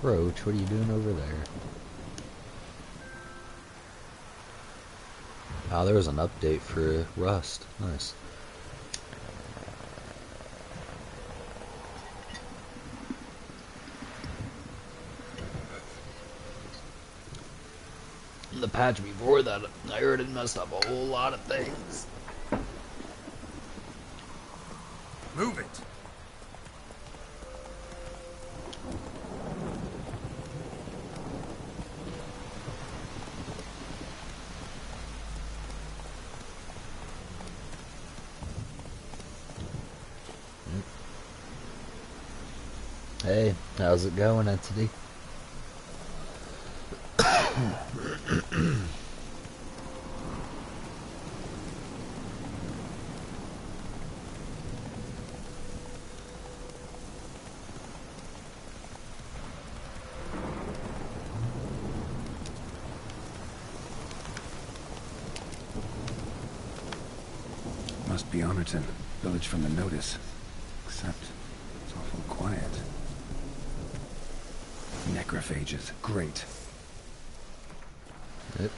Roach, what are you doing over there? Oh, there was an update for Rust. Nice. The patch before that, I heard it messed up a whole lot of things. Move it! Hey, how's it going, Entity? Must be Honorton, village from the notice. Except, it's awful quiet. Necrophages, great. Yep.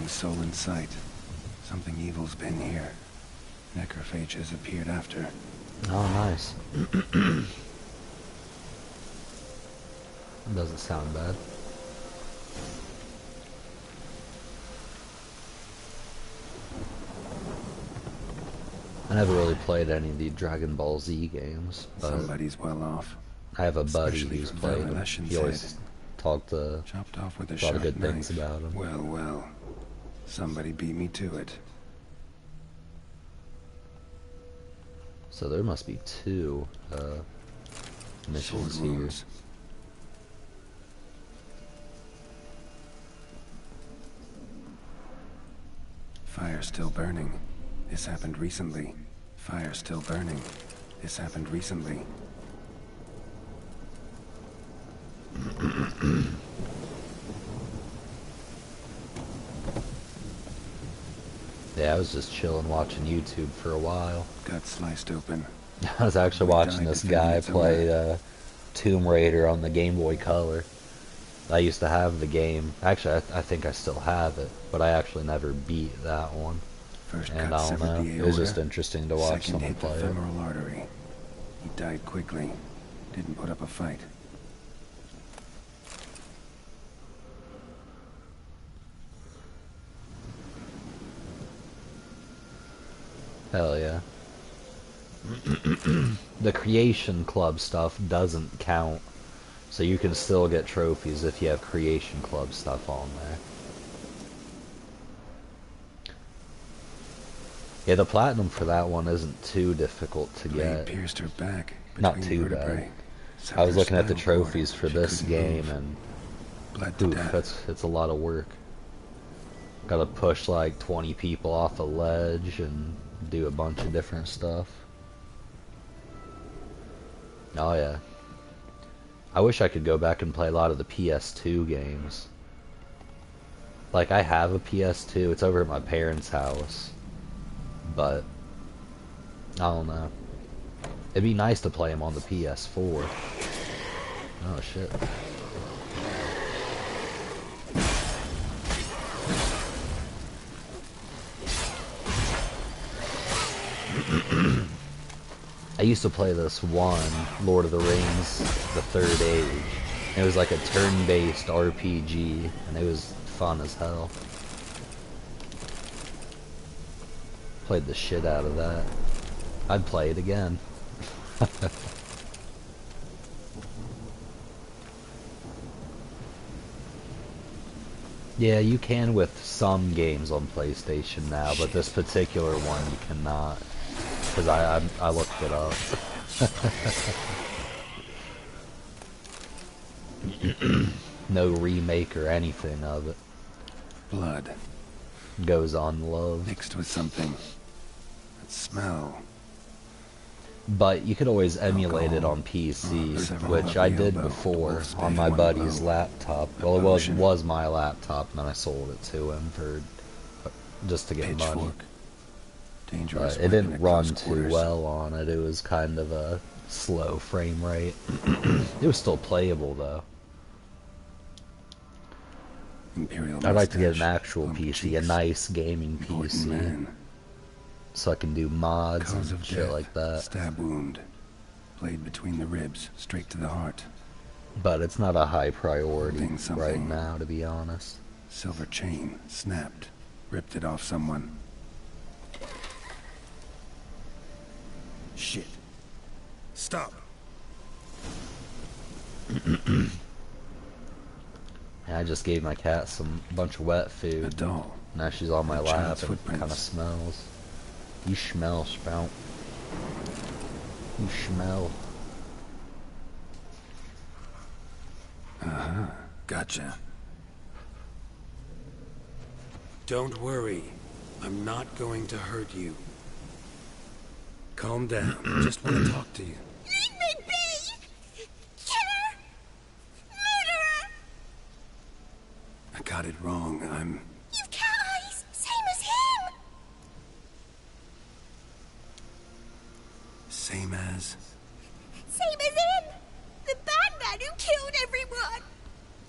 Soul in sight. Something evil's been here. Necrophage has appeared after. Oh, nice. Doesn't sound bad. I never really played any of the Dragon Ball Z games, but somebody's well off. I have a buddy Especially who's from played them. Valination's He always head. talked a Chopped off with a lot sharp of good knife. things about them. Well, well. Somebody beat me to it. So there must be two missions Sword here. wounds. Fire still burning. This happened recently. Fire still burning. This happened recently. Yeah, I was just chilling watching YouTube for a while. Got sliced open. I was actually We watching died this defending guy its play owner. Tomb Raider on the Game Boy Color. I used to have the game. Actually, I think I still have it, but I actually never beat that one. First And cut I don't severed know. the It was aorta. just interesting to watch Second someone hit the play it. femoral artery. He died quickly. Didn't put up a fight. Hell yeah. The Creation Club stuff doesn't count, so you can still get trophies if you have Creation Club stuff on there. Yeah, the platinum for that one isn't too difficult to Blade get. pierced her back. Not between too vertebrae. bad. Severed I was her looking at the spinal cord. trophies for She this couldn't game, move. and Bled to oof, death. it's a lot of work. Gotta push like 20 people off a ledge and do a bunch of different stuff. Oh yeah. I wish I could go back and play a lot of the PS2 games. Like, I have a PS2, it's over at my parents' house. But, I don't know. It'd be nice to play them on the PS4. Oh shit. I used to play this one, Lord of the Rings, The Third Age. And it was like a turn-based RPG, and it was fun as hell. Played the shit out of that. I'd play it again. Yeah, you can with some games on PlayStation now, but this particular one you cannot. Because I looked it up. No remake or anything of it. Blood. Goes on love. Mixed with something. That smell. But you could always emulate it on PC, which I did before on my buddy's laptop. Well, it was my laptop, and then I sold it to him for just to get money. But it didn't run too well on it. It was kind of a slow frame rate. It was still playable though. I'd like to get an actual PC, a nice gaming PC, so I can do mods and shit like that. Stab wound, blade between the ribs, straight to the heart. But it's not a high priority right now, to be honest. Silver chain, snapped, ripped it off someone. Shit. Stop. I just gave my cat a bunch of wet food. A doll. Now she's on my lap and kind of smells. You smell, Sprout. You smell. Uh-huh. Gotcha. Don't worry. I'm not going to hurt you. Calm down. I just want to talk to you. Leave me be! Killer! Murderer! I got it wrong. You've cat eyes, same as him! Same as? Same as him! The bad man who killed everyone!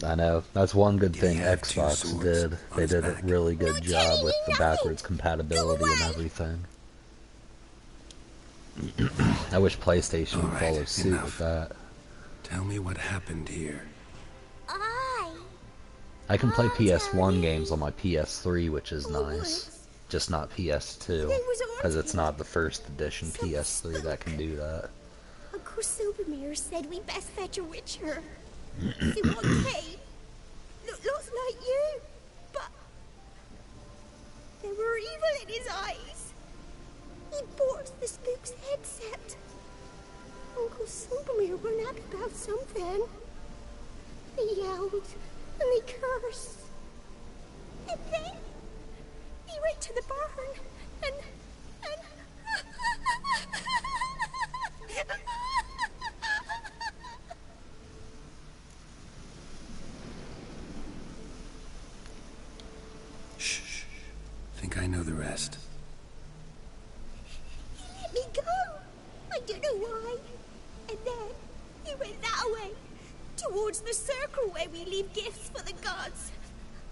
I know. That's one good thing Xbox did. They did a really good job with the backwards compatibility and everything. I wish PlayStation would follow suit with that. Tell me what happened here. I can play PS1 games on my PS3, which is nice. Just not PS2, because it's not the first edition PS3 that can do that. Uncle Silvermere said we best fetch a witcher. See what came? Looks like you, but there were evil in his eyes. He bought the spook's headset. Uncle Silvermere went happy about something. They yelled and they cursed. And then he went to the barn and Shh. Think I know the rest. He let me go. I don't know why. And then he went that way, towards the circle where we leave gifts for the gods.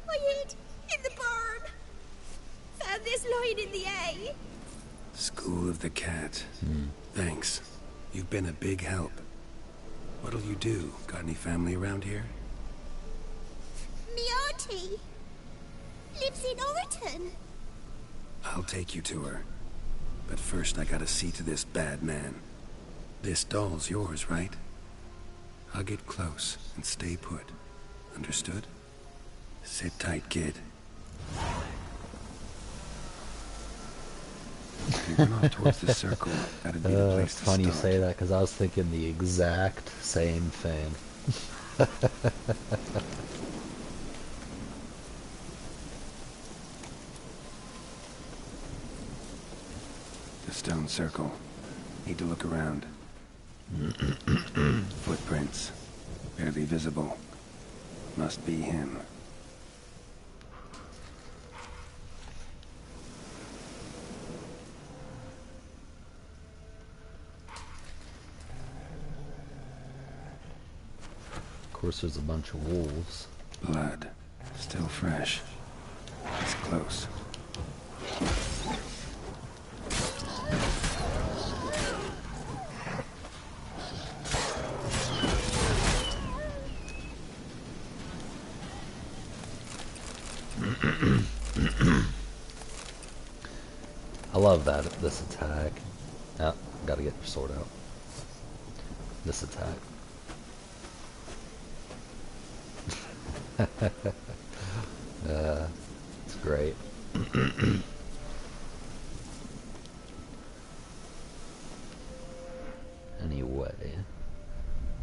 I hid in the barn. Found this lying in the hay. School of the Cat. Thanks. You've been a big help. What'll you do? Got any family around here? Me auntie lives in Overton. I'll take you to her. But first I gotta see to this bad man. This doll's yours, right? Hug it close and stay put. Understood? Sit tight, kid. You're off towards the circle. That'd be the place It's to funny you start. say that, because I was thinking the exact same thing. The stone circle. Need to look around. Footprints. Barely visible. Must be him. Of course, there's a bunch of wolves. Blood. Still fresh. It's close. I love this attack. Gotta get your sword out. This attack. It's great. Anyway,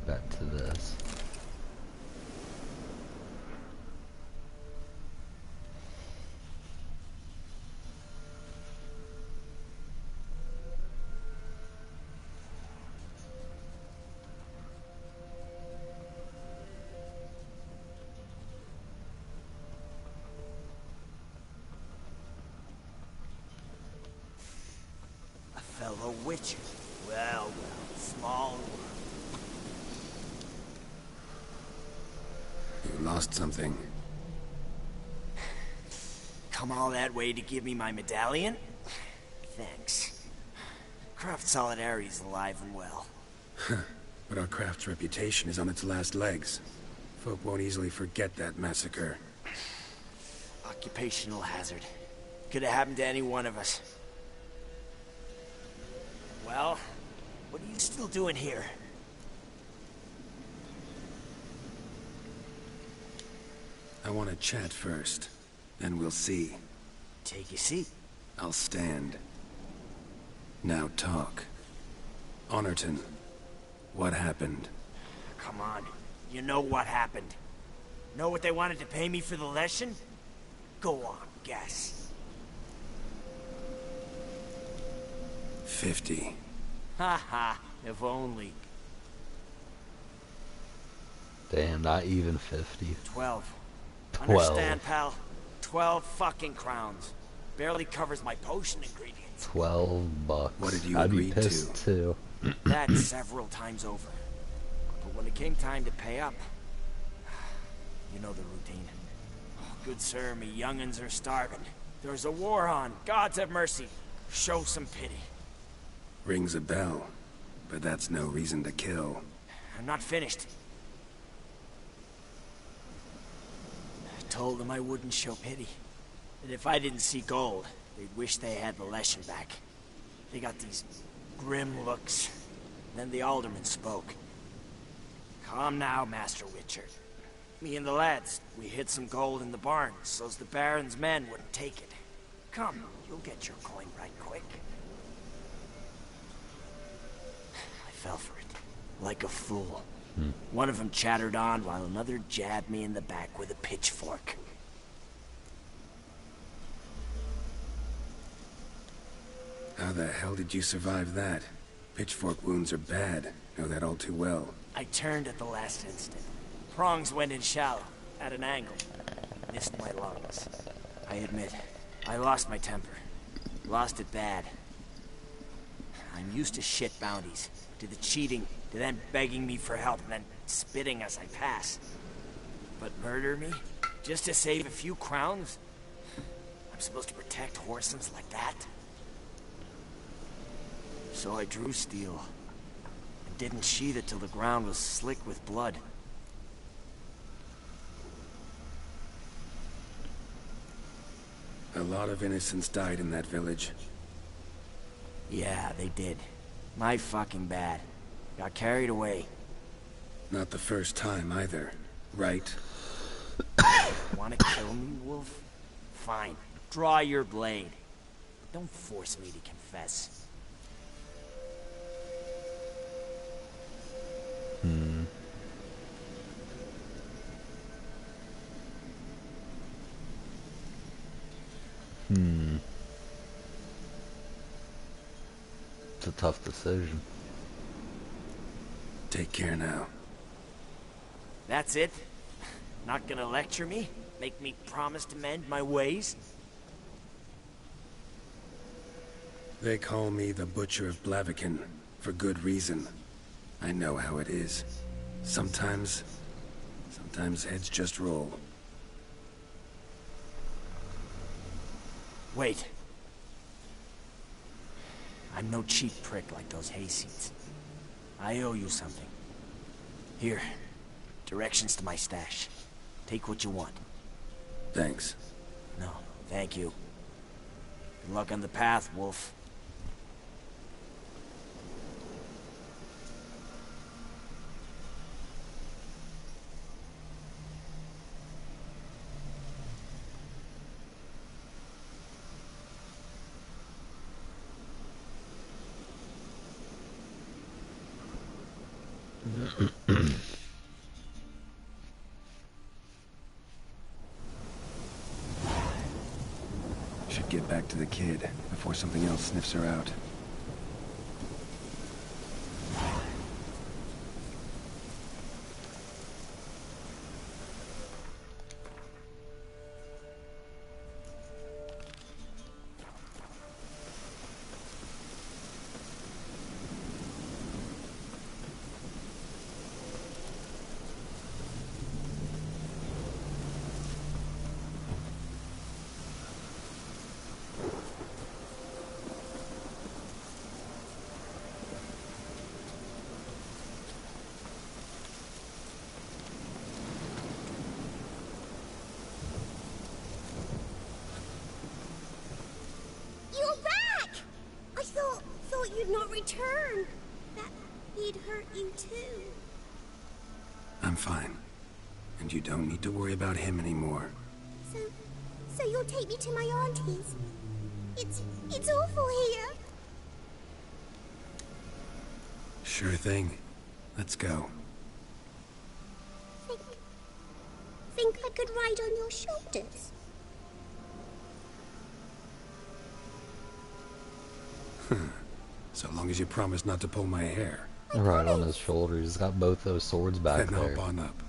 back to this. A fellow witcher. Well, small world. You lost something. Come all that way to give me my medallion? Thanks. Craft Solidarity's alive and well. But our craft's reputation is on its last legs. Folk won't easily forget that massacre. Occupational hazard. Could have happened to any one of us. Well, what are you still doing here? I want to chat first. Then we'll see. Take a seat. I'll stand. Now talk. Honorton, what happened? Come on. You know what happened. Know what they wanted to pay me for the lesson? Go on, guess. 50. Ha ha, if only. Damn, not even 50. 12. 12. Understand, pal? 12 fucking crowns. Barely covers my potion ingredients. 12 bucks. What did you I'd be agree pissed to? too. That several times over. But when it came time to pay up, you know the routine. Oh, good sir, me young'uns are starving. There's a war on. Gods have mercy. Show some pity. Rings a bell. But that's no reason to kill. I'm not finished. I told them I wouldn't show pity. That if I didn't see gold, they'd wish they had the lesson back. They got these grim looks. Then the alderman spoke. Come now, Master Witcher. Me and the lads, we hid some gold in the barn, so's the Baron's men wouldn't take it. Come, you'll get your coin right quick. I fell for it, like a fool. One of them chattered on while another jabbed me in the back with a pitchfork. How the hell did you survive that? Pitchfork wounds are bad. Know that all too well. I turned at the last instant. Prongs went in shallow, at an angle. Missed my lungs. I admit, I lost my temper. Lost it bad. I'm used to shit bounties, to the cheating, to them begging me for help and then spitting as I pass. But murder me? Just to save a few crowns? I'm supposed to protect Whoresons like that? So I drew steel, and didn't sheath it till the ground was slick with blood. A lot of innocents died in that village. Yeah, they did. My fucking bad. Got carried away. Not the first time either, right? Wanna kill me, Wolf? Fine. Draw your blade. But don't force me to confess. It's a tough decision. Take care now. That's it? Not gonna lecture me? Make me promise to mend my ways? They call me the Butcher of Blaviken, for good reason. I know how it is. Sometimes heads just roll. Wait. I'm no cheap prick like those hayseeds. I owe you something. Here. Directions to my stash. Take what you want. Thanks. No, thank you. Good luck on the path, Wolf. Should get back to the kid before something else sniffs her out. You're back! I thought you'd not return. That he'd hurt you too. I'm fine. And you don't need to worry about him anymore. So you'll take me to my auntie's? It's awful here. Sure thing. Let's go. Think I could ride on your shoulders? So long as you promise not to pull my hair. Right on his shoulder. He's got both those swords back Then there. hop on up.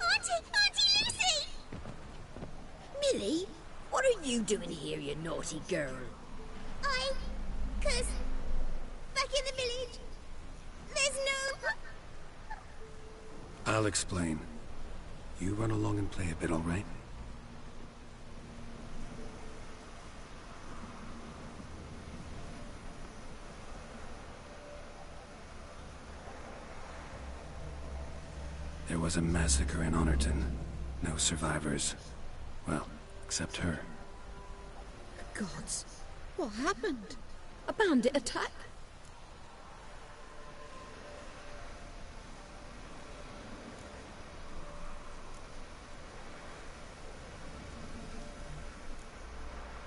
Auntie Lucy! Millie, what are you doing here, you naughty girl? 'Cause back in the village, there's no... I'll explain. You run along and play a bit, all right? There was a massacre in Honorton. No survivors. Well, except her. Gods, what happened? A bandit attack?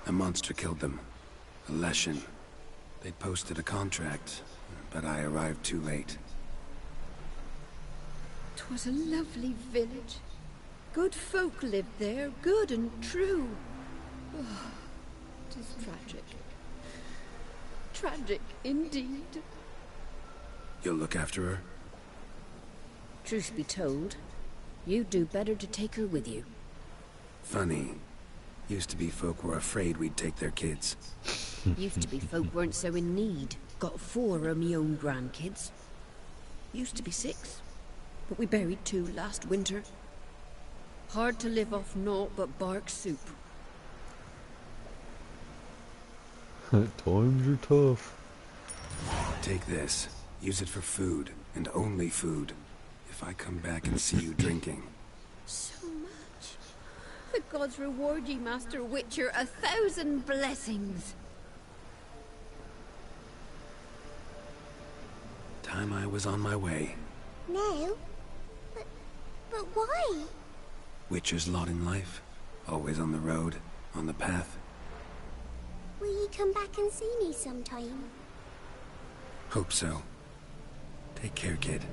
A monster killed them. A Leshen. They'd posted a contract, but I arrived too late. 'Twas a lovely village. Good folk lived there, good and true. Oh, 'tis tragic. Tragic indeed. You'll look after her? Truth be told, you'd do better to take her with you. Funny. Used to be folk were afraid we'd take their kids. Used to be folk weren't so in need. Got 4 of me own grandkids. Used to be 6, but we buried 2 last winter. Hard to live off naught but bark soup. Times are tough. Take this. Use it for food, and only food. If I come back and see you drinking. So much. The gods reward ye, Master Witcher, 1,000 blessings. Time I was on my way. No. But why? Witcher's lot in life. Always on the road, on the path. Will you come back and see me sometime? Hope so. Take care, kid.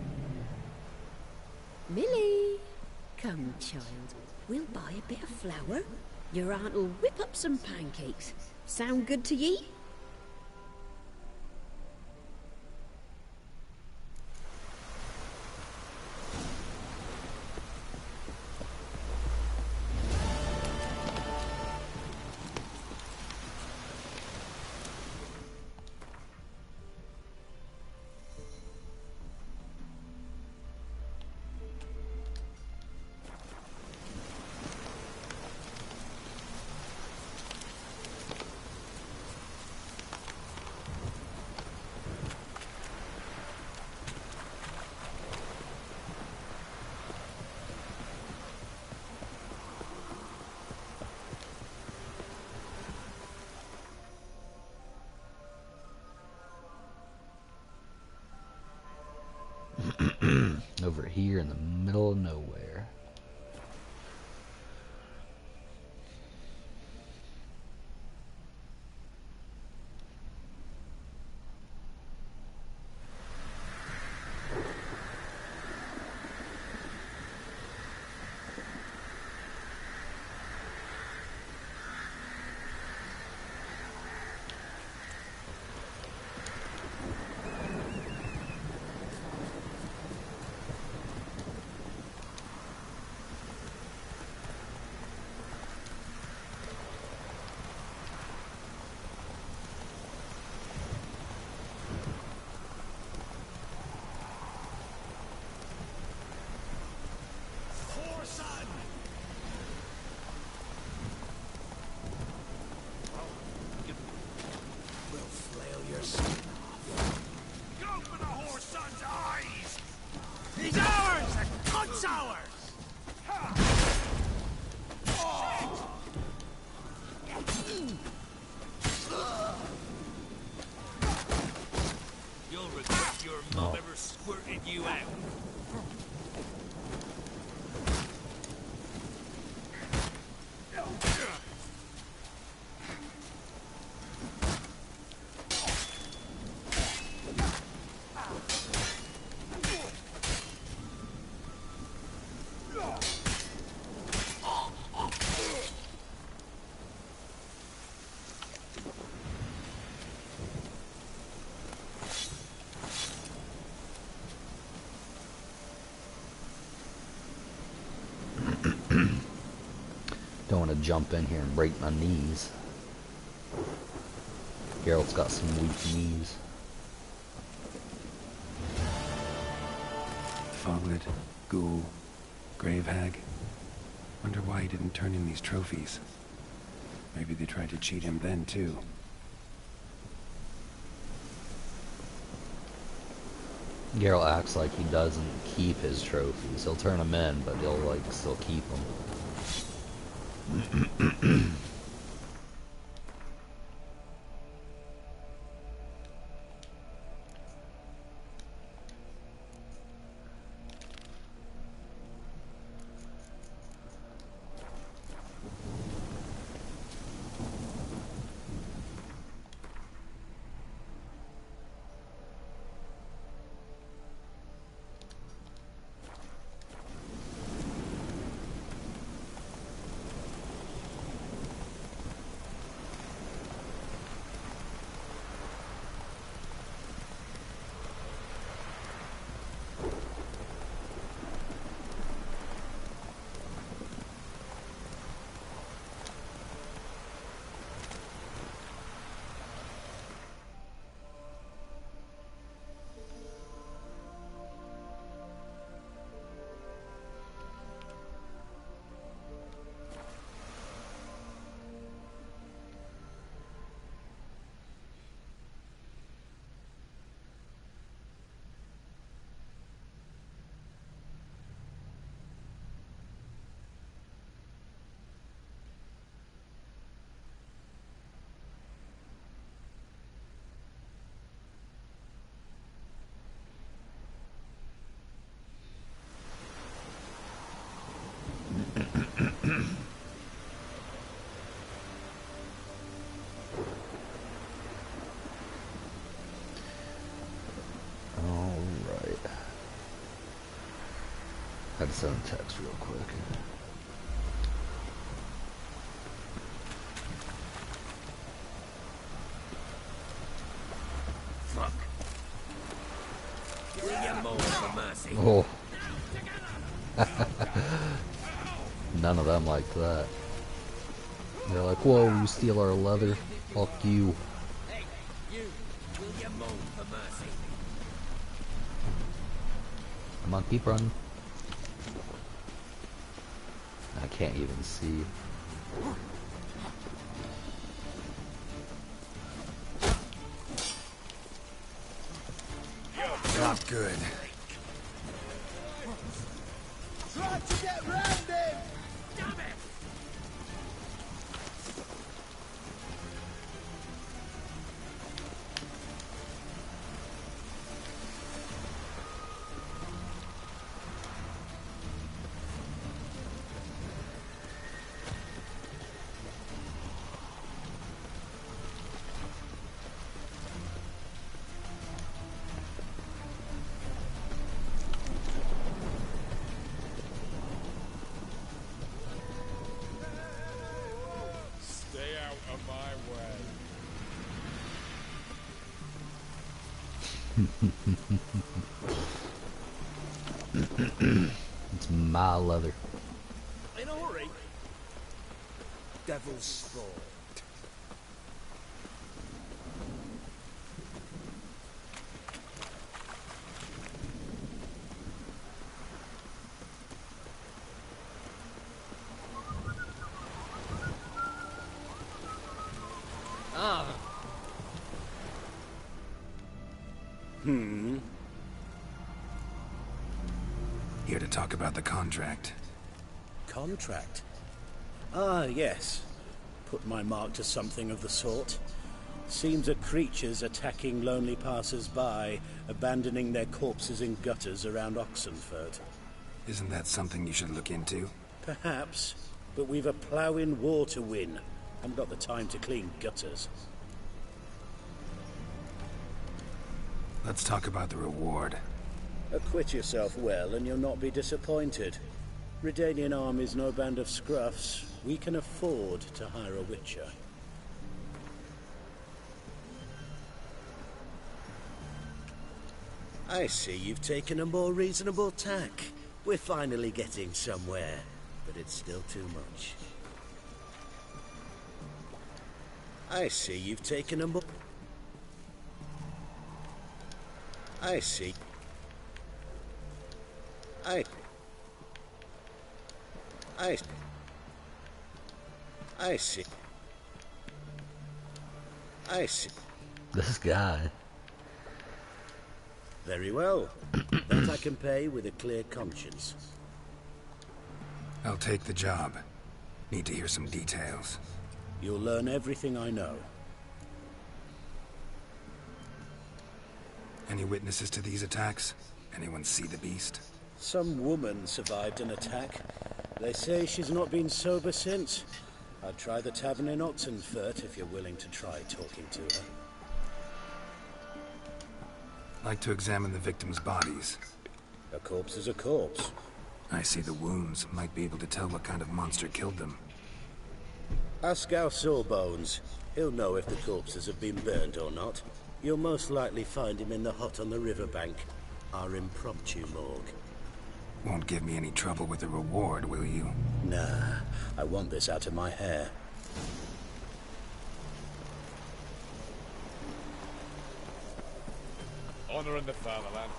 Millie, come, child. We'll buy a bit of flour. Your aunt'll whip up some pancakes. Sound good to ye? Over here in the middle of nowhere. Don't want to jump in here and break my knees. Geralt's got some weak knees. Foglet, Ghoul, Grave Hag. Wonder why he didn't turn in these trophies. Maybe they tried to cheat him then, too. Geralt acts like he doesn't keep his trophies. He'll turn them in, but he'll, like, still keep them. Had to send a text real quick. Fuck. Will you moan for mercy? Oh. None of them liked that. They're like, whoa, you steal our leather. Fuck you. Hey, you. Will you moan for mercy? Come on, keep running. I can't even see. Not good. Try to get round him! Damn it! It's my leather. In a hurry. Devil's sport. Here to talk about the contract. Contract? Ah, yes. Put my mark to something of the sort. Seems that creatures attacking lonely passers-by, abandoning their corpses in gutters around Oxenfurt. Isn't that something you should look into? Perhaps, but we've a ploughing war to win. Haven't got the time to clean gutters. Let's talk about the reward. Acquit yourself well and you'll not be disappointed. Redanian army's no band of scruffs. We can afford to hire a witcher. I see you've taken a more reasonable tack. We're finally getting somewhere, but it's still too much. I see you've taken a more... I see. I see. I see. This guy. Very well. That I can pay with a clear conscience. I'll take the job. Need to hear some details. You'll learn everything I know. Any witnesses to these attacks? Anyone see the beast? Some woman survived an attack. They say she's not been sober since. I'd try the tavern in Oxenfurt if you're willing to try talking to her. Like to examine the victims' bodies. A corpse is a corpse. I see the wounds. Might be able to tell what kind of monster killed them. Ask our Sawbones. He'll know if the corpses have been burned or not. You'll most likely find him in the hut on the riverbank. Our impromptu morgue. Won't give me any trouble with the reward, will you? Nah, I want this out of my hair. Honoring the fatherland.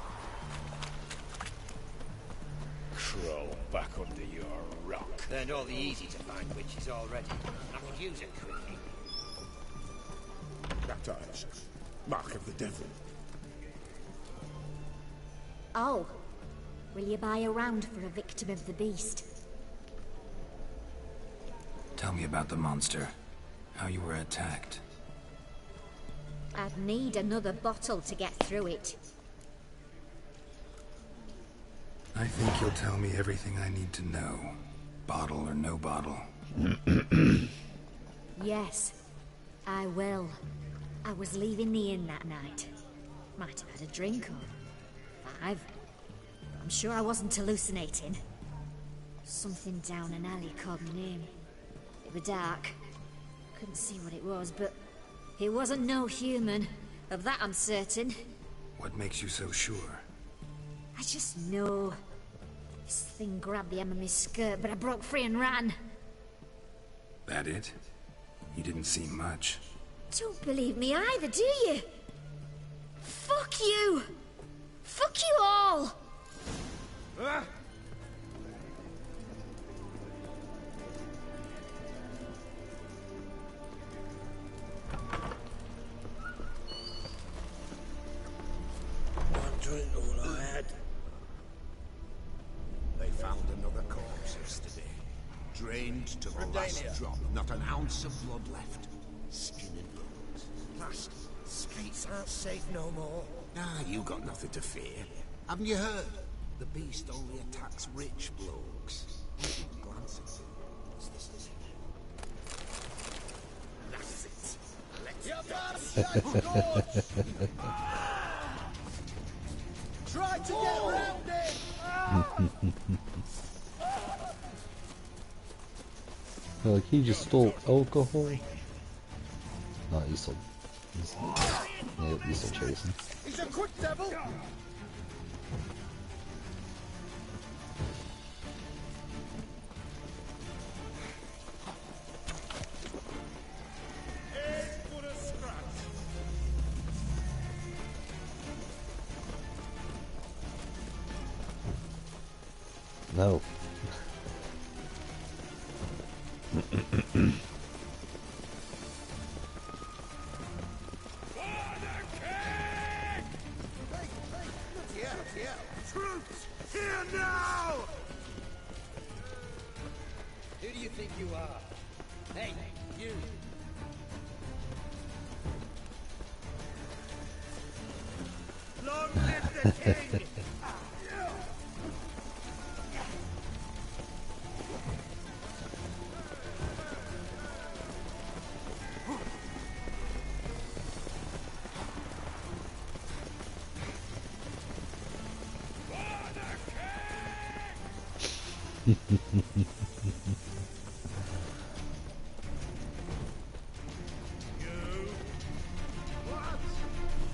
Crawl back under your rock. Learned all the easy-to-find witches already. I could use it quickly. Baptized. Mark of the devil. Oh. Will you buy a round for a victim of the beast? Tell me about the monster. How you were attacked. I'd need another bottle to get through it. I think you'll tell me everything I need to know. Bottle or no bottle. Yes, I will. I was leaving the inn that night. Might have had a drink or 5. I'm sure I wasn't hallucinating. Something down an alley called my name. It was dark. Couldn't see what it was, but it wasn't no human. Of that I'm certain. What makes you so sure? I just know. This thing grabbed the hem of my skirt, but I broke free and ran. That it? You didn't see much. Don't believe me either, do you? Fuck you! Fuck you all! One drink, all I had. They found another corpse yesterday. Drained to the last drop. Not an ounce of blood left. Skin and bones. Last, streets aren't safe no more. Ah, you got nothing to fear. Haven't you heard? The beast only attacks rich blokes. Glance at it. What's this? That's it. Let's Try to get round it! Like he just stole alcohol. No, he stole Yeah, he's still chasing. He's a quick devil! No. Troops, here now! Who do you think you are? Hey, you! Long live the king!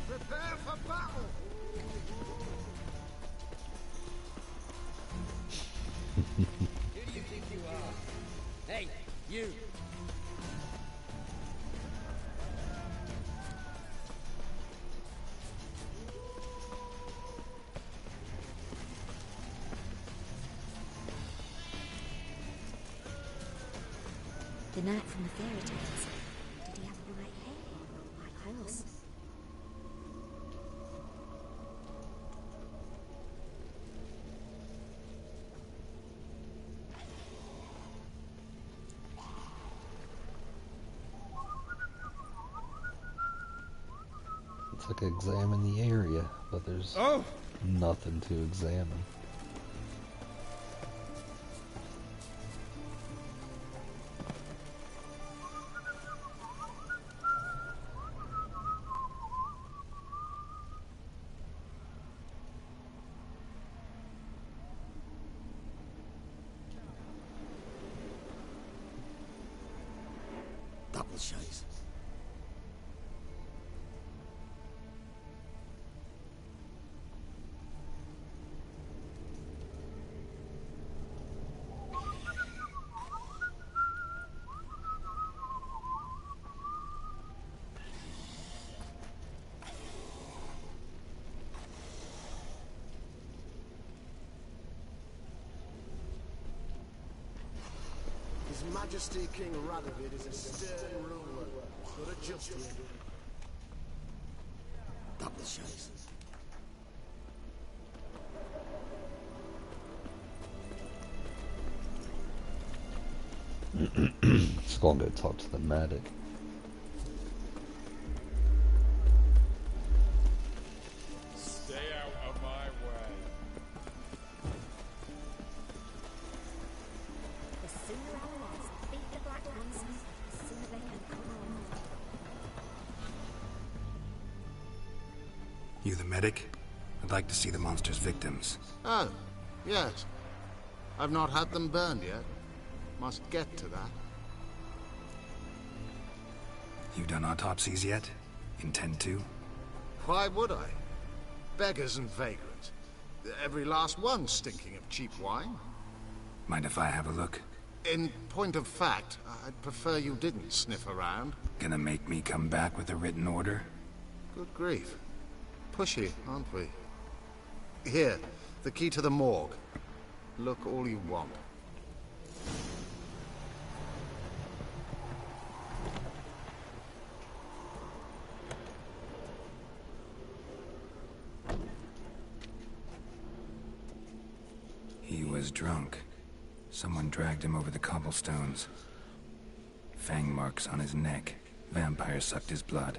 Prepare for battle! Who do you think you are? Hey, you! The knight from the fairy tales. Did he have white hair or a white horse? It's like examine the area, but there's nothing to examine. Double chase. His Majesty King Radovid is a stern ruler, but a just one. Double chase. Just gonna go talk to the medic. Stay out of my way. The sooner our lads beat the Black Ones, the sooner they can come home. You the medic? I'd like to see the monster's victims. Oh, yes. I've not had them burned yet. Must get to that. You done autopsies yet? Intend to? Why would I? Beggars and vagrants. Every last one stinking of cheap wine. Mind if I have a look? In point of fact, I'd prefer you didn't sniff around. Gonna make me come back with a written order? Good grief. Pushy, aren't we? Here, the key to the morgue. Look all you want. He was drunk. Someone dragged him over the cobblestones. Fang marks on his neck. Vampire sucked his blood.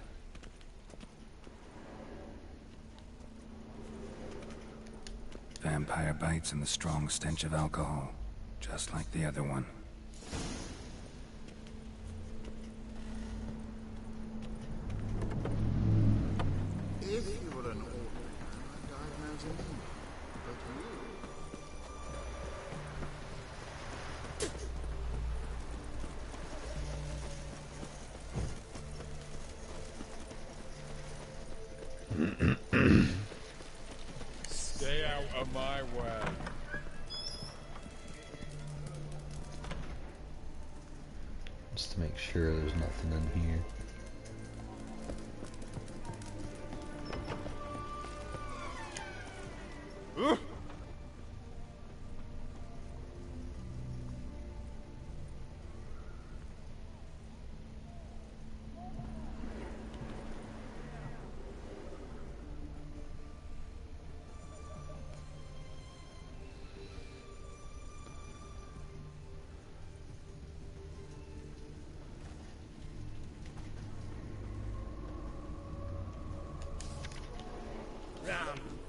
Vampire bites and the strong stench of alcohol. Just like the other one. If you were an ordinary man, I'd diagnose him. But you... way. Just to make sure there's nothing in here.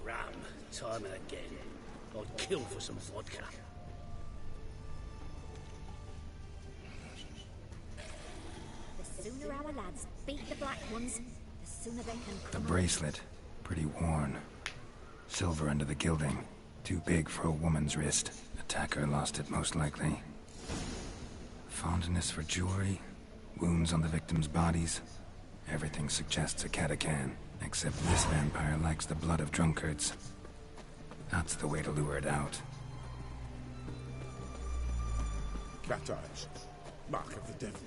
Ram, time and again. I'd kill for some vodka. The sooner our lads beat the Black Ones, the sooner they can The come bracelet, pretty worn. Silver under the gilding. Too big for a woman's wrist. Attacker lost it most likely. Fondness for jewelry. Wounds on the victims' bodies. Everything suggests a Catacan. Except this vampire likes the blood of drunkards. That's the way to lure it out. Cat eyes. Mark of the devil.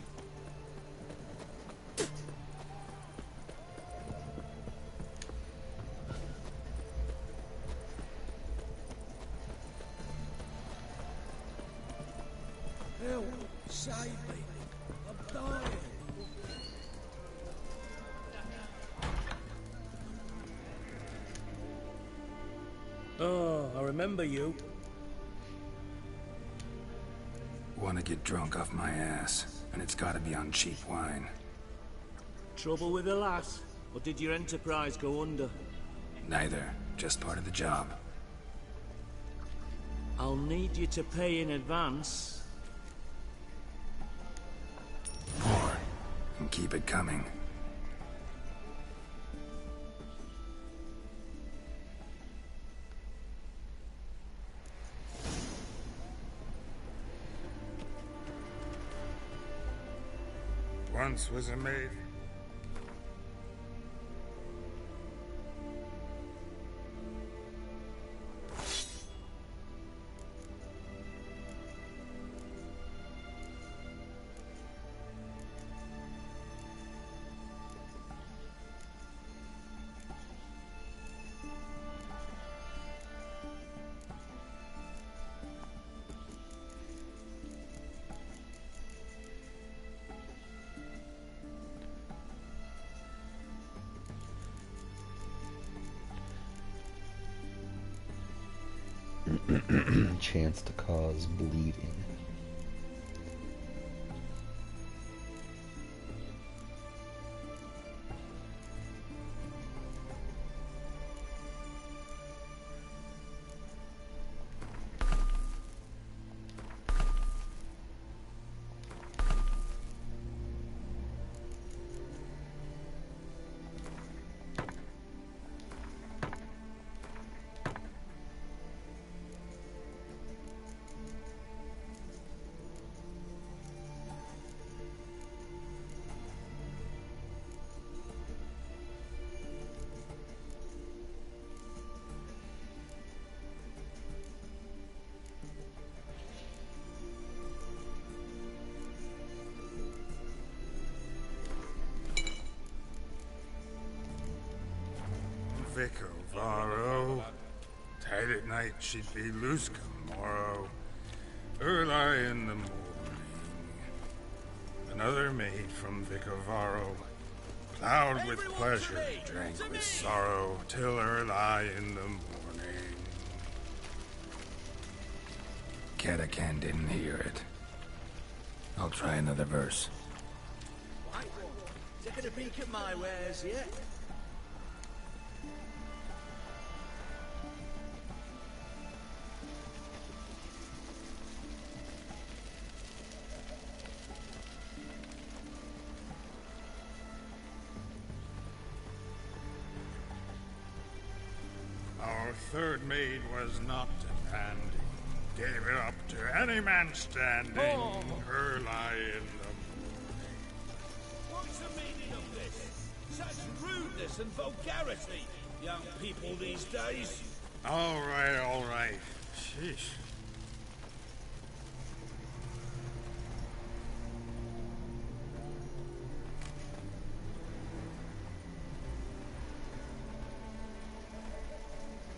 Help! Save me! I'm dying! Oh, I remember you. Wanna get drunk off my ass, and it's gotta be on cheap wine. Trouble with the lass? Or did your enterprise go under? Neither, just part of the job. I'll need you to pay in advance. Pour, and keep it coming. Once was a maid. Chance to cause bleeding. Vicar Varro. Tight at night she'd be loose come morrow. Early in the morning. Another maid from Vicar Varro. Plowed with pleasure, drank with sorrow, till early in the morning. Catacan didn't hear it. I'll try another verse. Right one. Taking a peek at my wares yet? Our third maid was not handy. Gave it up to any man standing. Early in the What's the meaning of this? Such rudeness and vulgarity, young people these days. All right. Sheesh.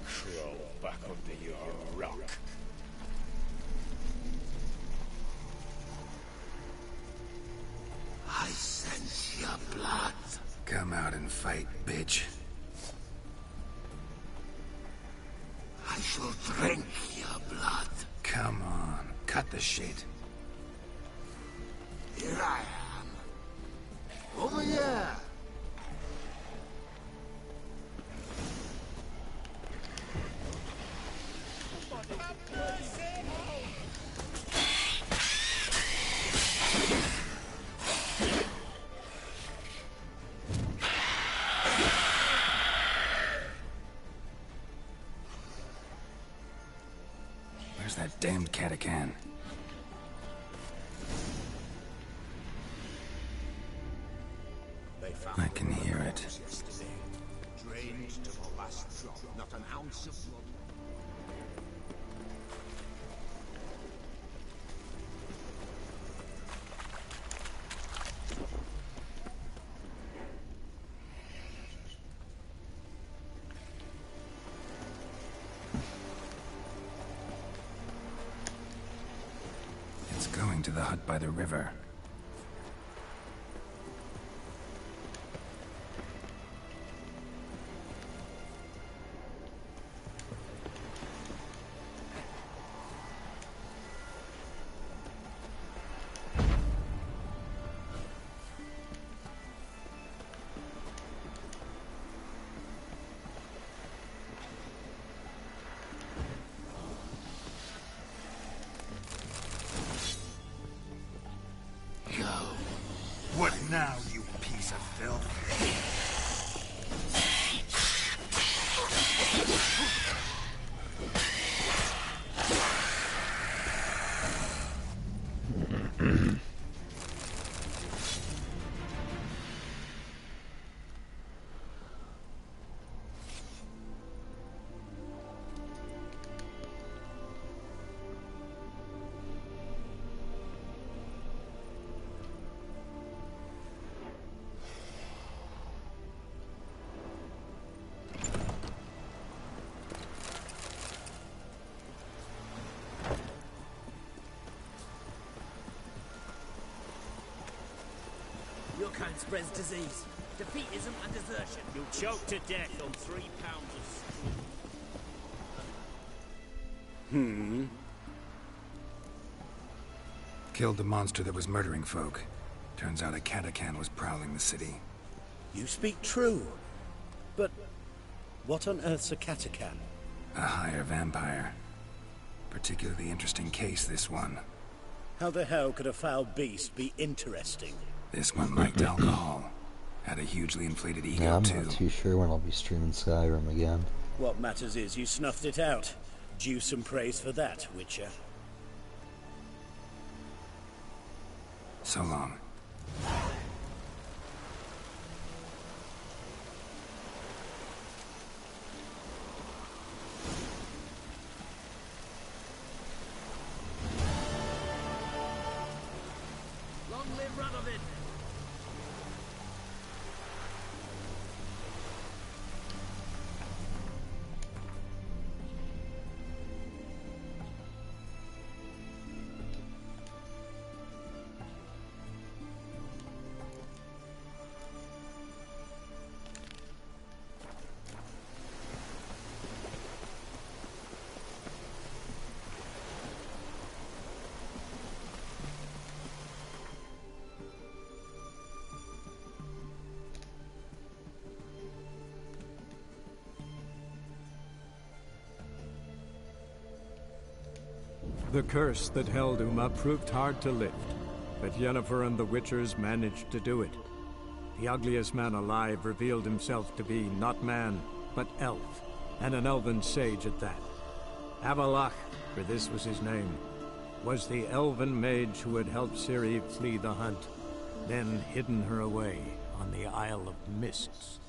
Crawl back under your rock. I sense your blood. Come out and fight, bitch. I shall drink your blood. Come on, cut the shit. Here I am. Over here. Where's that damned Catacan? I can hear it. Yesterday, drained to the last drop, not an ounce of blood. It's going to the hut by the river. What now, you piece of filth? Your kind spreads disease, defeatism and desertion. You'll choke to death on 3 pounds of stew. Killed the monster that was murdering folk. Turns out a Catacan was prowling the city. You speak true. But what on earth's a Catacan? A higher vampire. Particularly interesting case, this one. How the hell could a foul beast be interesting? This one liked alcohol. Had a hugely inflated ego, Yeah, I'm too. not too sure when I'll be streaming Skyrim again. What matters is you snuffed it out. Due some praise for that, Witcher. So long. Long live Radovid! The curse that held Uma proved hard to lift, but Yennefer and the Witchers managed to do it. The ugliest man alive revealed himself to be not man, but elf, and an elven sage at that. Avallac'h, for this was his name, was the elven mage who had helped Ciri flee the hunt, then hidden her away on the Isle of Mists.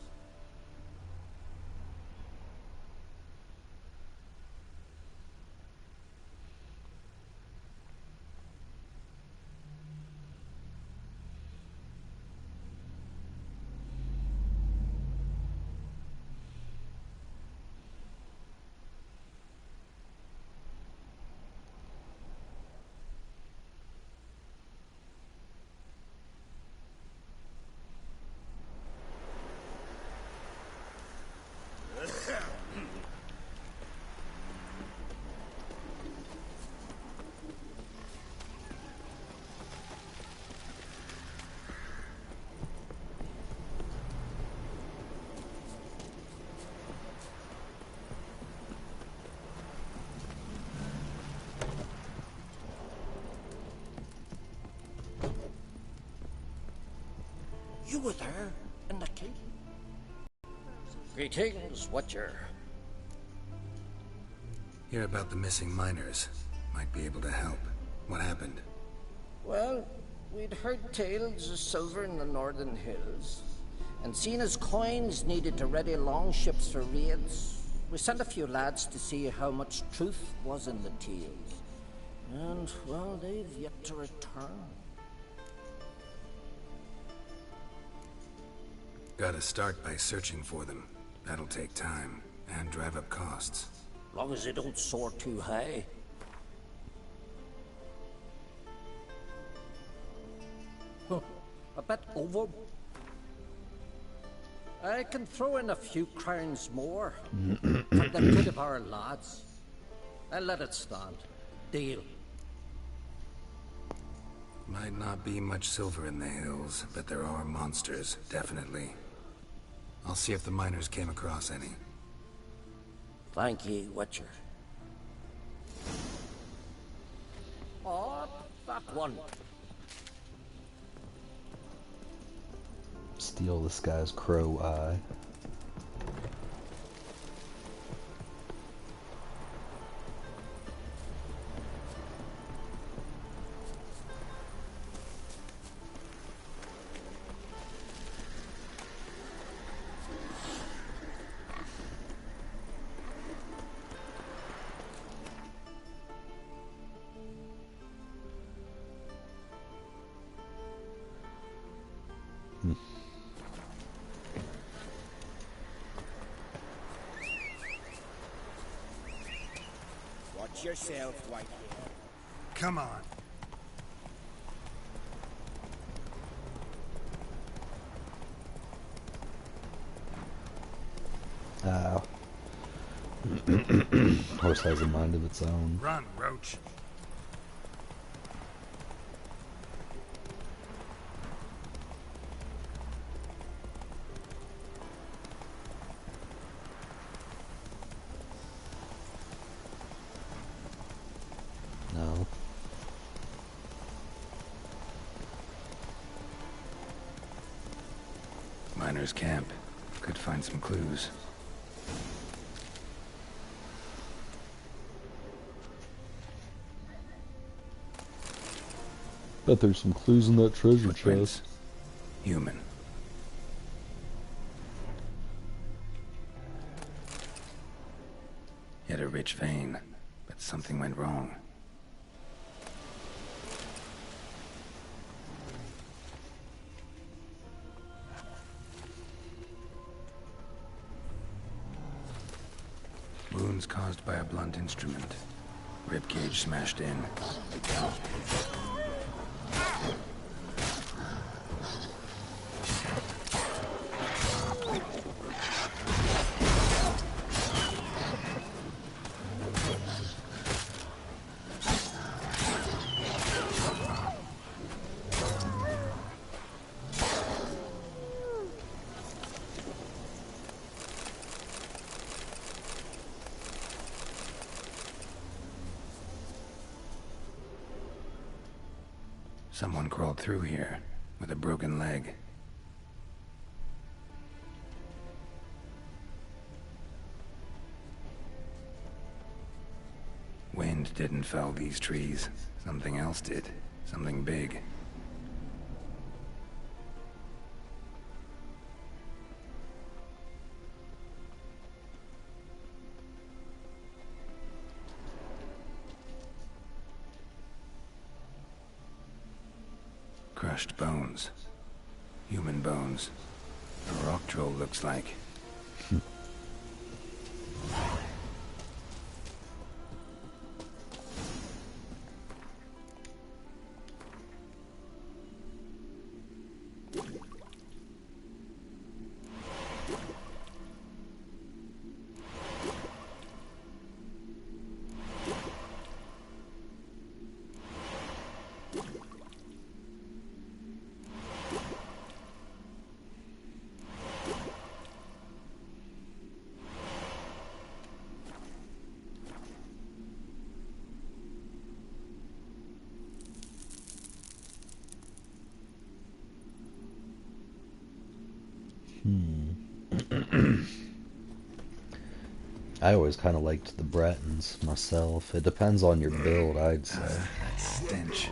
You were there in the keep? Greetings, Watcher. Hear about the missing miners. Might be able to help. What happened? Well, we'd heard tales of silver in the northern hills, and seen as coins needed to ready longships for raids, we sent a few lads to see how much truth was in the tales. And, well, they've yet to return. Gotta start by searching for them. That'll take time, and drive up costs. Long as they don't soar too high. Huh, a bit over. I can throw in a few crowns more for the good of our lads. I'll let it stand. Deal. Might not be much silver in the hills, but there are monsters, definitely. I'll see if the miners came across any. Thank ye, Witcher. Oh, that one. Steal this guy's crow eye. Watch yourself, Whitehair. Come on. Ow. Horse has a mind of its own. Run, Roach. No. Miners' camp. Could find some clues. Bet there's some clues in that treasure Footprints. chest. Human. He had a rich vein, but something went wrong. Wounds caused by a blunt instrument. Ribcage smashed in. Someone crawled through here with a broken leg. Wind didn't fell these trees. Something else did. Something big. Crushed bones. Human bones. A rock troll looks like. I always kind of liked the Bretons myself. It depends on your build, I'd say. That stench.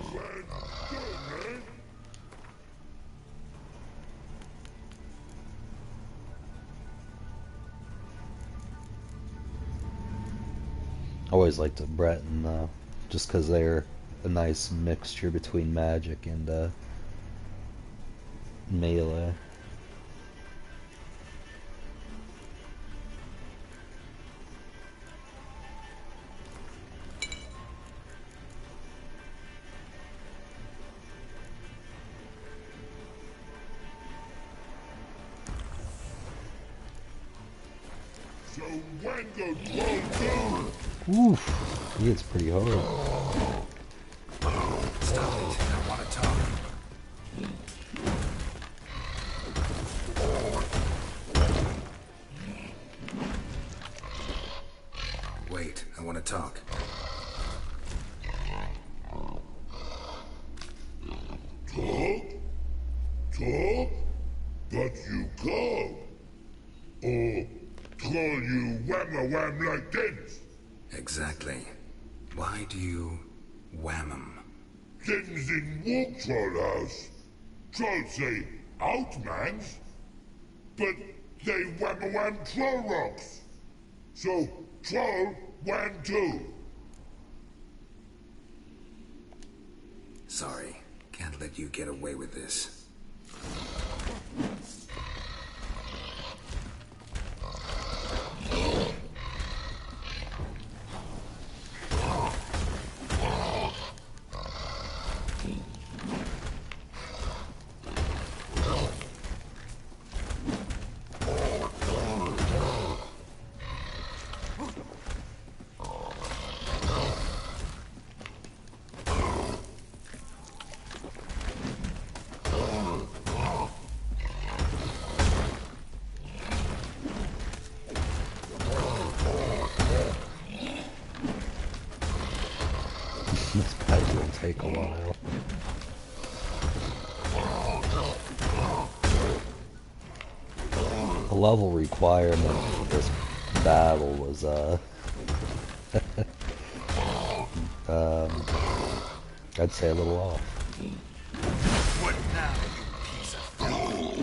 I always liked the Breton though, just because they're a nice mixture between magic and melee. So when the troll Oof, he hits pretty hard. Stop it. I want to talk. Wait, I want to talk. talk? Talk? But you can't. Or call you wham-a-wham like this? Exactly. Why do you wham 'em? Things in Walk Troll House. Trolls say outmans, but they wham-a-wham troll rocks. So troll wham too. Sorry, can't let you get away with this. This fight will take a while. The level requirement for this battle was I'd say a little off. What now, you piece of food?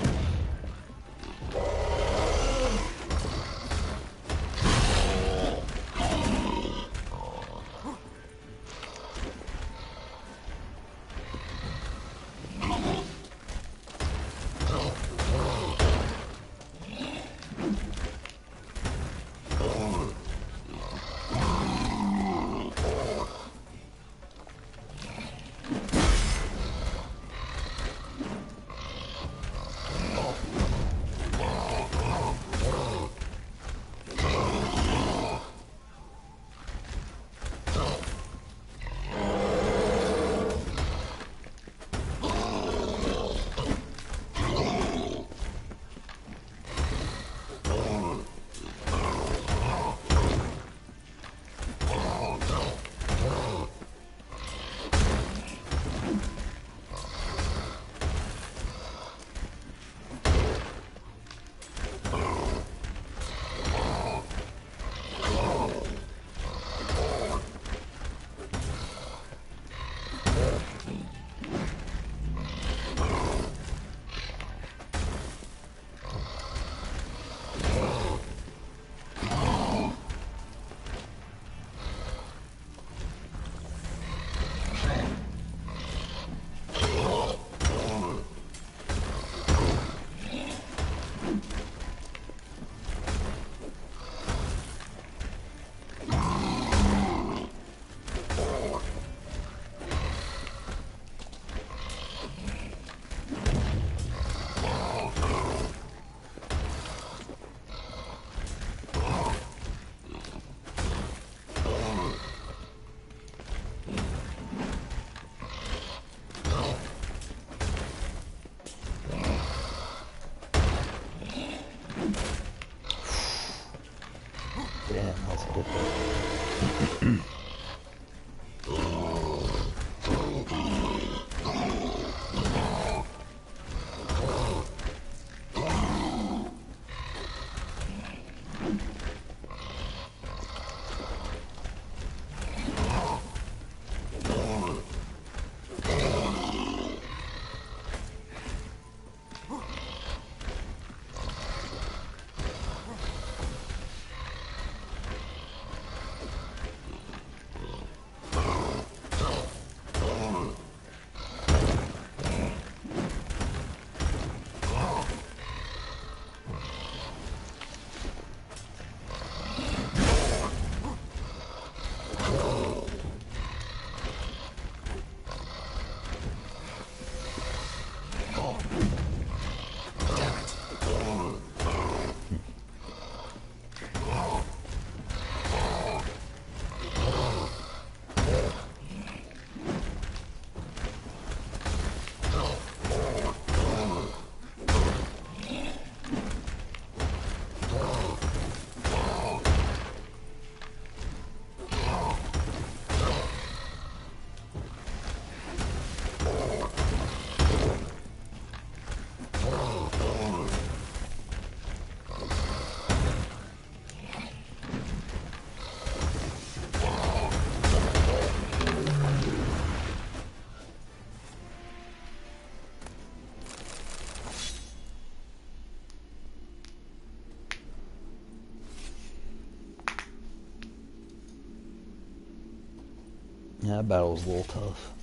Yeah, that battle's a little tough.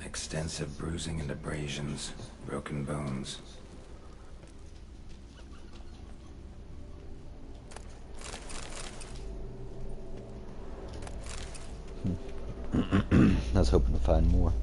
Extensive bruising and abrasions, broken bones. I was hoping to find more.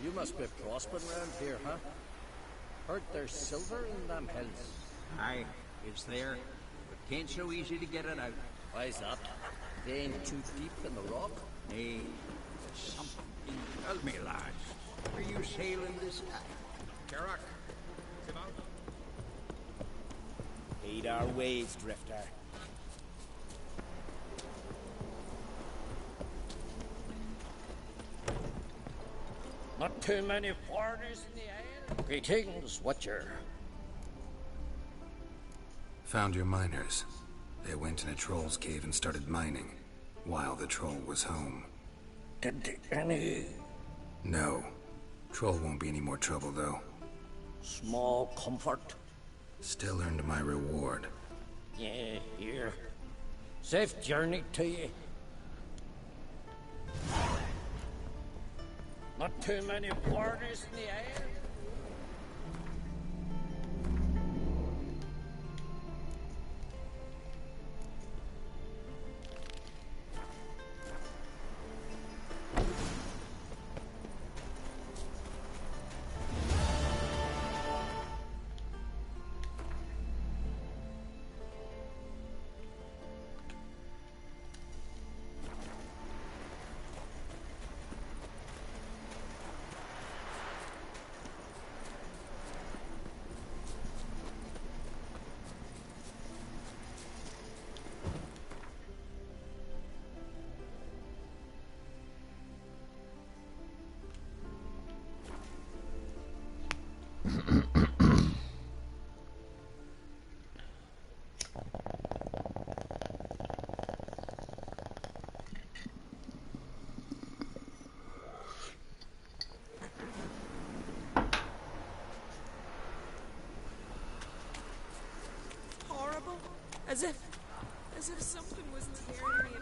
You must be prospering around here, huh? Heard there's silver in them hills. Aye, it's there, but 'tain't so easy to get it out. Why's that? They ain't too deep in the rock? Nay, something. Tell me, lads, are you sailing this night? Carrack, come out. Heed our ways, Drifter. Not too many foreigners in the air. Greetings, Watcher. Found your miners. They went in a troll's cave and started mining, while the troll was home. Did any... No. Troll won't be any more trouble, though. small comfort? Still earned my reward. Yeah, here. Safe journey to you. Not too many foreigners in the air. Horrible. As if something was tearing me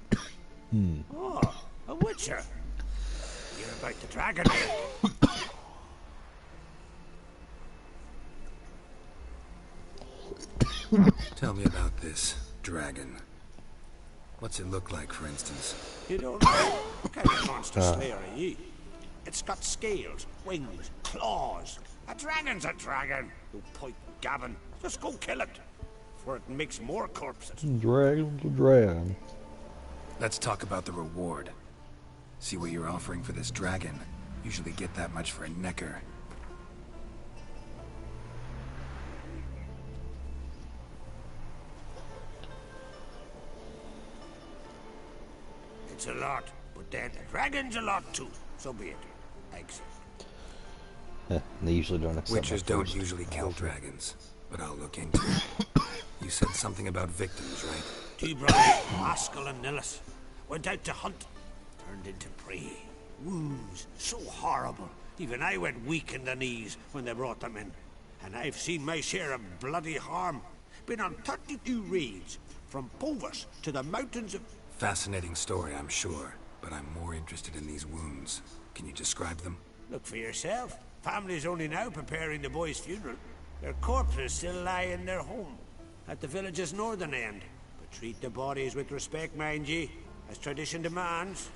apart. Oh, a witcher. You're about the dragon. Tell me about this dragon. What's it look like, for instance? You don't know what kind of monster slayer are ye? It's got scales, wings, claws. A dragon's a dragon. You point Gavin. Just go kill it. For it makes more corpses. Dragon's a dragon. Let's talk about the reward. See what you're offering for this dragon. Usually get that much for a necker. Giants a lot, but then dragons a lot too. So be it. Exit. They usually don't accept Witchers my don't first usually kill offer. dragons, but I'll look into it. You said something about victims, right? Two brothers, Haskell and Nillis, went out to hunt, turned into prey. Wounds so horrible, even I went weak in the knees when they brought them in. And I've seen my share of bloody harm. Been on 32 raids, from Povus to the mountains of... Fascinating story, I'm sure, but I'm more interested in these wounds. Can you describe them? Look for yourself. Family's only now preparing the boy's funeral. Their corpses still lie in their home, at the village's northern end. But treat the bodies with respect, mind ye, as tradition demands.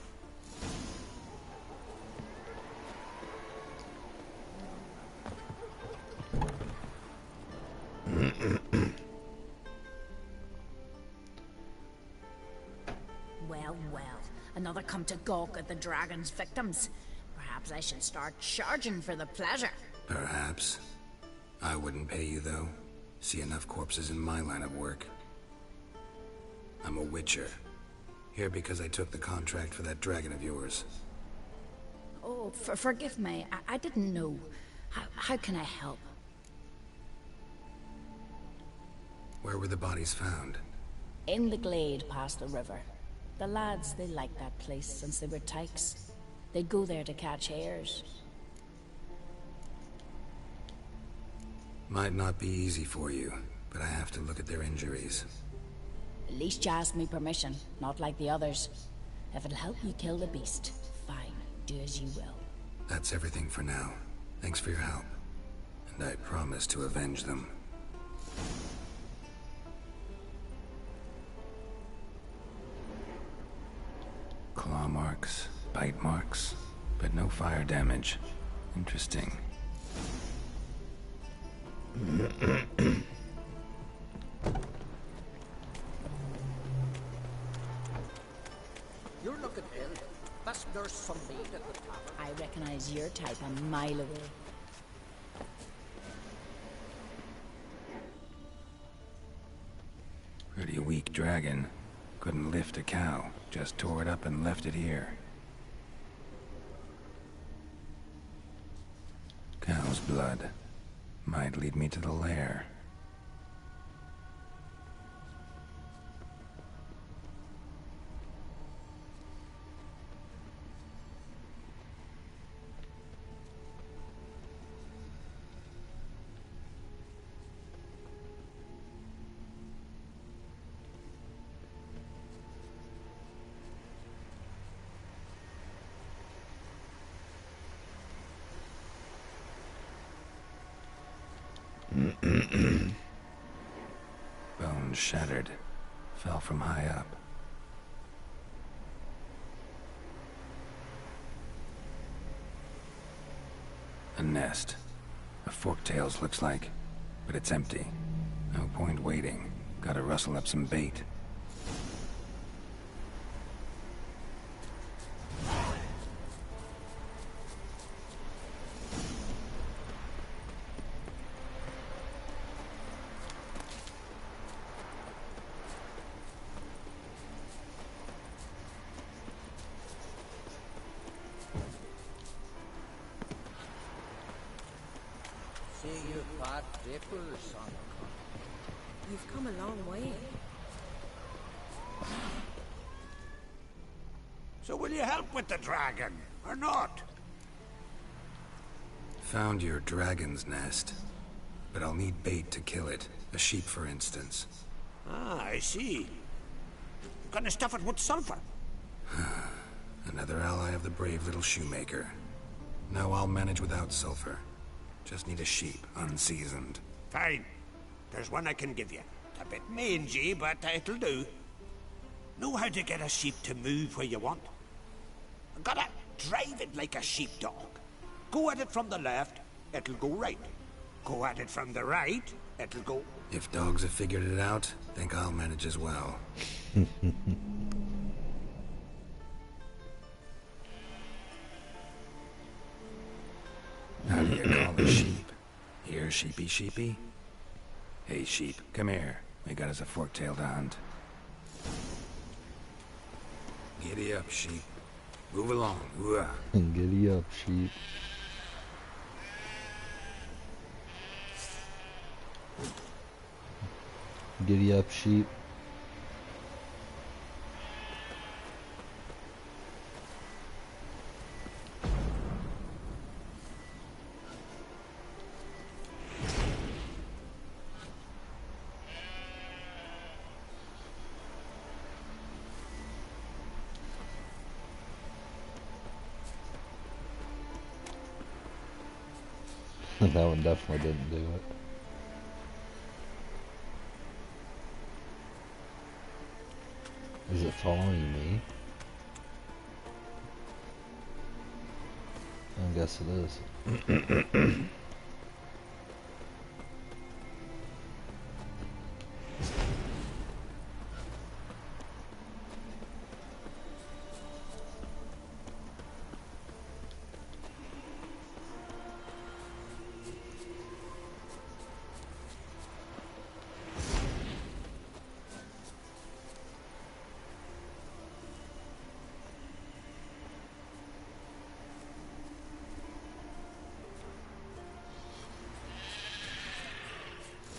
Well, well, another come to gawk at the dragon's victims. Perhaps I should start charging for the pleasure. Perhaps. I wouldn't pay you, though. See enough corpses in my line of work. I'm a witcher. Here because I took the contract for that dragon of yours. Oh, forgive me. I didn't know. How can I help? Where were the bodies found? In the glade past the river. The lads, they liked that place since they were tykes. They'd go there to catch hares. Might not be easy for you, but I have to look at their injuries. At least you asked me permission, not like the others. If it'll help you kill the beast, fine, do as you will. That's everything for now. Thanks for your help. And I promise to avenge them. Claw marks, bite marks, but no fire damage. Interesting. You're looking ill. Best nurse some meat at the top. I recognize your type a mile away. Pretty weak dragon. Couldn't lift a cow. Just tore it up and left it here. Cow's blood. Might lead me to the lair. Bones shattered. Fell from high up. A nest. A forktails looks like, but it's empty. No point waiting. Gotta rustle up some bait. See you've got dippers on the car. You've come a long way. So will you help with the dragon, or not? Found your dragon's nest, but I'll need bait to kill it. A sheep, for instance. Ah, I see. Gonna stuff it with sulfur. Another ally of the brave little shoemaker. No, I'll manage without sulfur. Just need a sheep, unseasoned. Fine. There's one I can give you. It's a bit mangy, but it'll do. Know how to get a sheep to move where you want? Gotta drive it like a sheepdog. Go at it from the left, it'll go right. Go at it from the right, it'll go... If dogs have figured it out, think I'll manage as well. How do you call a sheep? Here, sheepy sheepy? Hey, sheep, come here. We got us a fork-tailed hound. Give Giddy up, sheep. Move along. Ooh-ah. Giddy up, sheep. Giddy up, sheep. That one definitely didn't do it. Is it following me? I guess it is.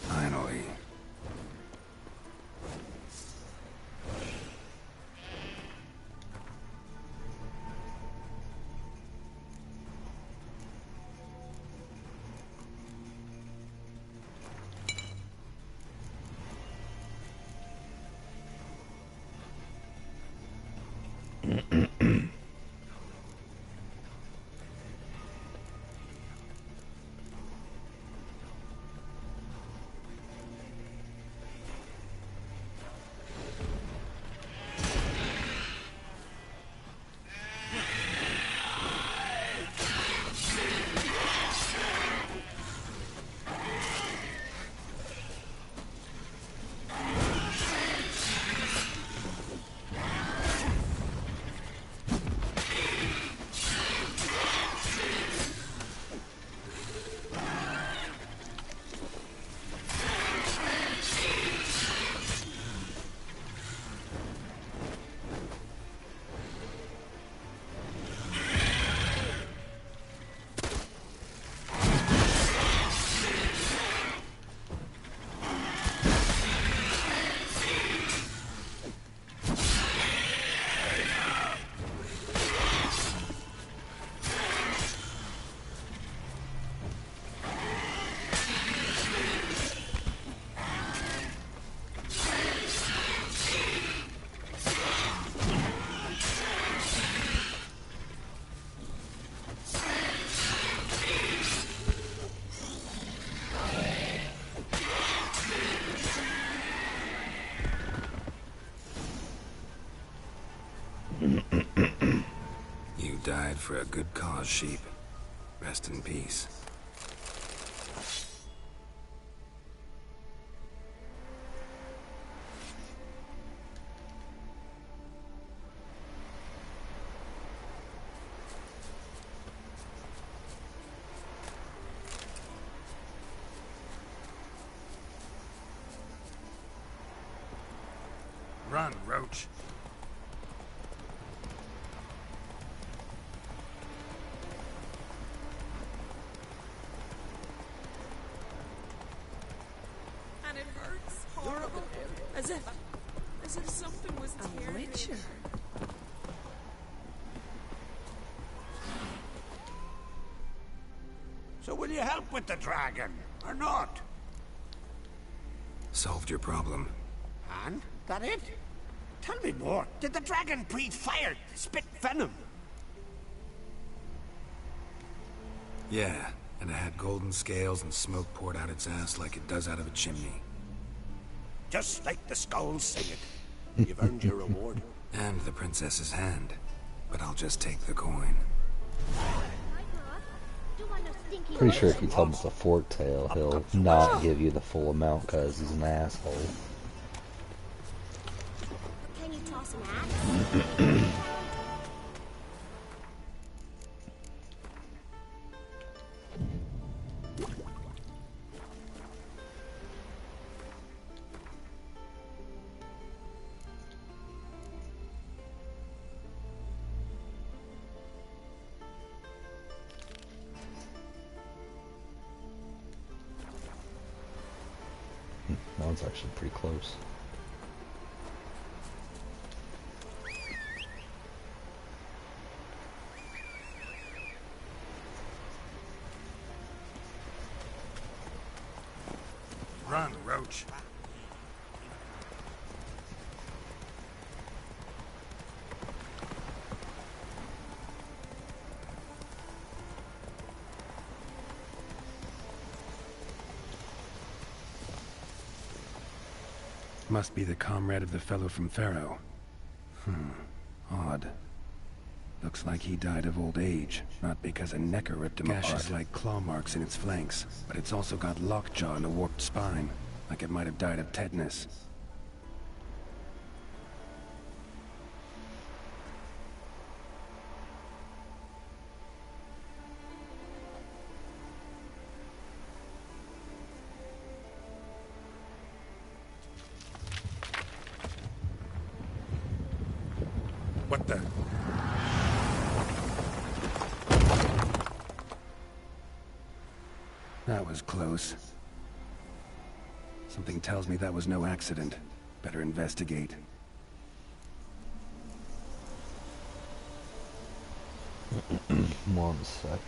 Finally. You died for a good cause, sheep. Rest in peace. Run, Roach. And it hurts horrible. As if something was tearing me. Witcher. So will you help with the dragon, or not? Solved your problem. And? That it? Tell me more. Did the dragon breathe fire, spit venom? Yeah, and it had golden scales and smoke poured out its ass like it does out of a chimney. Just like the skulls say it. You've earned your reward. And the princess's hand. But I'll just take the coin. Pretty sure if you tell him it's a fork tail, he'll not give you the full amount because he's an asshole. Can you toss an axe? Oh, it's actually pretty close. Run, Roach. Must be the comrade of the fellow from Pharaoh. Odd. Looks like he died of old age, not because a necker ripped him apart. Gashes like claw marks in its flanks, but it's also got lockjaw and a warped spine, like it might have died of tetanus. What the? That was close. Something tells me that was no accident. Better investigate. One second.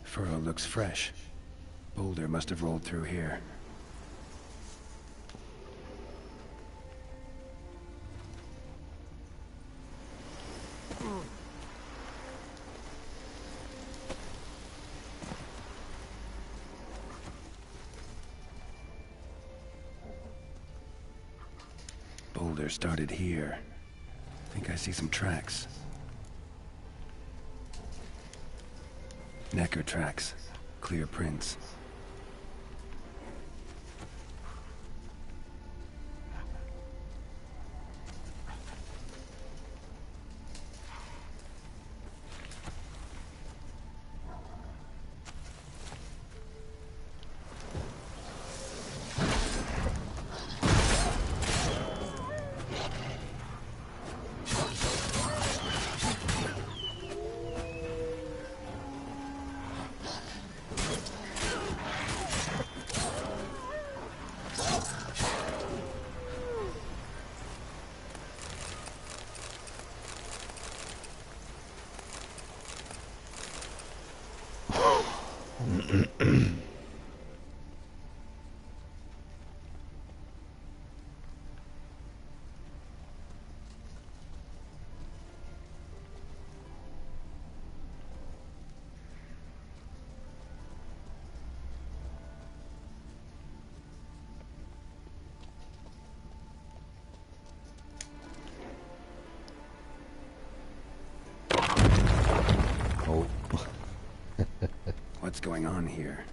Furrow looks fresh. Boulder must have rolled through here. Boulder started here. Think I see some tracks. Necker tracks. Clear prints. What's going on here?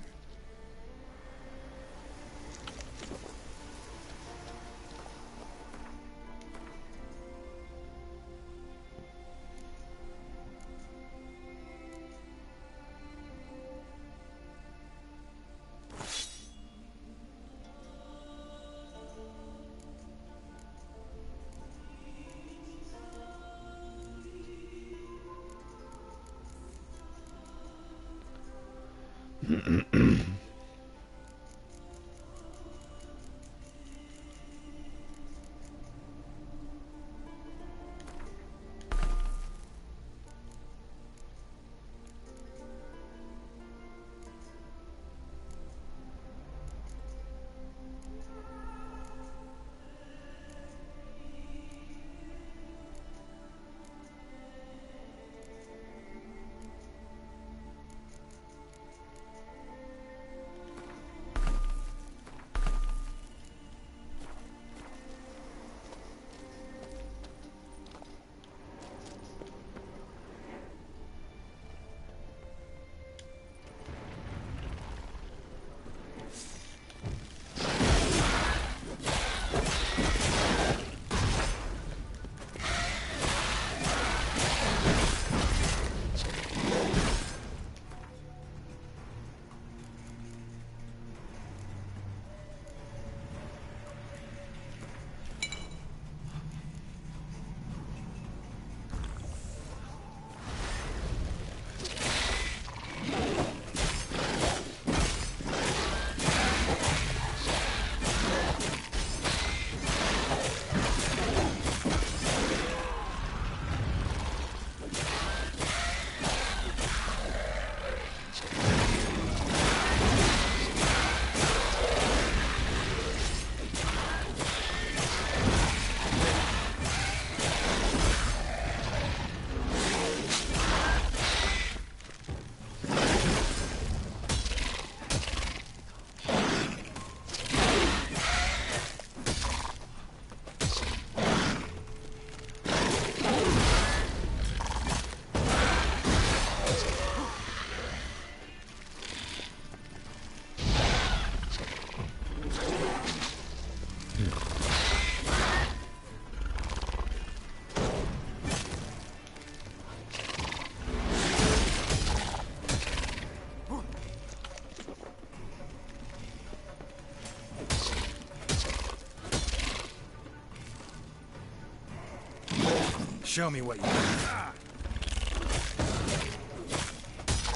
Show me what you got.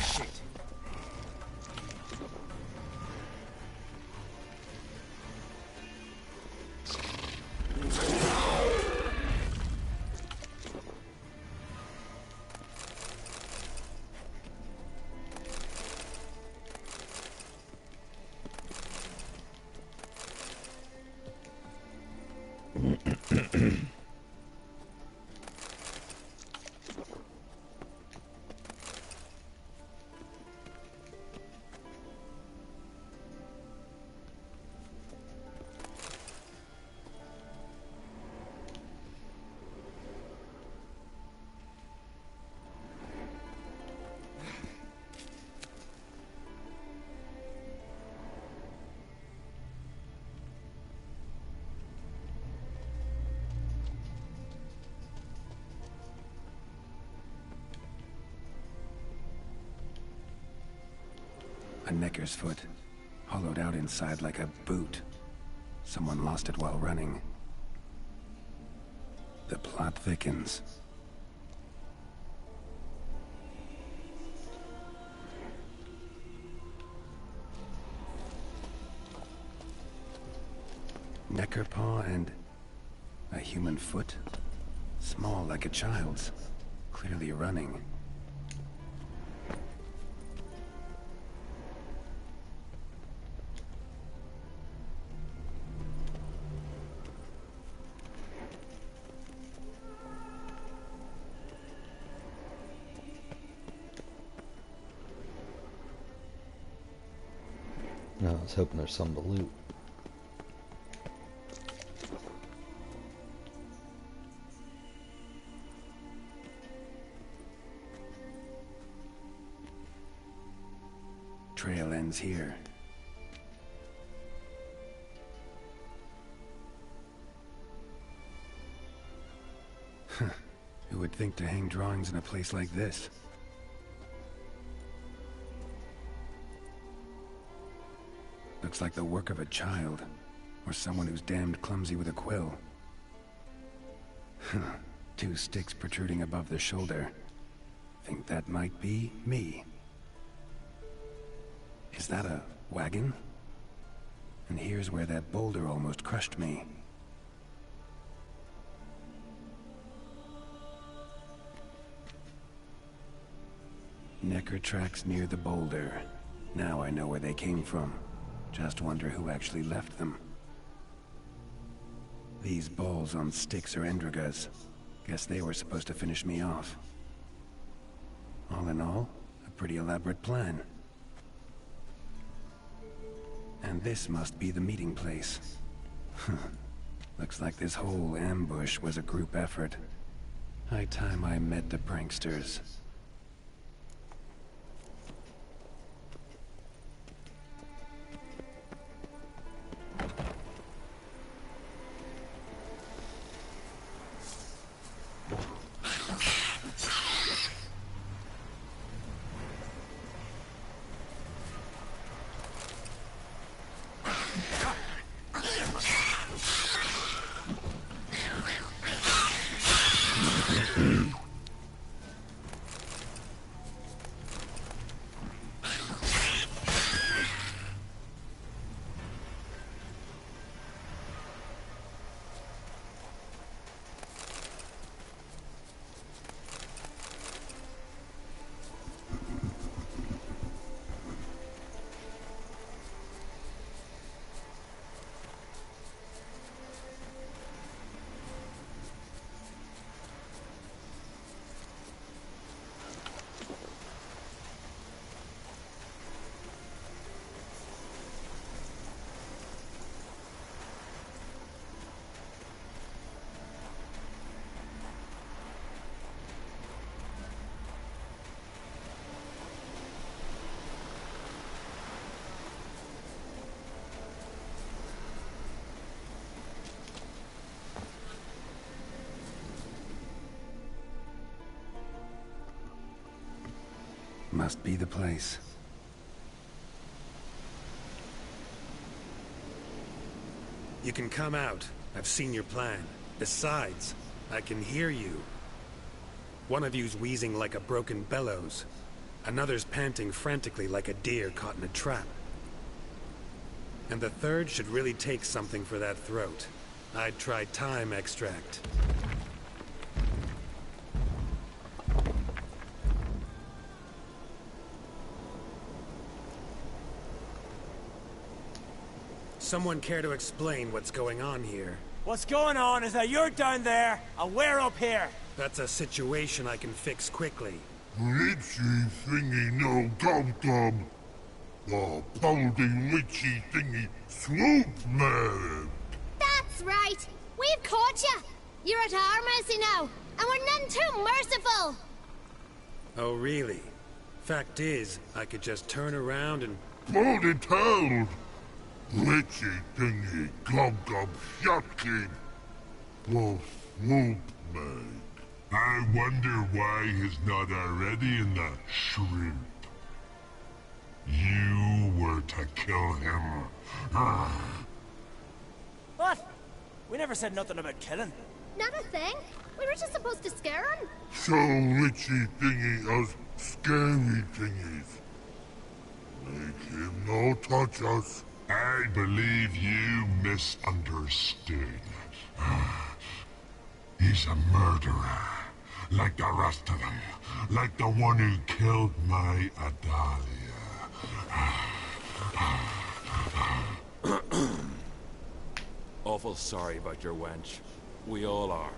Shit. A necker's foot, hollowed out inside like a boot. Someone lost it while running. The plot thickens. Necker paw and a human foot? Small like a child's. Clearly running. No, I was hoping there's some to loot. Trail ends here. Who would think to hang drawings in a place like this? Looks like the work of a child, or someone who's damned clumsy with a quill. 2 sticks protruding above the shoulder. Think that might be me. Is that a wagon? And here's where that boulder almost crushed me. Necker tracks near the boulder. Now I know where they came from. Just wonder who actually left them. These balls on sticks are Endrigas. Guess they were supposed to finish me off. All in all, a pretty elaborate plan. And this must be the meeting place. Looks like this whole ambush was a group effort. High time I met the pranksters. Must be the place. You can come out. I've seen your plan. Besides, I can hear you. One of you's wheezing like a broken bellows. Another's panting frantically like a deer caught in a trap. And the third should really take something for that throat. I'd try thyme extract. Someone care to explain what's going on here? What's going on is that you're down there, and we're up here. That's a situation I can fix quickly. Witchy thingy no gum-gum. The balding witchy thingy swoop man. That's right. We've caught you. You're at our mercy now, and we're none too merciful. Oh, really? Fact is, I could just turn around and... Baldy told. Witchy thingy gum-gum shotkin. The swoop man. I wonder why he's not already in that shrimp. You were to kill him. What? We never said nothing about killing. Not a thing. We were just supposed to scare him. So witchy thingy us scary thingies. Make him no touch us. I believe you misunderstood. He's a murderer. Like the rest of them. Like the one who killed my Adalia. Awful sorry about your wench. We all are.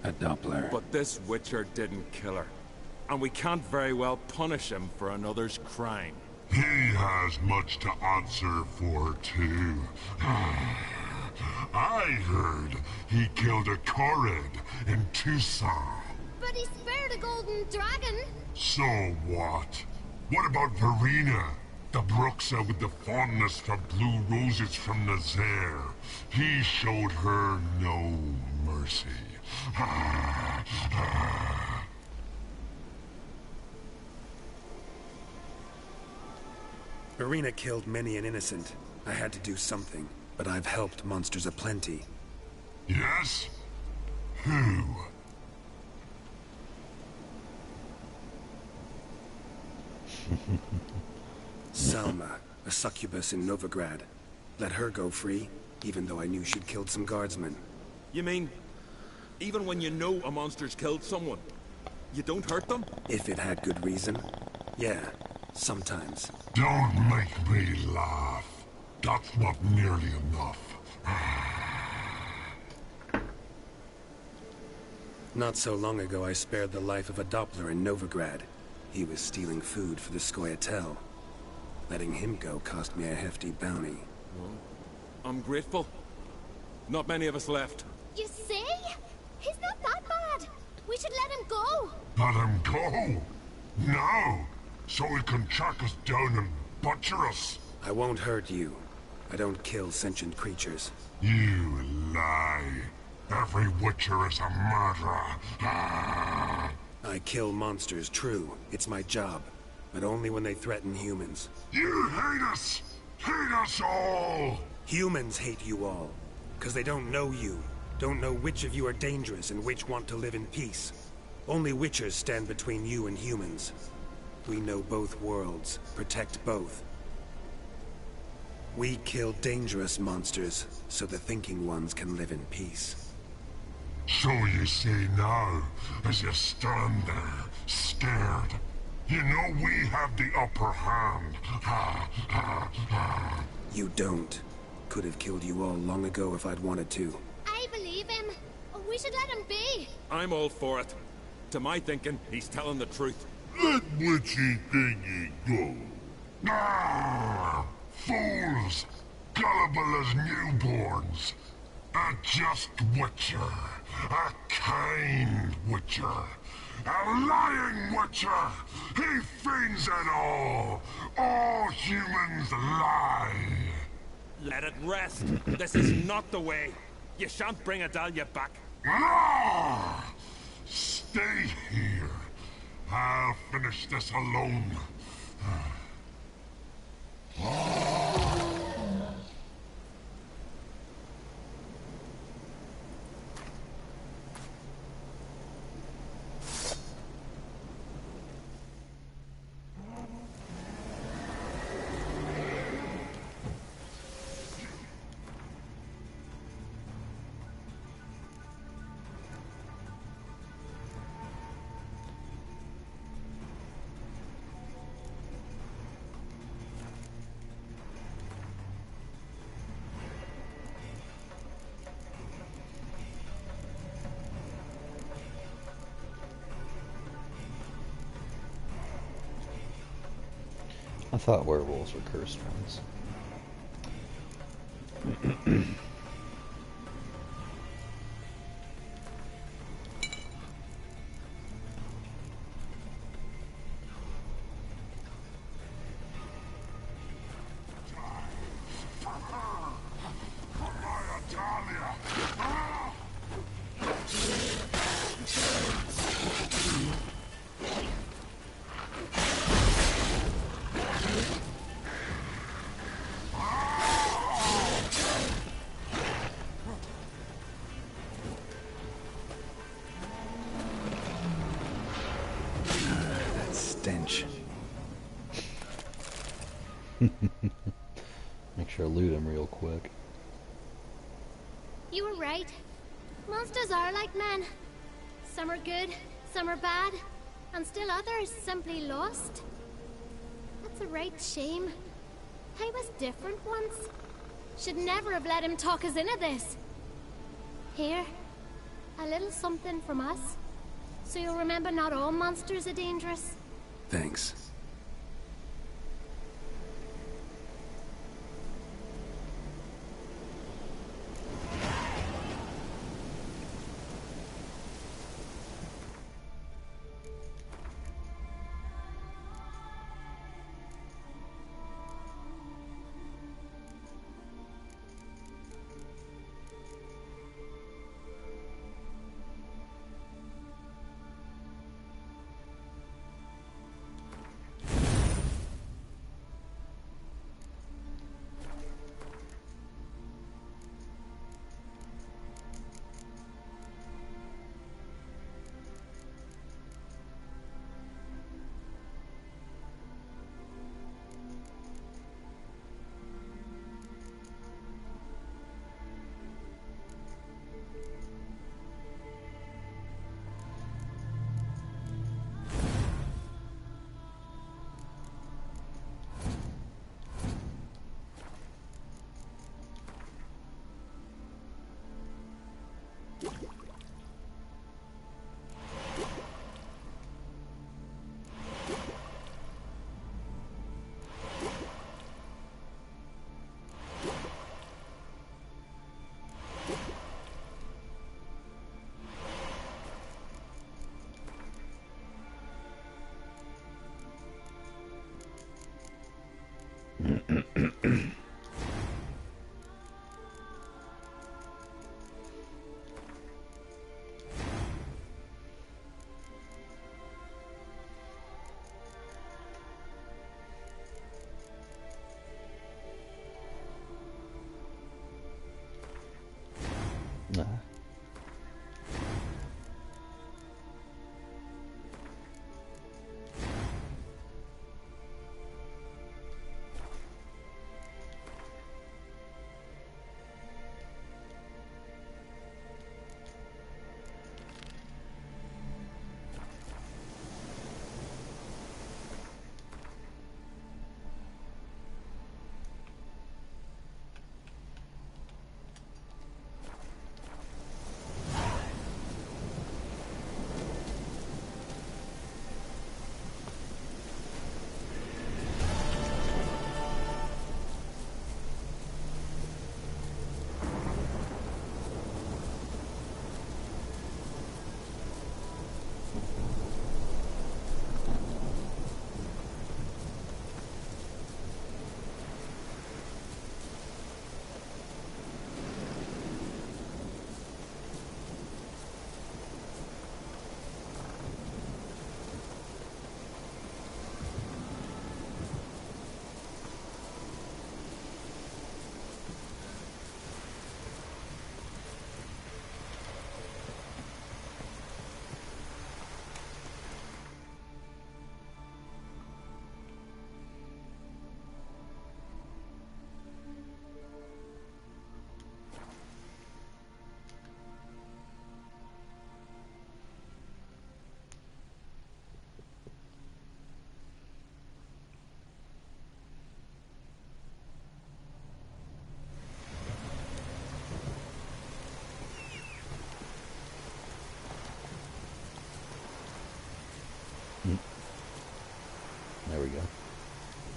A Doppler. But this Witcher didn't kill her. And we can't very well punish him for another's crime. He has much to answer for, too. I heard he killed a Korred in Tucson. But he spared a golden dragon. So what? What about Verena? The Bruxa with the fondness for blue roses from Nazaire. He showed her no mercy. Verena killed many an innocent. I had to do something, but I've helped monsters aplenty. Yes? Who? Selma, a succubus in Novigrad. Let her go free, even though I knew she'd killed some guardsmen. You mean, even when you know a monster's killed someone, you don't hurt them? If it had good reason. Yeah, sometimes. Don't make me laugh. That's not nearly enough. Not so long ago I spared the life of a Doppler in Novigrad. He was stealing food for the Scoia'tael. Letting him go cost me a hefty bounty. Well, I'm grateful. Not many of us left. You see? He's not that bad. We should let him go. Let him go? No! So he can track us down and butcher us. I won't hurt you. I don't kill sentient creatures. You lie. Every Witcher is a murderer. I kill monsters, true. It's my job. But only when they threaten humans. You hate us! Hate us all! Humans hate you all. Because they don't know you. Don't know which of you are dangerous and which want to live in peace. Only Witchers stand between you and humans. We know both worlds. Protect both. We kill dangerous monsters, so the thinking ones can live in peace. So you say now, as you stand there, scared. You know we have the upper hand. You don't. Could have killed you all long ago if I'd wanted to. I believe him. We should let him be. I'm all for it. To my thinking, he's telling the truth. Let witchy thingy go. Fools! Gullible as newborns. A just Witcher. A kind Witcher. A lying Witcher! He feigns it all! All humans lie! Let it rest. This is not the way. You shan't bring Adalia back. No! Stay here. I'll finish this alone. I thought werewolves were cursed ones. Stench. Make sure to loot him real quick. You were right. Monsters are like men. Some are good, some are bad, and still others simply lost. That's a right shame. I was different once. Should never have let him talk us into this. Here, a little something from us, so you'll remember not all monsters are dangerous. Thanks. Nah.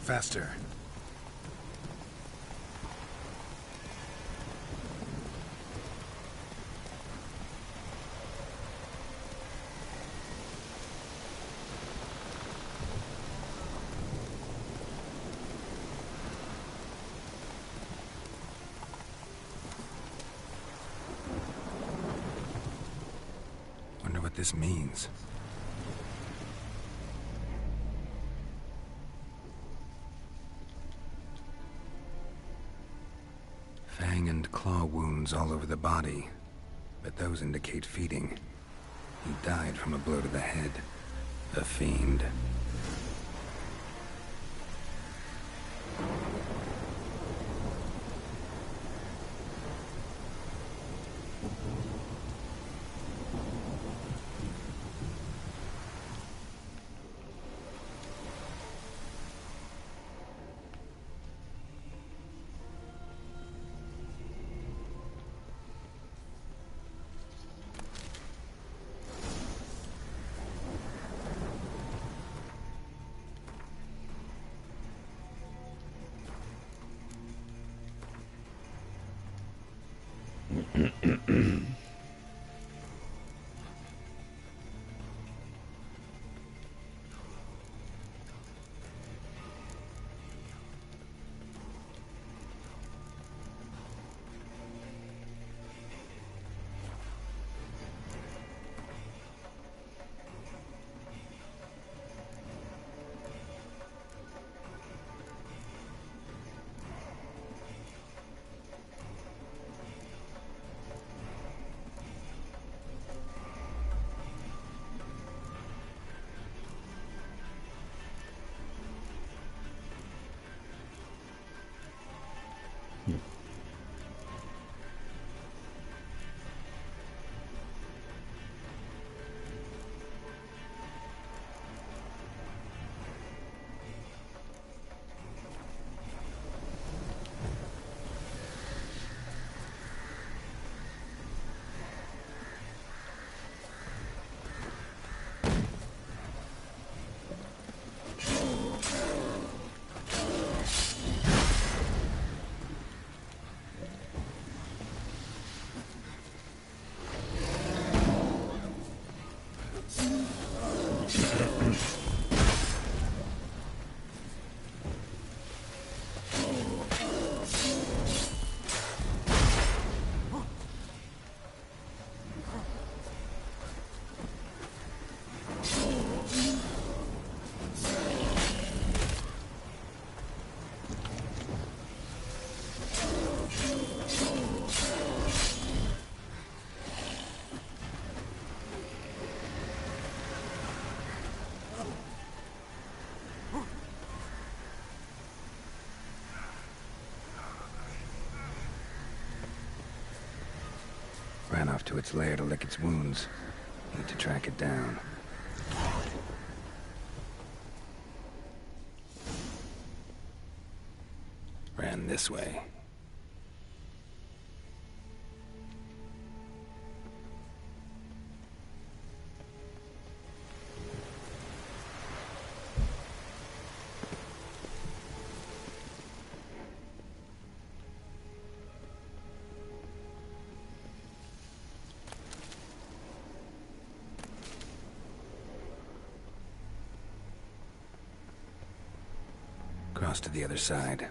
Faster. Wonder what this means. Fang and claw wounds all over the body, but those indicate feeding. He died from a blow to the head. A fiend. Ran off to its lair to lick its wounds. Need to track it down. Ran this way. Cross to the other side.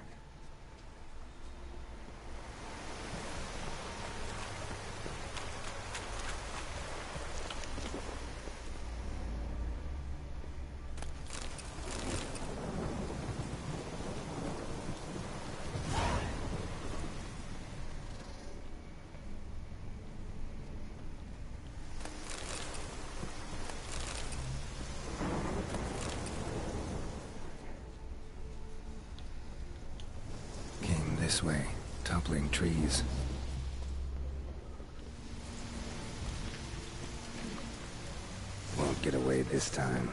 This way, toppling trees. Won't get away this time.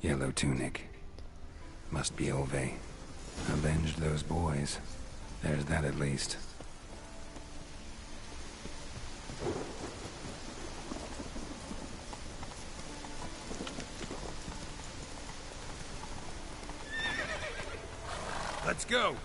Yellow tunic. Must be Ove. Avenged those boys. There's that at least. Let's go!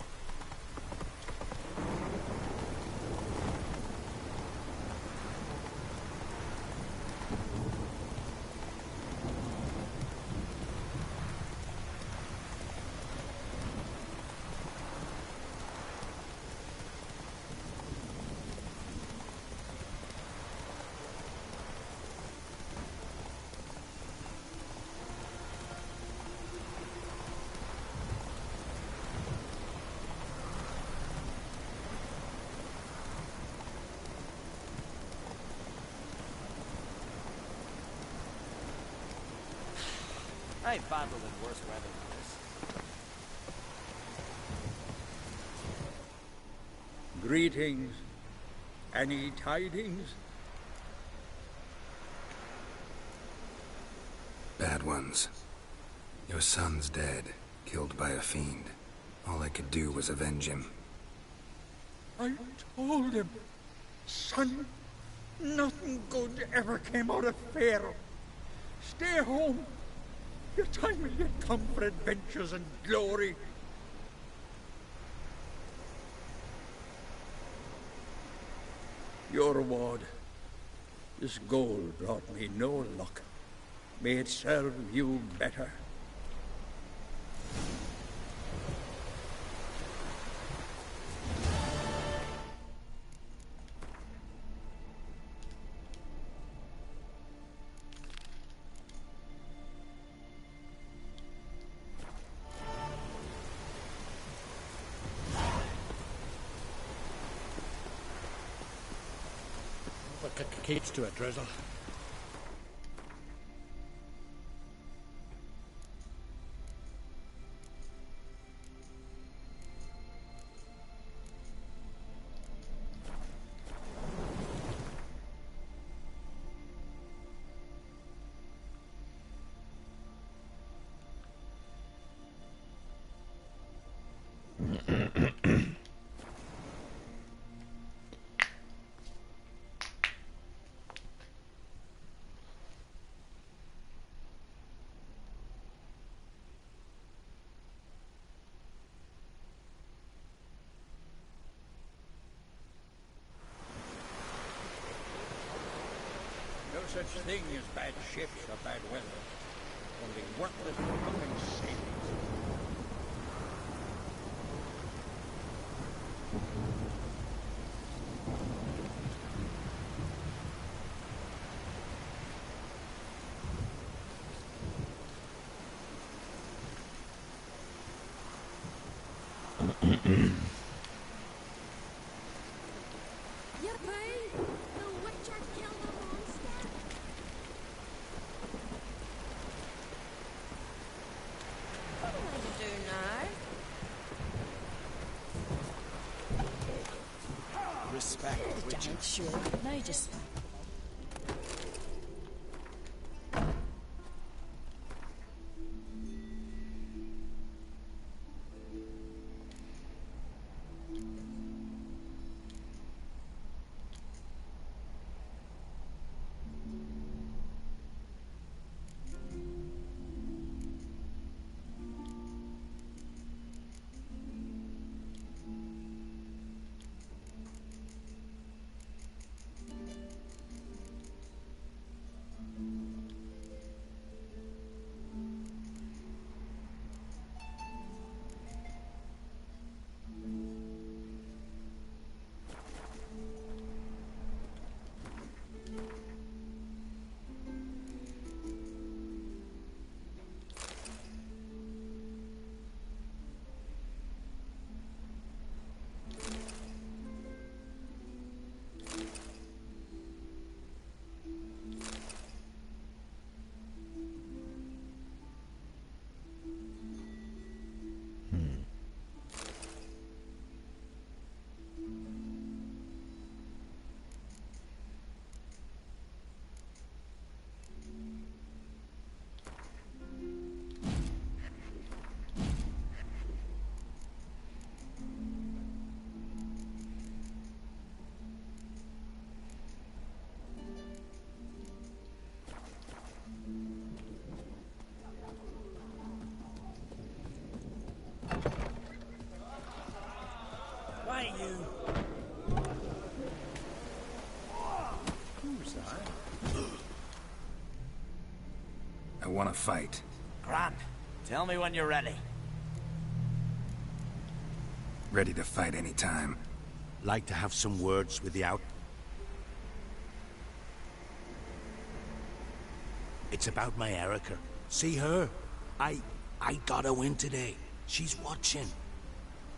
I ain't fondled in worse weather than this. Greetings. Any tidings? Bad ones. Your son's dead, killed by a fiend. All I could do was avenge him. I told him, son, nothing good ever came out of Pharaoh. Stay home. Your time will yet come for adventures and glory. Your reward. This gold brought me no luck. May it serve you better. Keeps to it, Drizzle. No such thing as bad ships or bad weather. Only worthless fucking sailors. Yippee! The Witcher killed a monster! What am I to do now? Respect, Witcher. Damn sure. Now just... I want to fight. Grant, tell me when you're ready. Ready to fight anytime. Like to have some words with the out. It's about my Erica. See her? I gotta win today. She's watching.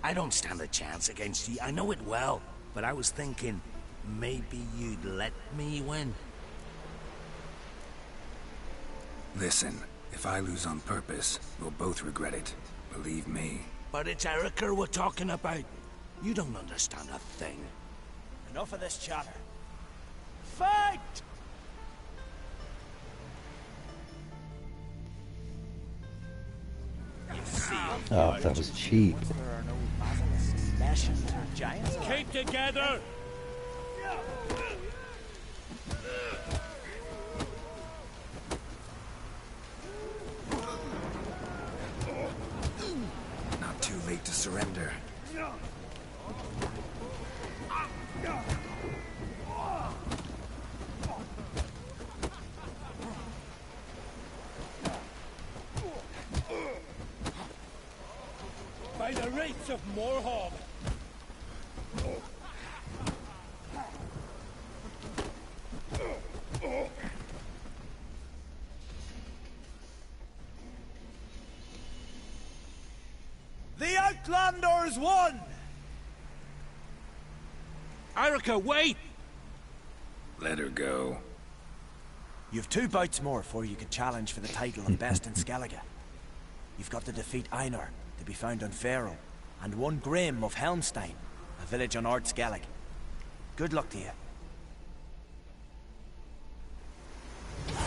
I don't stand a chance against you. I know it well. But I was thinking, maybe you'd let me win. Listen, if I lose on purpose, we'll both regret it. Believe me. But it's Erica we're talking about. You don't understand a thing. Enough of this chatter. Fight! Oh, that was cheap. There are no basilisks, lessions, or giants. Keep together! Not too late to surrender. By the rights of Morhog! The Outlanders won! Erica, wait! Let her go. You've 2 bouts more before you can challenge for the title of Best in Skellige. You've got to defeat Einar, to be found on Faerûn, and 1 Grim of Helmstein, a village on Ard Skellig. Good luck to you. Put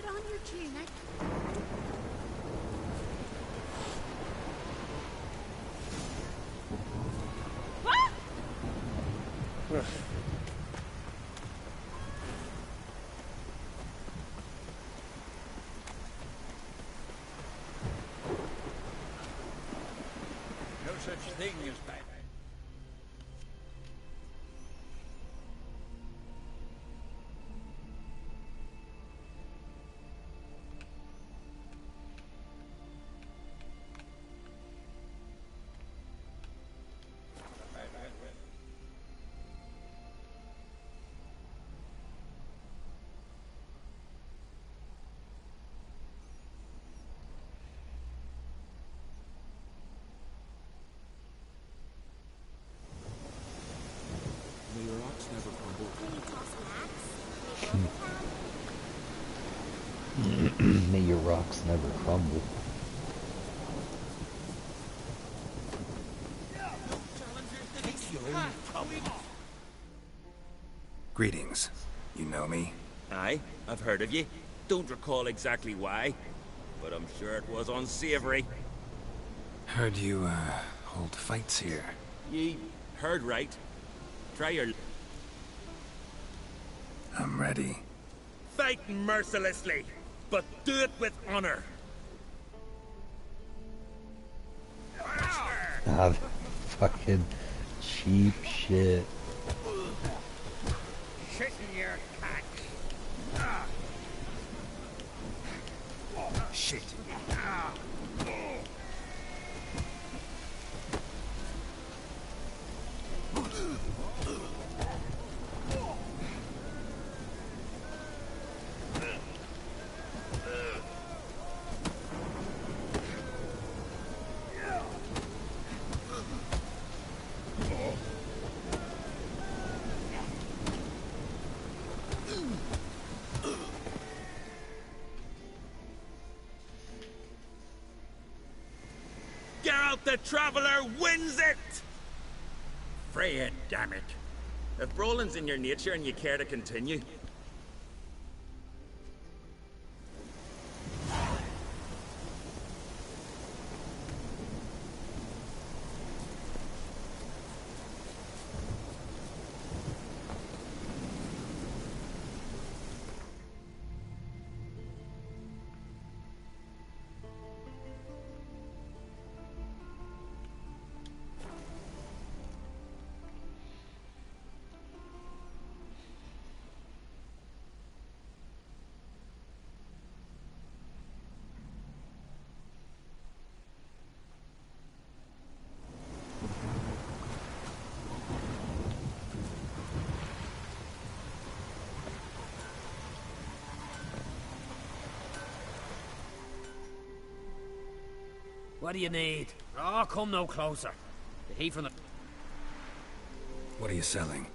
on your tunic. No such thing as bad. May your rocks never crumble. Greetings. You know me? Aye, I've heard of you. Don't recall exactly why, but I'm sure it was unsavory. Heard you, hold fights here. Ye heard right. Try your... I'm ready. Fight mercilessly, but do it with honor. Ah, fucking cheap shit. Shit in your cats. Shit. Geralt the Traveler wins it! Freya, damn it. If brawling's in your nature and you care to continue, What do you need? Oh, come no closer. The heat from the... What are you selling?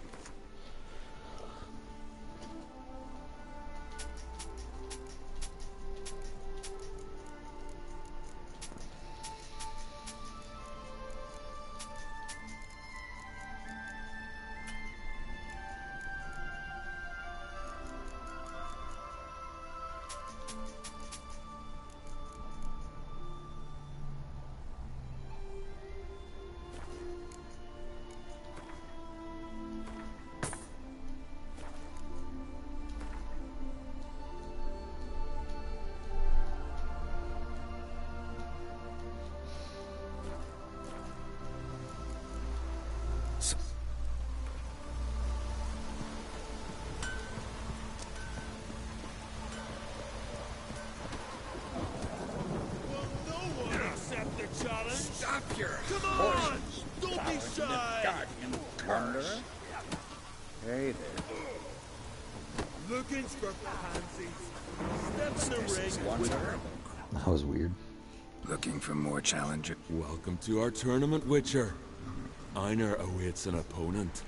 Stop your Come on! Don't be shy! Wanderer? Hey there. Looking for pansies. Step in the ring. That was weird. Looking for more challenger. Welcome to our tournament, Witcher. Einar awaits an opponent.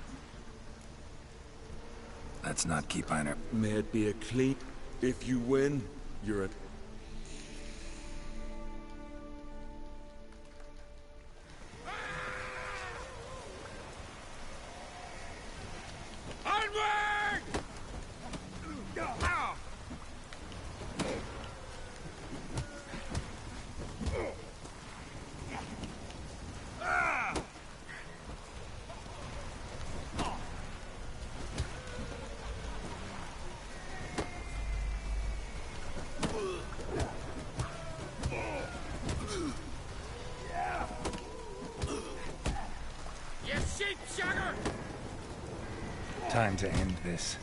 Let's not keep Einar. May it be a cleat. If you win, you're at... Time to end this.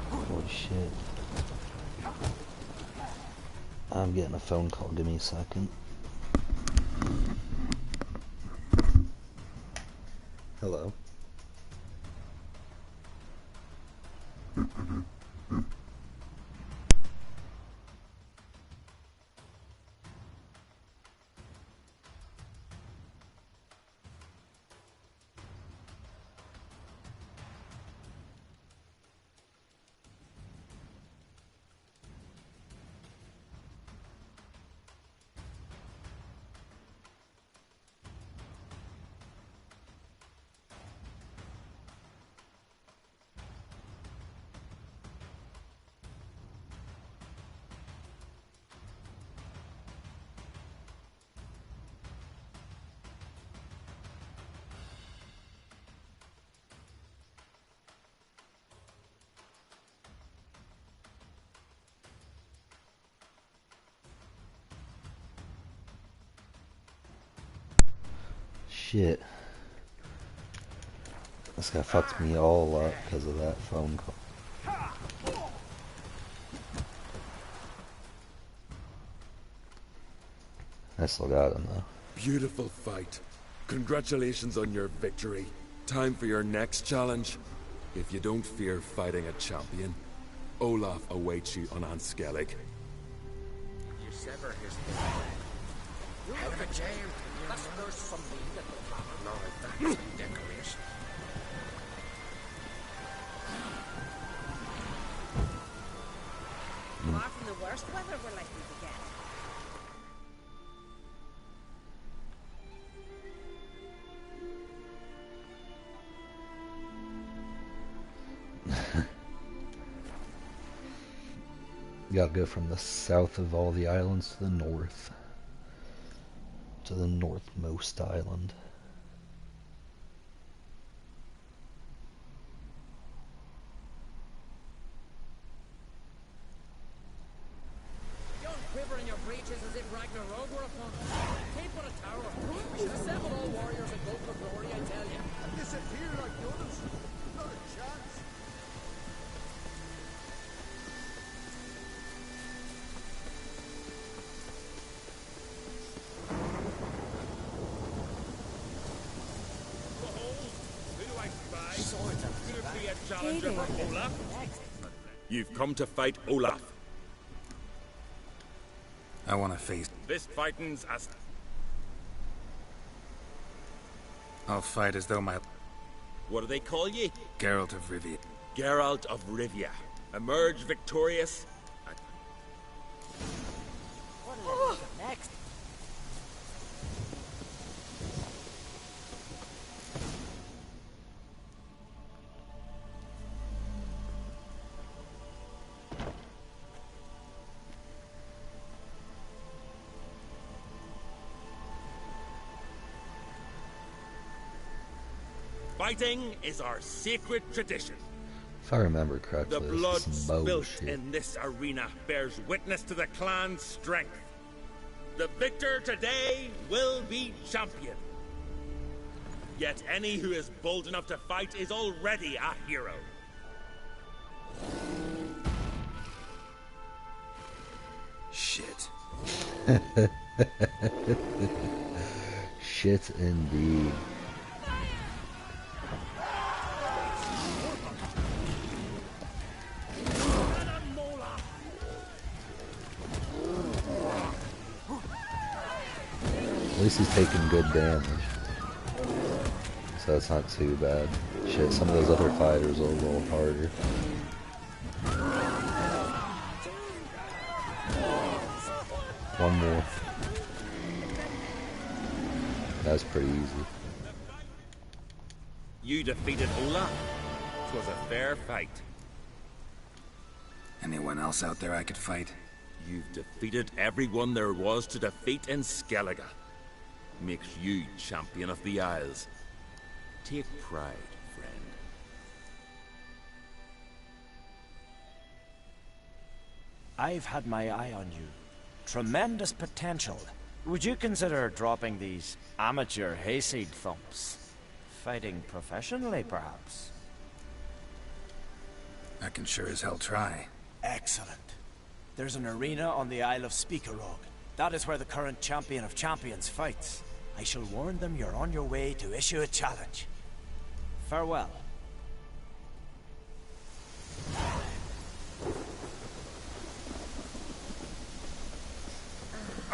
Holy shit. I'm getting a phone call. Give me a second. Hello. Shit. This guy fucked me all up because of that phone call. I still got him though. Beautiful fight. Congratulations on your victory. Time for your next challenge. If you don't fear fighting a champion, Olaf awaits you on Anskellig. You sever his head. Head of a giant. That's worse from me than the father. No, that's a decoration. Far from the worst weather we're likely to get. You gotta go from the south of all the islands to the north. To the northmost island. Don't quiver in your breeches as if Ragnarok were upon us. Keep on a tower. We should assemble all warriors and go for glory, I tell you. Disappear like noodles. Not a chance. Could it be a challenger for Olaf? You've come to fight Olaf. I want to face... This fighting's as... I'll fight as though my... What do they call ye? Geralt of Rivia. Geralt of Rivia. Emerge victorious. What next? Fighting is our sacred tradition. If I remember correctly, The this blood is some spilt bullshit. in this arena bears witness to the clan's strength. The victor today will be champion. Yet any who is bold enough to fight is already a hero. Shit. Shit indeed. At least he's taking good damage. So it's not too bad. Shit, some of those other fighters are a little harder. One more. That's pretty easy. You defeated Olaf. 'Twas a fair fight. Anyone else out there I could fight? You've defeated everyone there was to defeat in Skellige. Makes you champion of the Isles. Take pride, friend. I've had my eye on you. Tremendous potential. Would you consider dropping these amateur hayseed thumps? Fighting professionally, perhaps? I can sure as hell try. Excellent. There's an arena on the Isle of Speakerog. That is where the current champion of champions fights. I shall warn them you're on your way to issue a challenge. Farewell.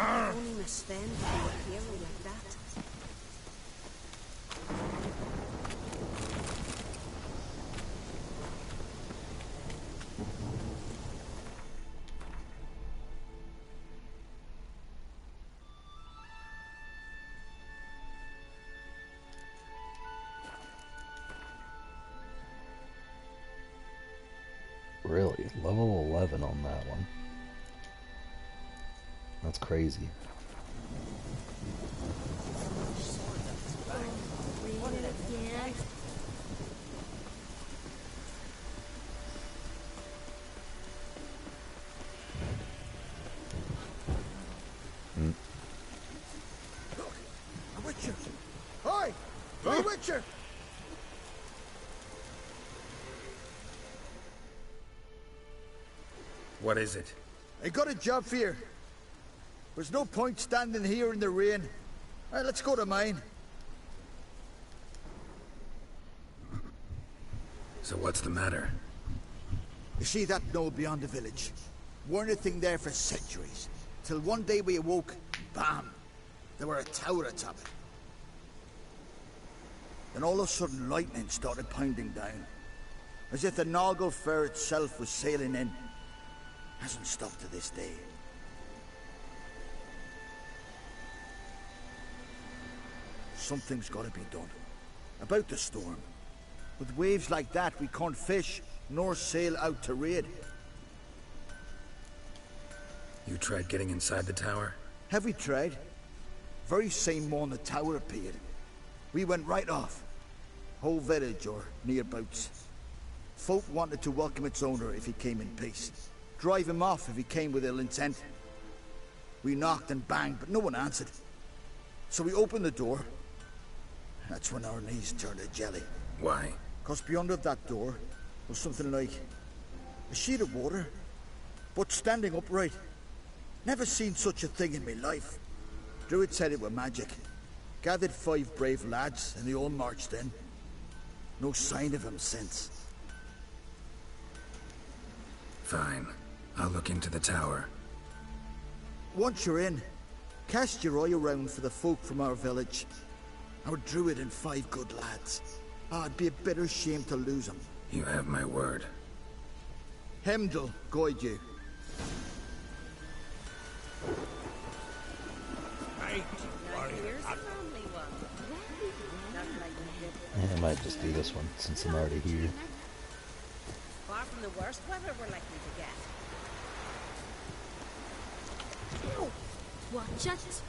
Only Miss Sven could be a hero like that. Really? Level 11 on that one. That's crazy. Look, a Witcher! Hi! Hey, Witcher! What is it? I got a job for you. There's no point standing here in the rain. All right, let's go to mine. So what's the matter? You see that knoll beyond the village? Weren't a thing there for centuries. Till one day we awoke, bam! There were a tower atop it. Then all of a sudden lightning started pounding down. As if the Noggle Fair itself was sailing in. Hasn't stopped to this day. Something's got to be done. About the storm. With waves like that, we can't fish, nor sail out to raid. You tried getting inside the tower? Have we tried? Very same morning the tower appeared. We went right off. Whole village or nearabouts. Folk wanted to welcome its owner if he came in peace. Drive him off if he came with ill intent. We knocked and banged, but no one answered. So we opened the door. That's when our knees turned to jelly. Why? 'Cause beyond of that door was something like a sheet of water, but standing upright. Never seen such a thing in my life. Druid said it were magic. Gathered 5 brave lads, and they all marched in. No sign of him since. Fine. I'll look into the tower. Once you're in, cast your eye around for the folk from our village. Our druid and 5 good lads. It'd be a bitter shame to lose them. You have my word. Hemdall guide you. I might just do this one since I'm already here. Far from the worst weather we're likely to get. Ow! Watch it!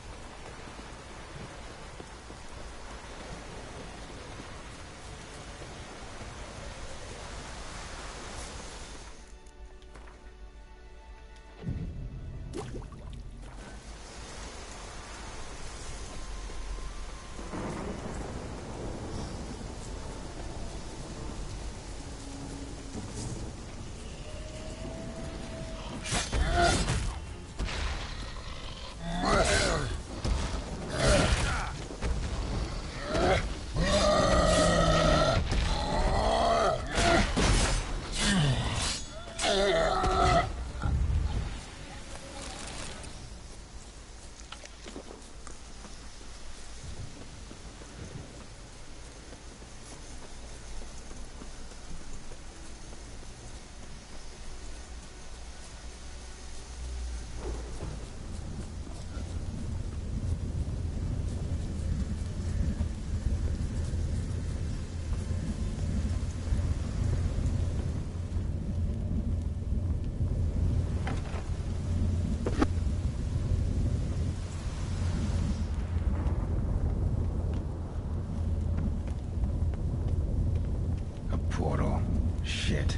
Portal. Shit.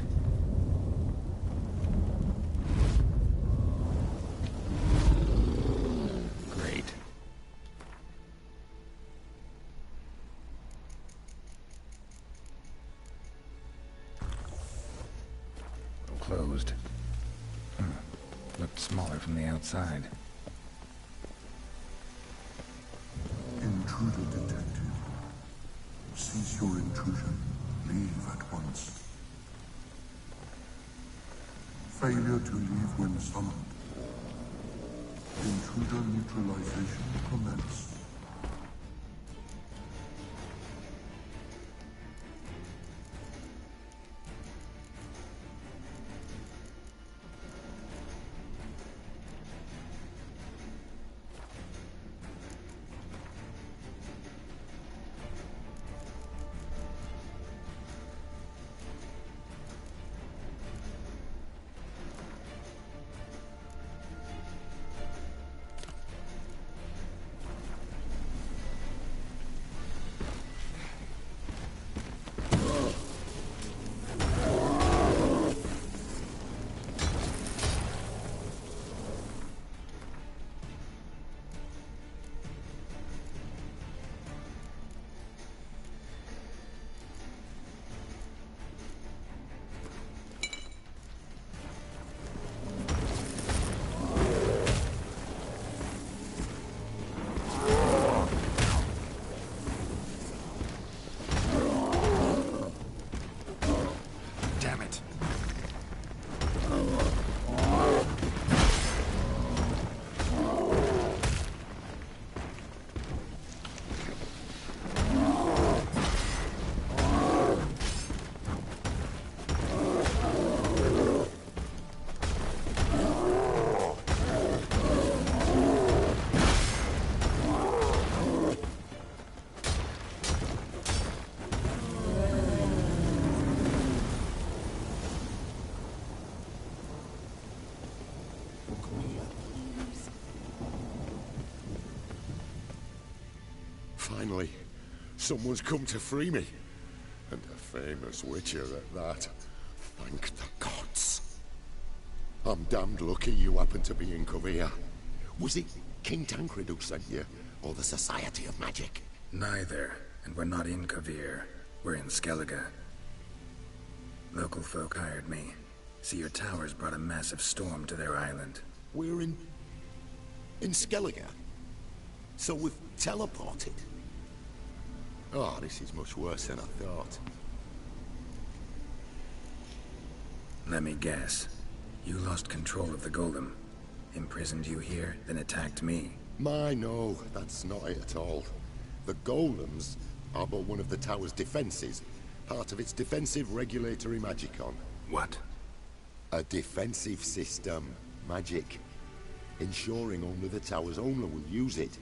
Great. Closed. Looked smaller from the outside. Intruder detected. Cease your intrusion. Leave at once. Failure to leave when summoned. Intruder neutralization commence. Finally, someone's come to free me. And a famous witcher at that. Thank the gods. I'm damned lucky you happen to be in Kovir. Was it King Tancred who sent you? Or the Society of Magic? Neither. And we're not in Kovir. We're in Skellige. Local folk hired me. See, your towers brought a massive storm to their island. We're in Skellige? So we've teleported? Oh, this is much worse than I thought. Let me guess. You lost control of the golem. Imprisoned you here, then attacked me. No, that's not it at all. The golems are but one of the tower's defenses, part of its defensive regulatory magicon. What? A defensive system. Magic. Ensuring only the tower's owner will use it.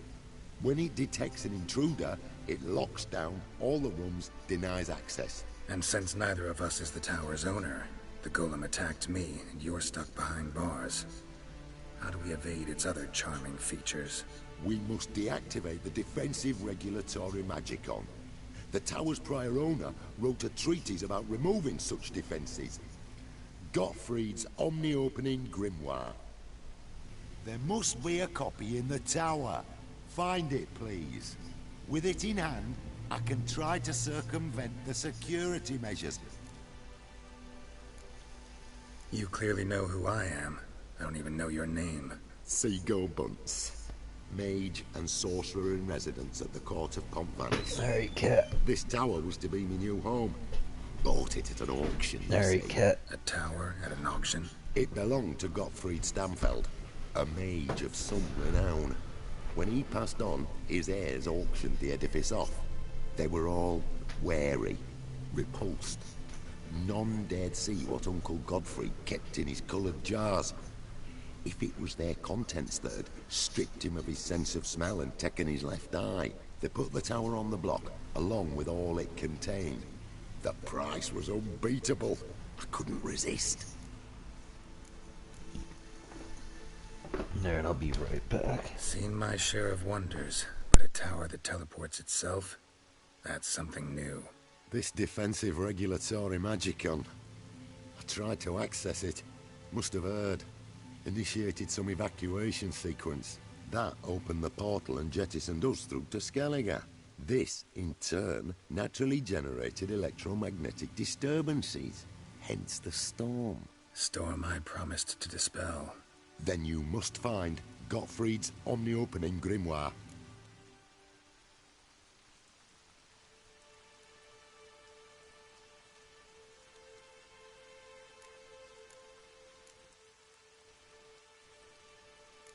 When it detects an intruder, it locks down all the rooms, denies access. And since neither of us is the tower's owner, the golem attacked me, and you're stuck behind bars. How do we evade its other charming features? We must deactivate the defensive regulatory magicon. The tower's prior owner wrote a treatise about removing such defenses. Gottfried's Omni-Opening Grimoire. There must be a copy in the tower. Find it, please. With it in hand, I can try to circumvent the security measures. You clearly know who I am. I don't even know your name. Seagull Bunce. Mage and sorcerer in residence at the court of Pontvanis. There you go. This tower was to be my new home. Bought it at an auction. There you go. A tower at an auction? It belonged to Gottfried Stamfeld, a mage of some renown. When he passed on, his heirs auctioned the edifice off. They were all wary, repulsed. None dared see what Uncle Godfrey kept in his coloured jars. If it was their contents that had stripped him of his sense of smell and taken his left eye, they put the tower on the block, along with all it contained. The price was unbeatable. I couldn't resist. There, and I'll be right back. Seen my share of wonders, but a tower that teleports itself? That's something new. This defensive regulatory magicon. I tried to access it. Must have heard. Initiated some evacuation sequence. That opened the portal and jettisoned us through to Skellige. This, in turn, naturally generated electromagnetic disturbances. Hence the storm. Storm I promised to dispel. Then you must find Gottfried's Omni-Opening Grimoire.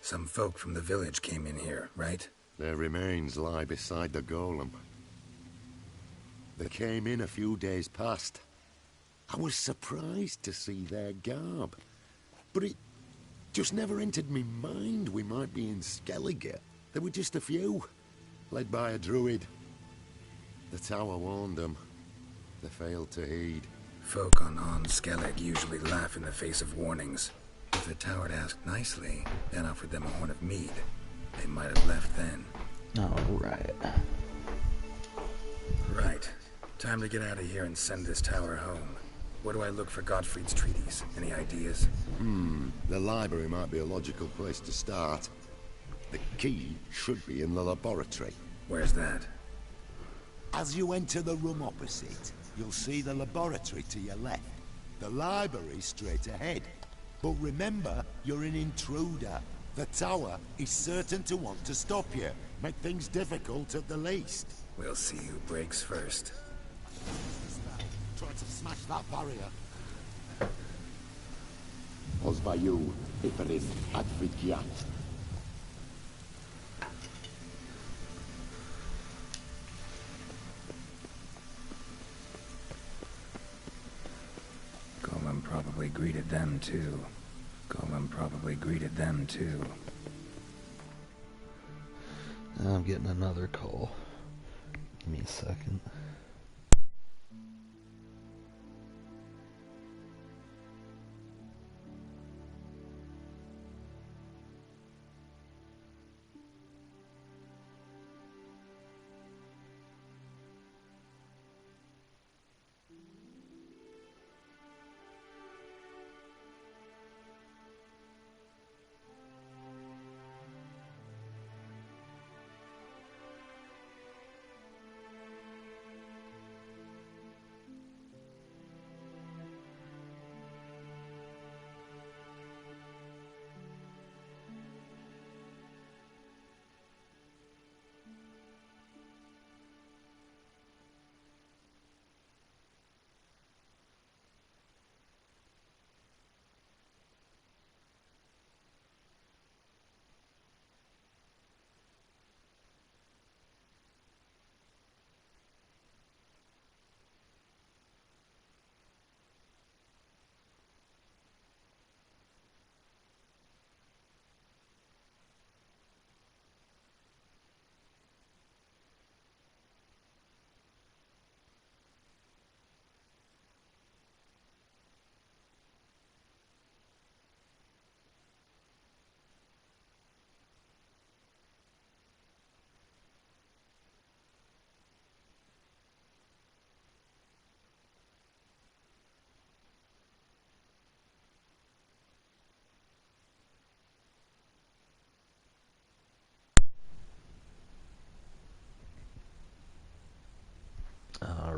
Some folk from the village came in here, right? Their remains lie beside the golem. They came in a few days past. I was surprised to see their garb, but it just never entered me mind we might be in Skellige. There were just a few, led by a druid. The tower warned them. They failed to heed. Folk on Skellige usually laugh in the face of warnings. If the tower had asked nicely, then offered them a horn of mead, they might have left then. Alright. Right. Time to get out of here and send this tower home. Where do I look for Gottfried's treatise? Any ideas? The library might be a logical place to start. The key should be in the laboratory. Where's that? As you enter the room opposite, you'll see the laboratory to your left. The library straight ahead. But remember, you're an intruder. The tower is certain to want to stop you. Make things difficult at the least. We'll see who breaks first. Try to smash that barrier. Pozvayu, Iferis, Advikia. Golem probably greeted them too. I'm getting another call. Give me a second.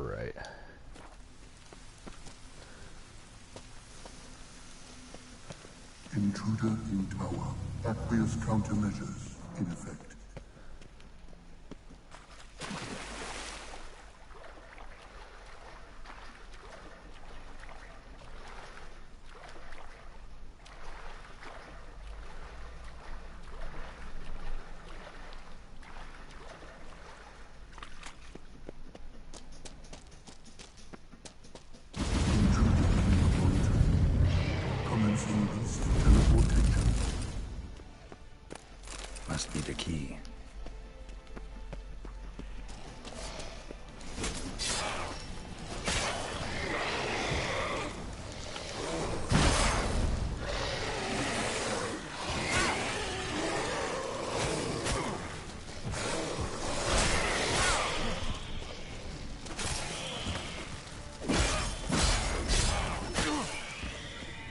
Alright. Intruder in tower. Aqueous countermeasures in effect. Must be the key.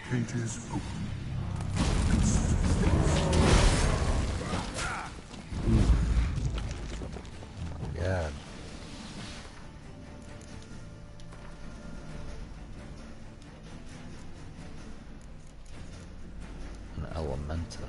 Cages open. God. An Elementa.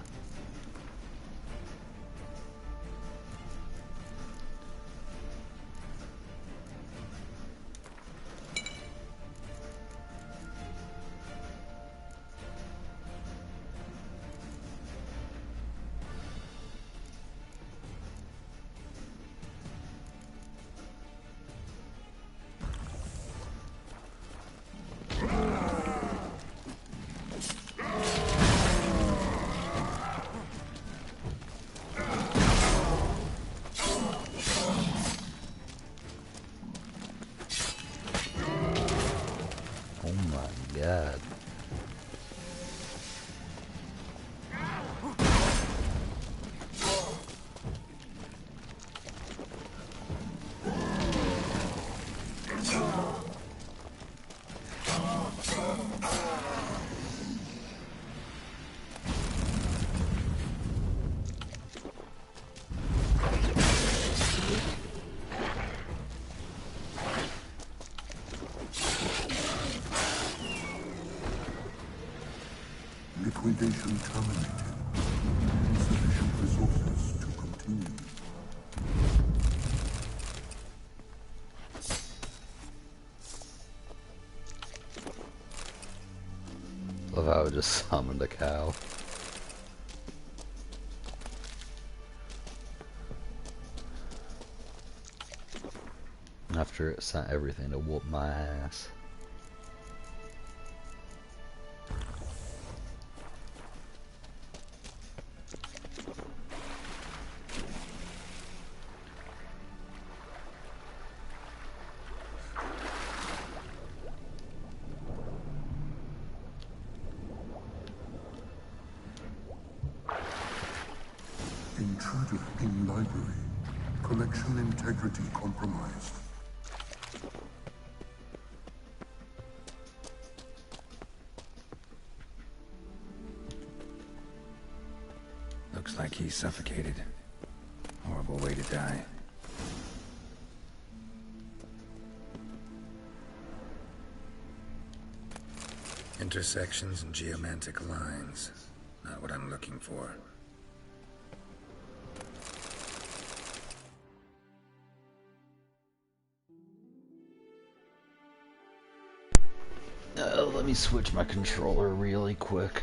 Oh my god. Liquidation terminated. Insufficient resources to continue. Love how I just summoned a cow. After it sent everything to whoop my ass. Intruder in library. Collection integrity compromised. Looks like he's suffocated. Horrible way to die. Intersections and geomantic lines. Not what I'm looking for. Let me switch my controller really quick.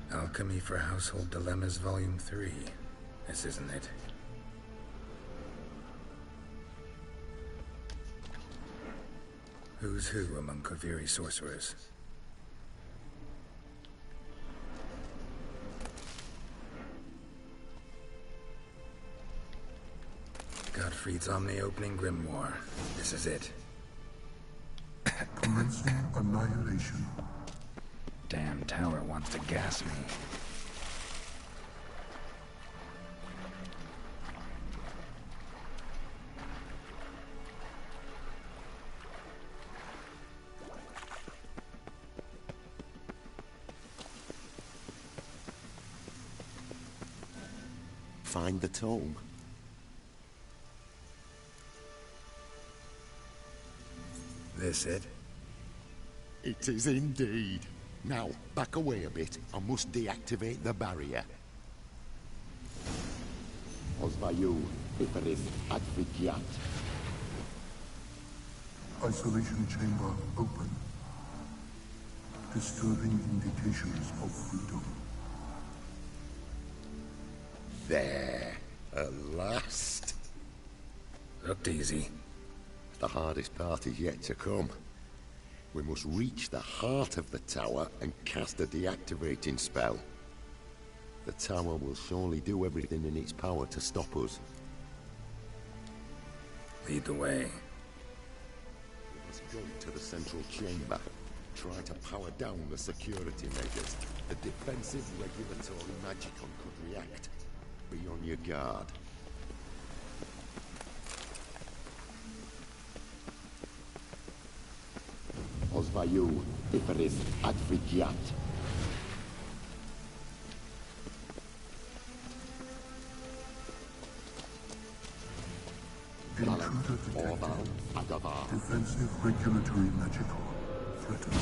Alchemy for Household Dilemmas Volume 3. This isn't it. Who's who among Kaviri sorcerers? Gottfried's Omni-opening grimoire. This is it. Commencing annihilation. Damn tower wants to gas me. Find the tome. This it? It is indeed. Now, back away a bit. I must deactivate the barrier. Osvayu, Iferis, Advigiat. Isolation chamber open. Disturbing indications of freedom. There. At last. Looked easy. The hardest part is yet to come. We must reach the heart of the tower and cast a deactivating spell. The tower will surely do everything in its power to stop us. Lead the way. We must go to the central chamber. Try to power down the security measures. The defensive regulatory magicon could react. Be on your guard. Osvayu, Iferis, Advigiat. Intruder detected. Defensive regulatory magical. Threatened.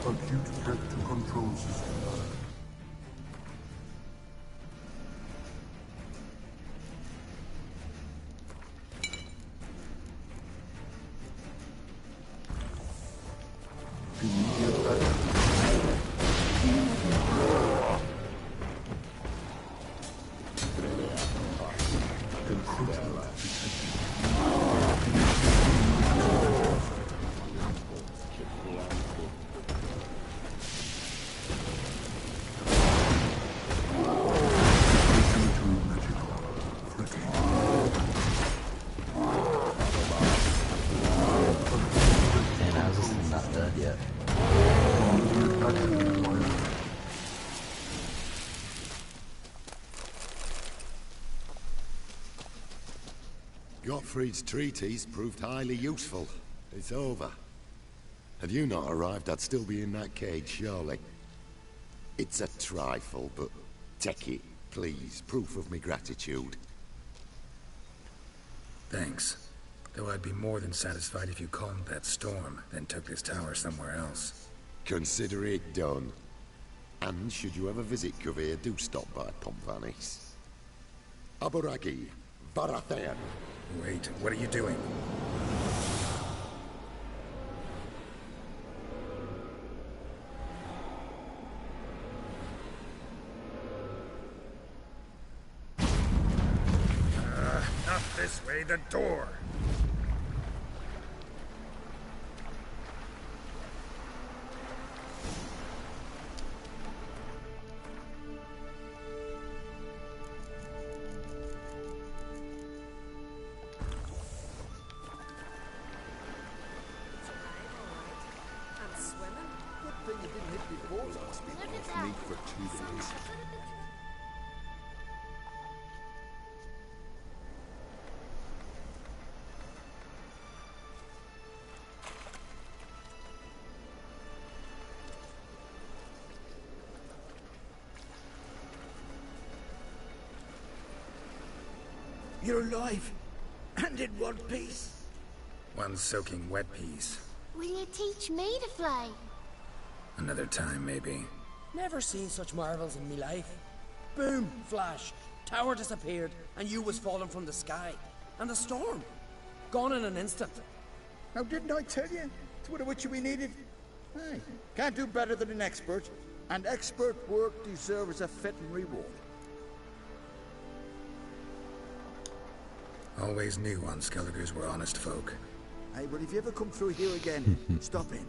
Acute threat to control system. Gottfried's treatise proved highly useful. It's over. Had you not arrived, I'd still be in that cage, surely. It's a trifle, but take it, please. Proof of me gratitude. Thanks. Though I'd be more than satisfied if you calmed that storm, then took this tower somewhere else. Consider it done. And should you ever visit Kuvir, do stop by Pomphanis. Aburagi, Varathan. Wait, what are you doing? Not this way, the door. You're alive, and in one piece. One soaking wet piece. Will you teach me to fly? Another time, maybe. Never seen such marvels in me life. Boom, flash, tower disappeared, and you was falling from the sky. And the storm, gone in an instant. Now didn't I tell you? It's what a witcher we needed. Hey, can't do better than an expert. And expert work deserves a fitting reward. Always knew Unskelligers were honest folk. Hey, well, if you ever come through here again, stop in.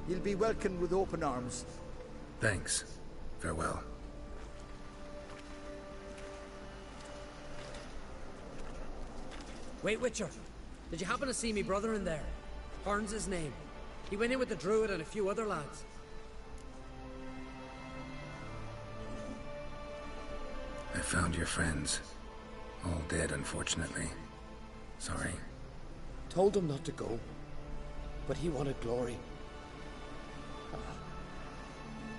You'll be welcomed with open arms. Thanks. Farewell. Wait, Witcher. Did you happen to see me brother in there? Horn's his name. He went in with the druid and a few other lads. I found your friends. All dead, unfortunately. Sorry. Told him not to go, but he wanted glory.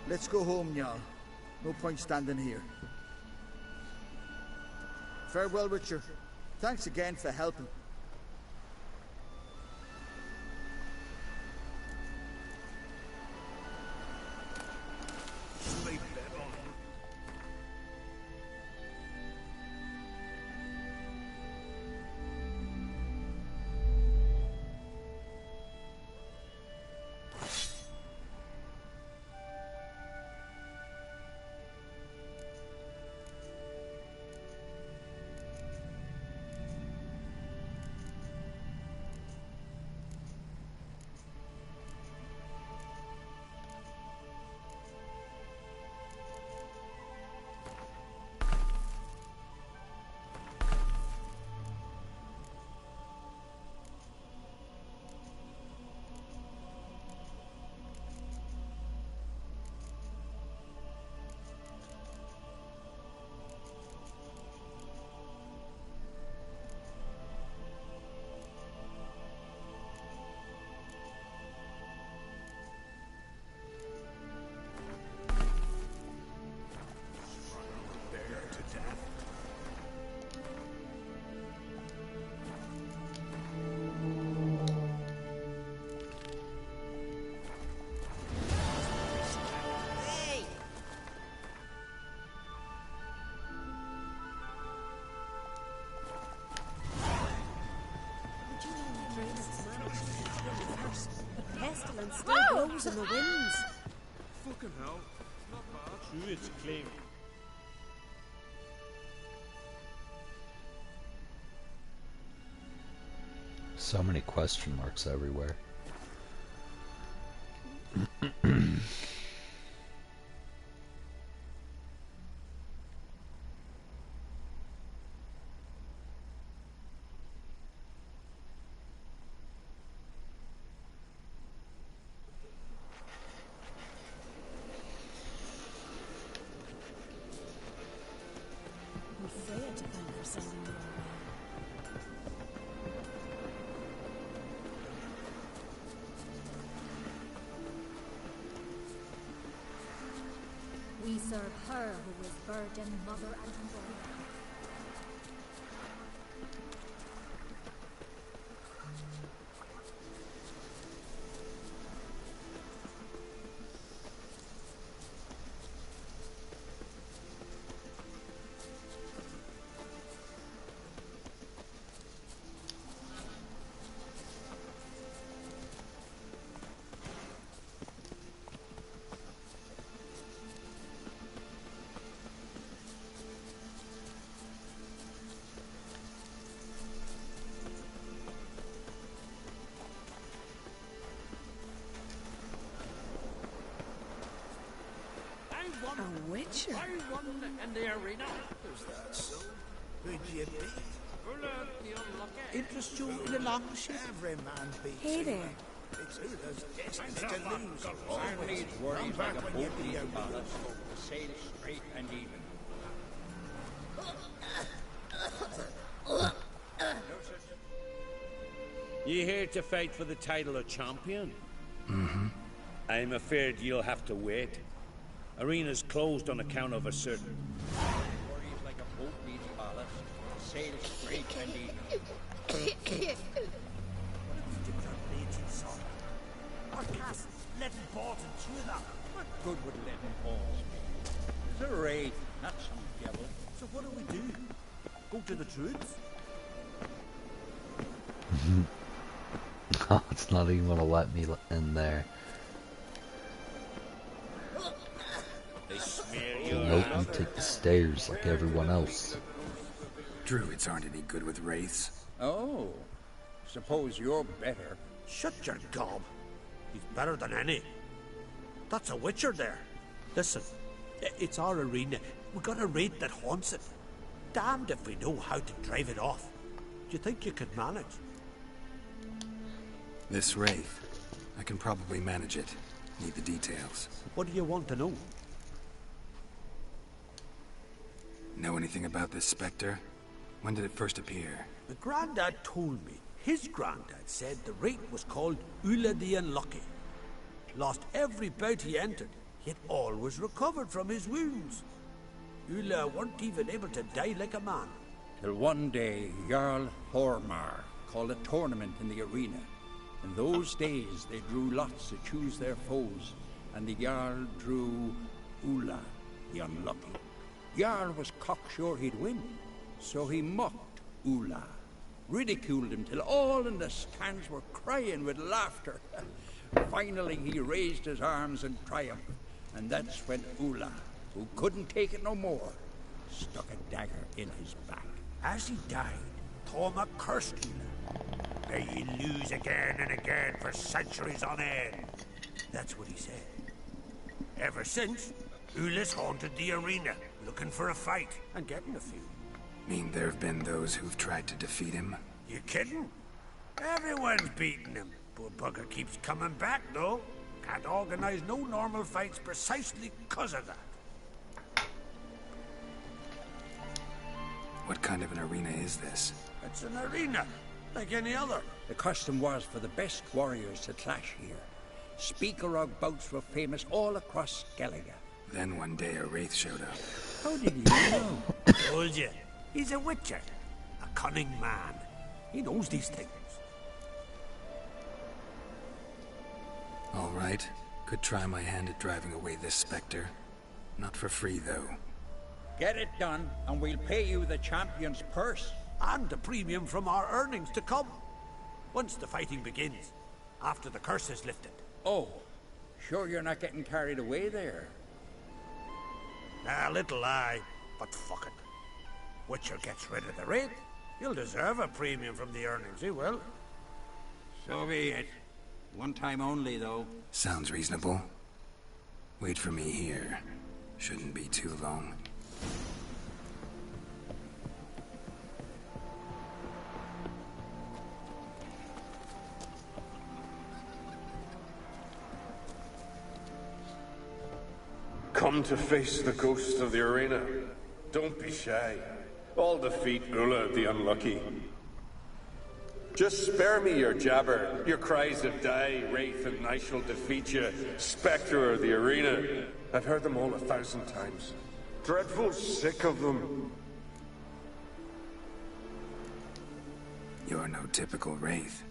Let's go home, Jarl. No point standing here. Farewell, Witcher. Thanks again for helping. Sleep then on. The pestilence still blows in the winds. Fucking hell. Not bad. True, it's claim. So many question marks everywhere. We failed to thank for sending you away. We serve her who is virgin, mother, and born. A witcher? I won in the arena. Who's that, so? Who'd you beat? Interest you in the longship? Every man beats. Hey there. It's either's destiny to lose. Iron needs worries like a boat needs a ballast. Sail straight and even. You here to fight for the title of champion? Mm-hmm. I'm afraid you'll have to wait. Arena's closed on account of a certain... Worries like a boat needs ballast. Sail straight and even. Our cast letting balls into them. What good would letting balls be? It's a raid, not some devil. So what do we do? Go to the druids? It's not even gonna let me in there. Nope, you take the stairs like everyone else. Druids aren't any good with wraiths. Oh, suppose you're better. Shut your gob. He's better than any. That's a witcher there. Listen, it's our arena. We got a raid that haunts it. Damned if we know how to drive it off. you think you could manage? This Wraith. I can probably manage it. Need the details. What do you want to know? Know anything about this Spectre? When did it first appear? The Grandad told me. His Grandad said the Wraith was called Ula the Unlucky. Lost every bout he entered, yet always recovered from his wounds. Ula weren't even able to die like a man. Till one day, Jarl Hormar called a tournament in the arena. In those days, they drew lots to choose their foes, and the Jarl drew Ula the Unlucky. Jarl was cocksure he'd win, so he mocked Ula, ridiculed him till all in the stands were crying with laughter. Finally, he raised his arms in triumph, and that's when Ula, who couldn't take it no more, stuck a dagger in his back. As he died, Thorma cursed Ula. May ye lose again and again for centuries on end. That's what he said. Ever since, Ula's haunted the arena, looking for a fight, and getting a few. Mean there have been those who've tried to defeat him? You kidding? Everyone's beating him. Poor bugger keeps coming back, though. Can't organize no normal fights precisely because of that. What kind of an arena is this? It's an arena, like any other. The custom was for the best warriors to clash here. Speakerog bouts were famous all across Skellige. Then one day a Wraith showed up. How did you know? Told you. He's a witcher. A cunning man. He knows these things. All right. Could try my hand at driving away this Spectre. Not for free, though. Get it done, and we'll pay you the champion's purse. And the premium from our earnings to come. Once the fighting begins. After the curse is lifted. Oh, sure you're not getting carried away there? A little lie, but fuck it. Witcher gets rid of the Wraith. He'll deserve a premium from the earnings, he will. So be it. One time only, though. Sounds reasonable. Wait for me here. Shouldn't be too long. Come to face the ghost of the arena. Don't be shy. I'll defeat Ula the Unlucky. Just spare me your jabber, your cries of die, Wraith, and I shall defeat you, Spectre of the arena. I've heard them all 1,000 times. Dreadful sick of them. You're no typical Wraith.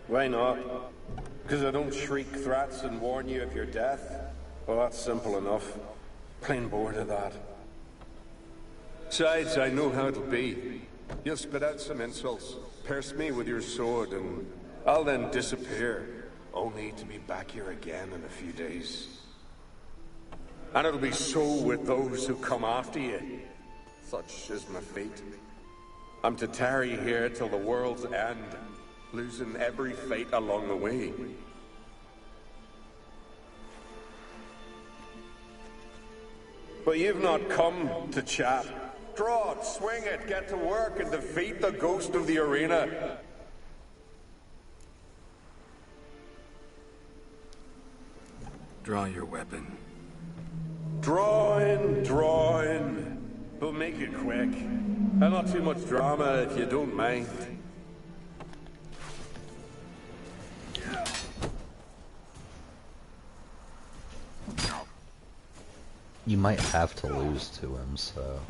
Why not? Because I don't shriek threats and warn you of your death? Well, that's simple enough. Plain bored of that. Besides, I know how it'll be. You'll spit out some insults, pierce me with your sword, and I'll then disappear, only to be back here again in a few days. And it'll be so with those who come after you. Such is my fate. I'm to tarry here till the world's end, losing every fate along the way. But you've not come to chat. Draw it, swing it, get to work, and defeat the ghost of the arena. Draw your weapon. Draw in. We'll make it quick. And not too much drama if you don't mind. You might have to lose to him, so...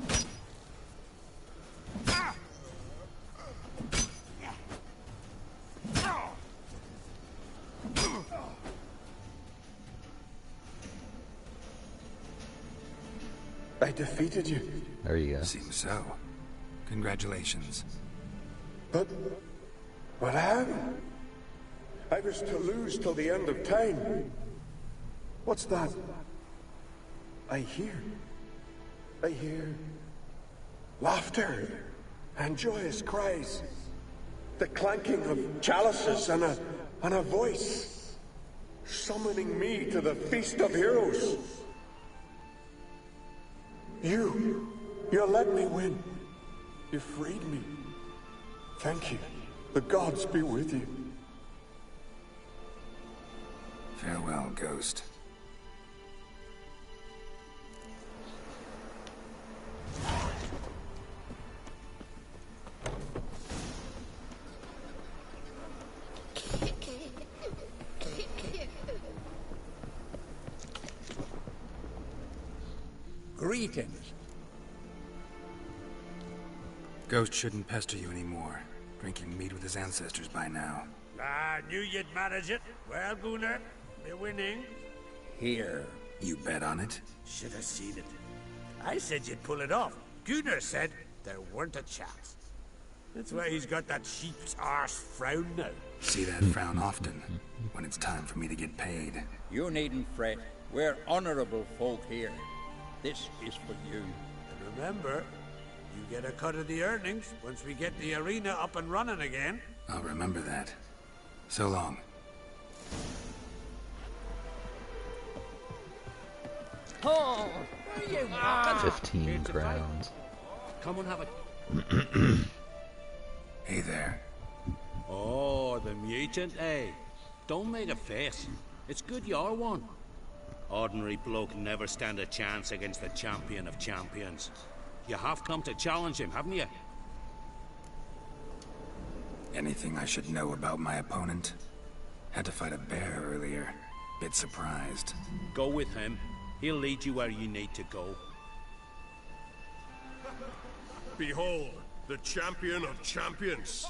I defeated you. There you go. Seems so. Congratulations. But how? I was to lose till the end of time. What's that? I hear laughter and joyous cries, the clanking of chalices and a voice summoning me to the feast of heroes. You let me win. You freed me. Thank you. The gods be with you. Farewell, Ghost. Greetings. Ghost shouldn't pester you anymore. Drinking meat with his ancestors by now. I knew you'd manage it. Well, Gunnar, we're winning. Here. You bet on it? Should have seen it. I said you'd pull it off. Gunnar said there weren't a chance. That's why he's got that sheep's arse frown now. See that frown often, when it's time for me to get paid. You needn't fret. We're honorable folk here. This is for you. And remember, you get a cut of the earnings once we get the arena up and running again. I'll remember that. So long. Oh, where are you walking? 15 crowns. Come and have a... Hey there. Oh, the mutant, eh? Don't make a face. It's good you're one. Ordinary bloke never stand a chance against the champion of champions. You have come to challenge him, haven't you? Anything I should know about my opponent? Had to fight a bear earlier. Bit surprised. Go with him. He'll lead you where you need to go. Behold, the champion of champions.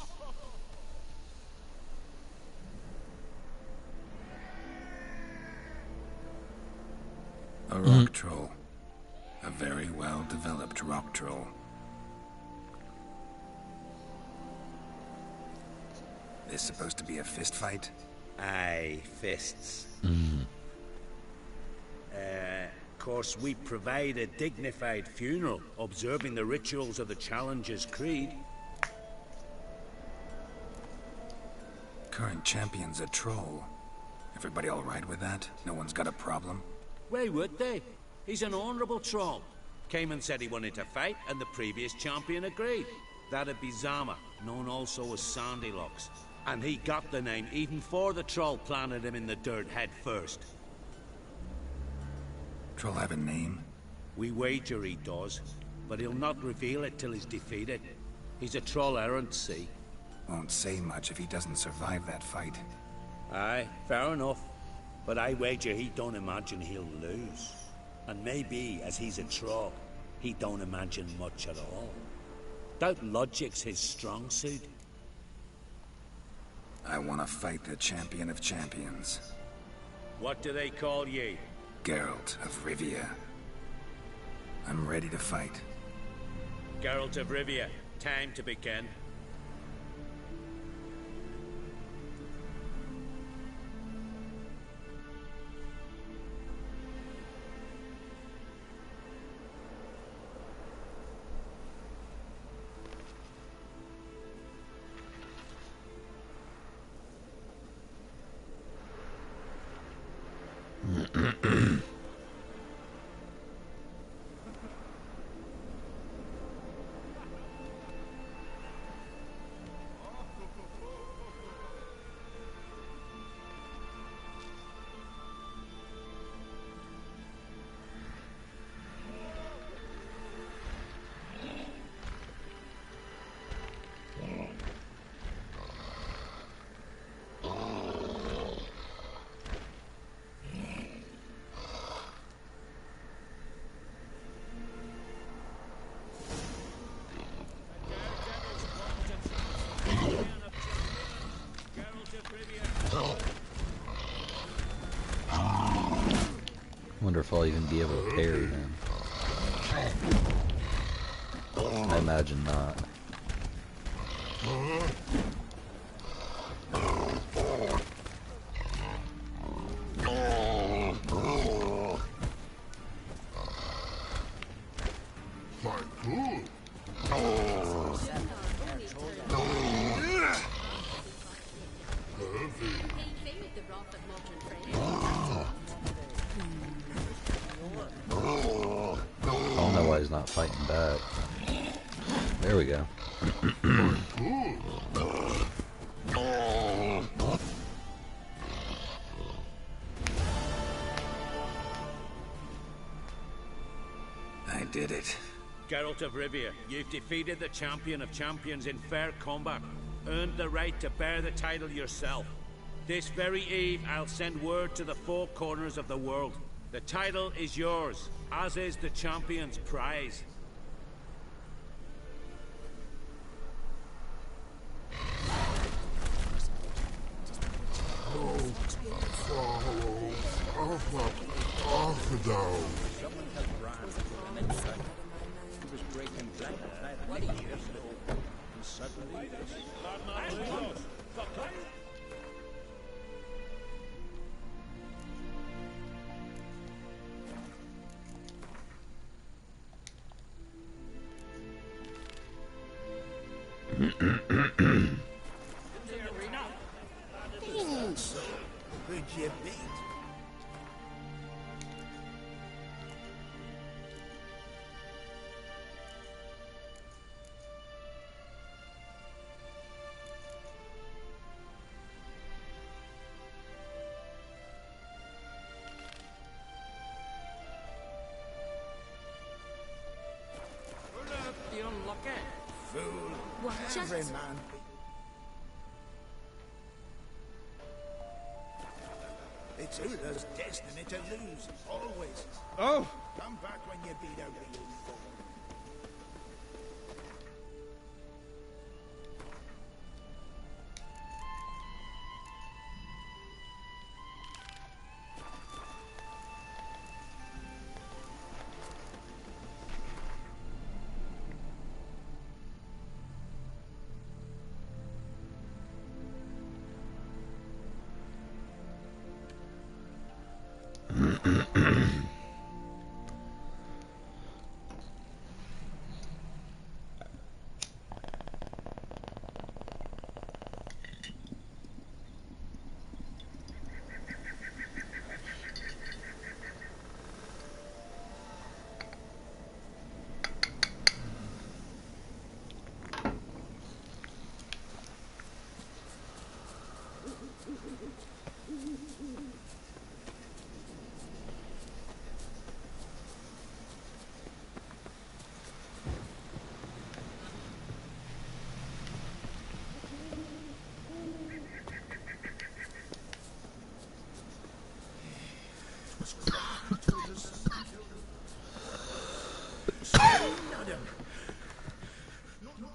A rock troll. A very well-developed rock troll. This supposed to be a fist fight? Aye, fists. Of course, we provide a dignified funeral, observing the rituals of the Challenger's Creed. Current champion's a troll. Everybody all right with that? No one's got a problem? Why would they? He's an honourable troll. Came and said he wanted to fight, and the previous champion agreed. That'd be Zama, known also as Sandylocks. And he got the name even before the troll planted him in the dirt head first. Troll have a name? We wager he does, but he'll not reveal it till he's defeated. He's a troll errant, see? Won't say much if he doesn't survive that fight. Aye, fair enough. But I wager he don't imagine he'll lose. And maybe, as he's a troll, he don't imagine much at all. Doubt logic's his strong suit. I want to fight the champion of champions. What do they call ye? Geralt of Rivia. I'm ready to fight. Geralt of Rivia, time to begin. Wonder if I'll even be able to parry him. I imagine not. I don't know why he's not fighting back. There we go. did it. Geralt of Rivia, you've defeated the champion of champions in fair combat. Earned the right to bear the title yourself. This very eve, I'll send word to the four corners of the world. The title is yours, as is the champion's prize. He was breaking black many years ago. And suddenly this... Could you beat? The unlucky. Fool. Watch Every it. man. It's Ula's destiny to lose, always. Oh! Come back when you beat a real fool.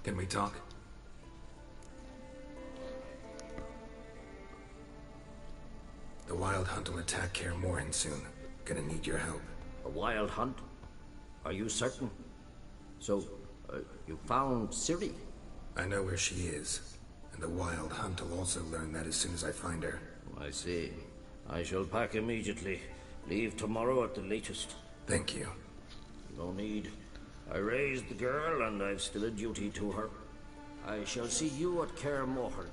Can we talk? The Wild Hunt will attack Kaer Morhen soon. Gonna need your help. A wild hunt? Are you certain? So, you found Ciri? I know where she is. And the Wild Hunt will also learn that as soon as I find her. I see. I shall pack immediately. Leave tomorrow at the latest. Thank you. No need. I raised the girl, and I've still a duty to her. I shall see you at Kaer Morhen.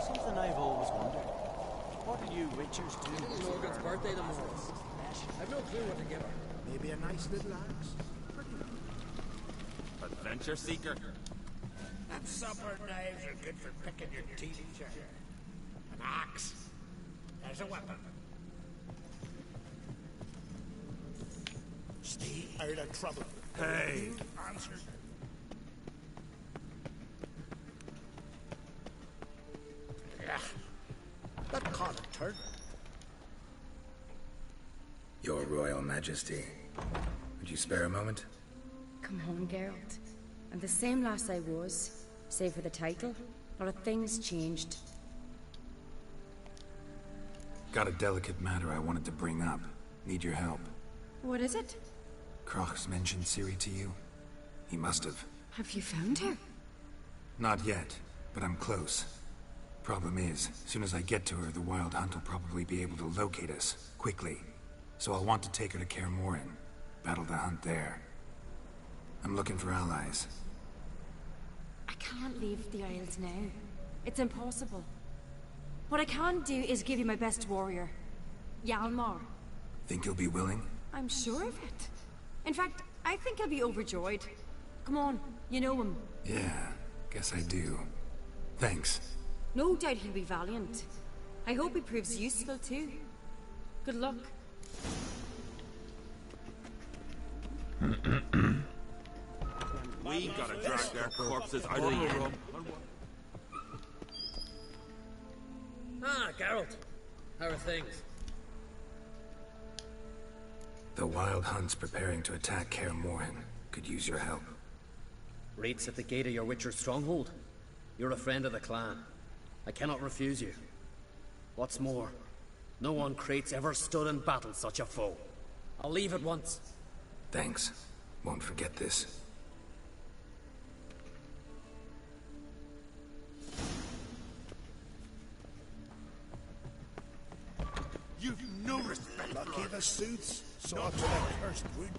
Something I've always wondered. What do you witchers do? Morgan's birthday tomorrow. I've no clue what to give her. Maybe a nice little axe. Adventure seeker. And supper knives are good for picking your teeth. An axe. There's a weapon. Stay out of trouble. Hey. Answer. Yeah. That caught a turn. Your Royal Majesty. Would you spare a moment? Come on, Geralt. I'm the same lass I was, save for the title. A lot of things changed. Got a delicate matter I wanted to bring up. Need your help. What is it? Crach's mentioned Ciri to you? He must have. Have you found her? Not yet, but I'm close. Problem is, soon as I get to her, the Wild Hunt will probably be able to locate us, quickly. So I'll want to take her to Kaer Morhen, battle the hunt there. I'm looking for allies. I can't leave the Isles now. It's impossible. What I can do is give you my best warrior, Hjalmar. Think you'll be willing? I'm sure of it. In fact, I think he'll be overjoyed. Come on, you know him. Yeah, guess I do. Thanks. No doubt he'll be valiant. I hope he proves useful too. Good luck. We gotta drag their corpses out of the inn. Ah, Geralt. How are things? The Wild Hunt's preparing to attack Kaer Morhen. Could use your help. Raid's at the gate of your Witcher stronghold. You're a friend of the clan. I cannot refuse you. What's more, no one Crate's ever stood and battled such a foe. I'll leave at once. Thanks. Won't forget this. You've no respect. Lucky the suits saw to the cursed wood.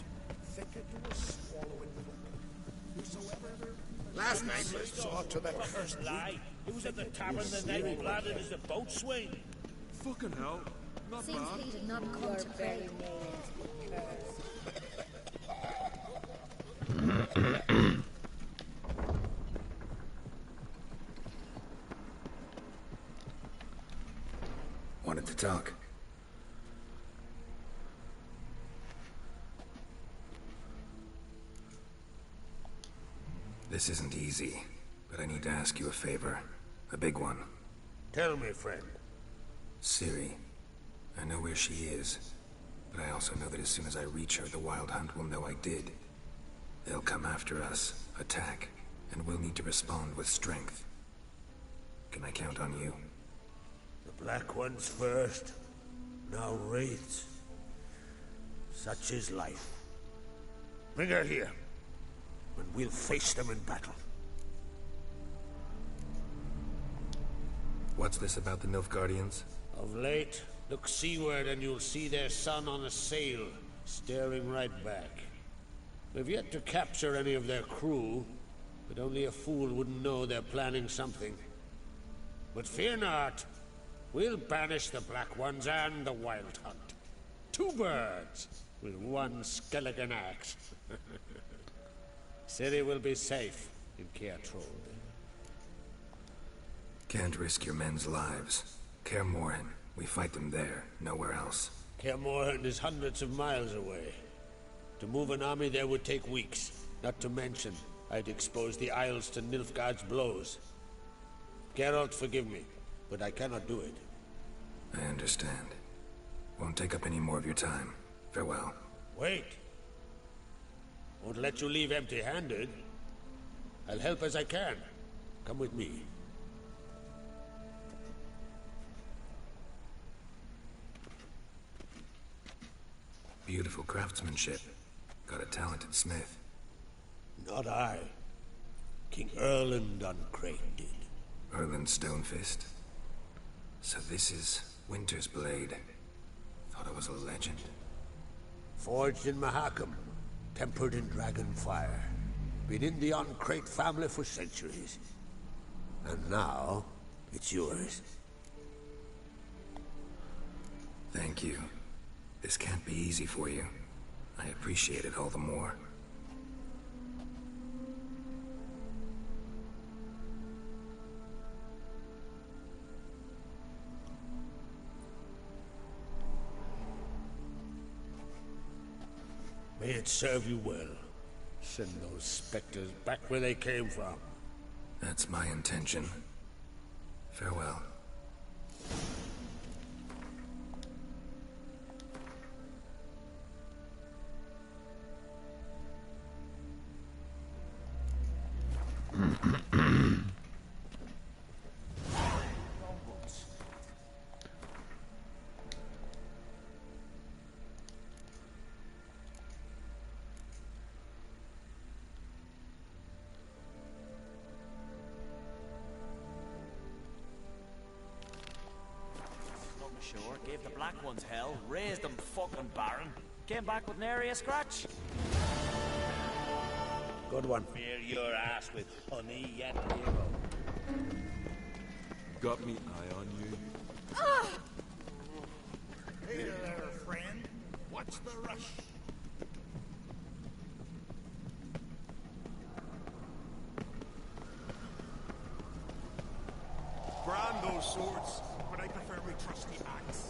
Thicker to a swallowing book. Whosoever Last night saw to the cursed wood. He was at the tavern the night he landed as a boatswain. Fucking hell. Not Seems bad. he did not come to play. Wanted to talk. This isn't easy, but I need to ask you a favor. A big one. Tell me, friend. Ciri. I know where she is, but I also know that as soon as I reach her, the Wild Hunt will know I did. They'll come after us, attack, and we'll need to respond with strength. Can I count on you? The Black Ones first, now Wraiths. Such is life. Bring her here, and we'll face them in battle. What's this about the Nilfgaardians? Of late, look seaward and you'll see their sun on a sail, staring right back. We've yet to capture any of their crew, but only a fool wouldn't know they're planning something. But fear not, we'll banish the Black Ones and the Wild Hunt. 2 birds with 1 skeleton axe. Ciri will be safe in Kaer Trode. Can't risk your men's lives. Kaer Morhen, we fight them there, nowhere else. Kaer Morhen is hundreds of miles away. To move an army there would take weeks. Not to mention, I'd expose the Isles to Nilfgaard's blows. Geralt, forgive me, but I cannot do it. I understand. Won't take up any more of your time. Farewell. Wait. Won't let you leave empty-handed. I'll help as I can. Come with me. Beautiful craftsmanship. Got a talented smith. Not I. King Erland Uncrate did. Erland Stonefist. So this is Winter's Blade. Thought it was a legend. Forged in Mahakam. Tempered in dragon fire. Been in the Uncrate family for centuries. And now, it's yours. Thank you. This can't be easy for you. I appreciate it all the more. May it serve you well. Send those specters back where they came from. That's my intention. Farewell. ashore, gave the black ones hell, raised them fucking barren, came back with nary a scratch. Good one. Fill your ass with honey yet, hero. Got me eye on you. Hey there, friend. What's the rush? Brand those swords, but I prefer my trusty axe.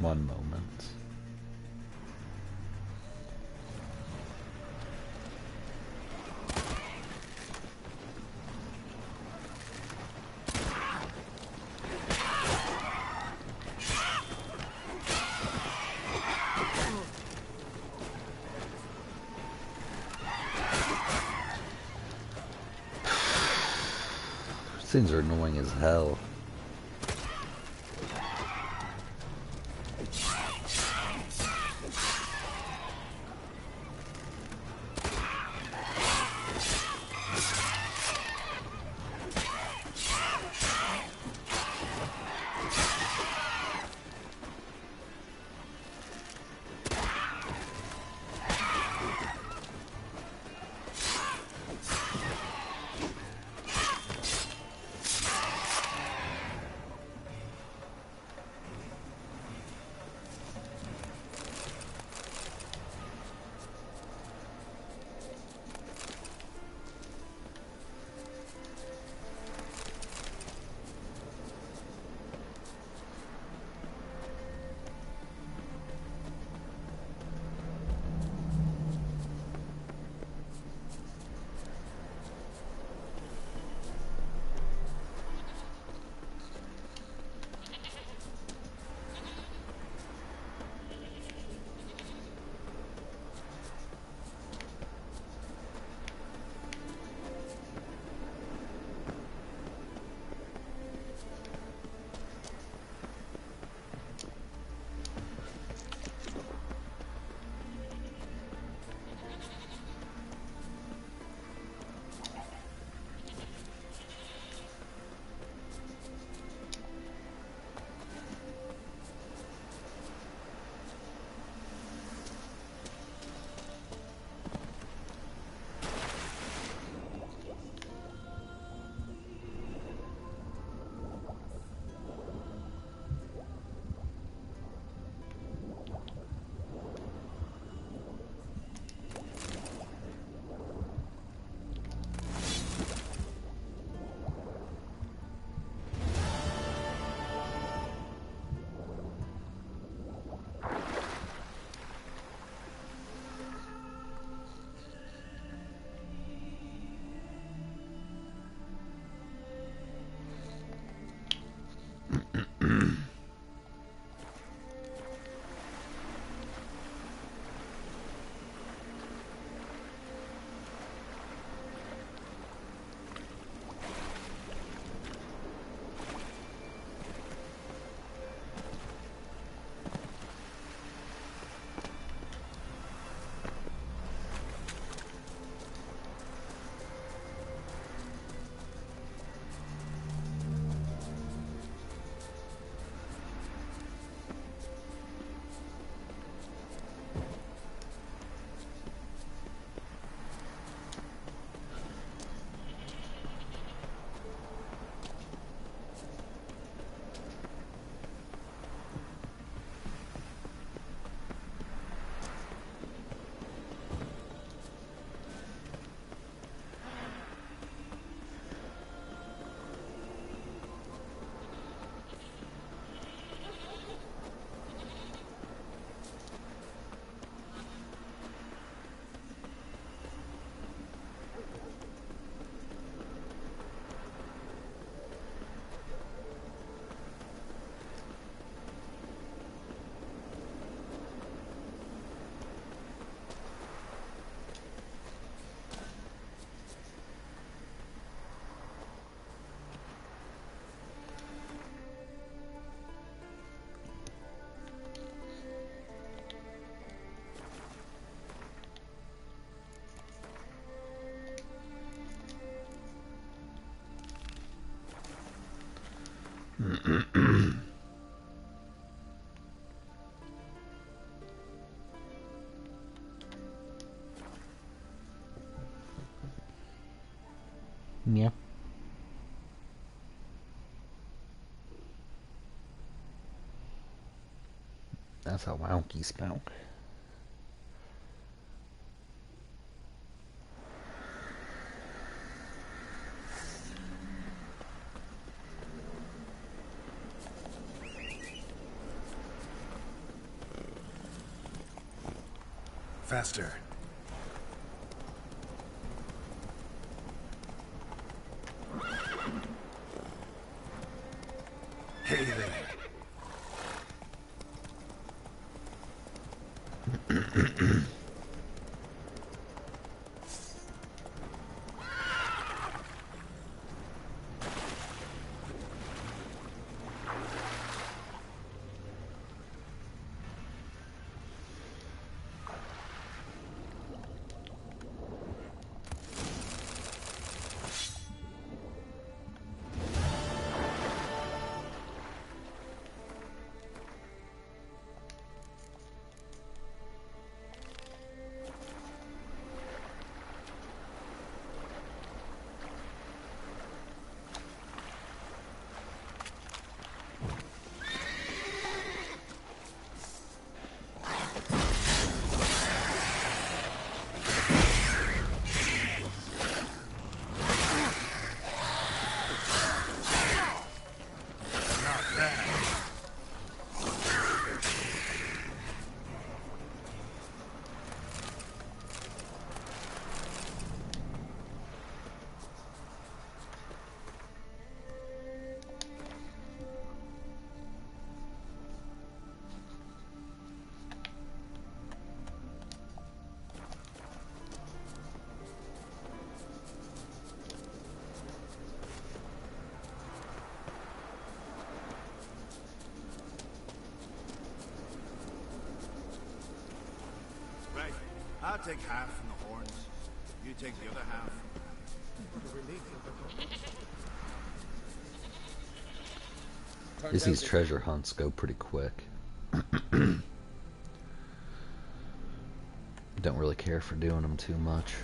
One moment. These things are annoying as hell. Yeah. That's a wonky spell. Faster. Hey there. Right. I'll take half from the horns. You take the other half. What a relief. These treasure hunts go pretty quick. Don't really care for doing them too much.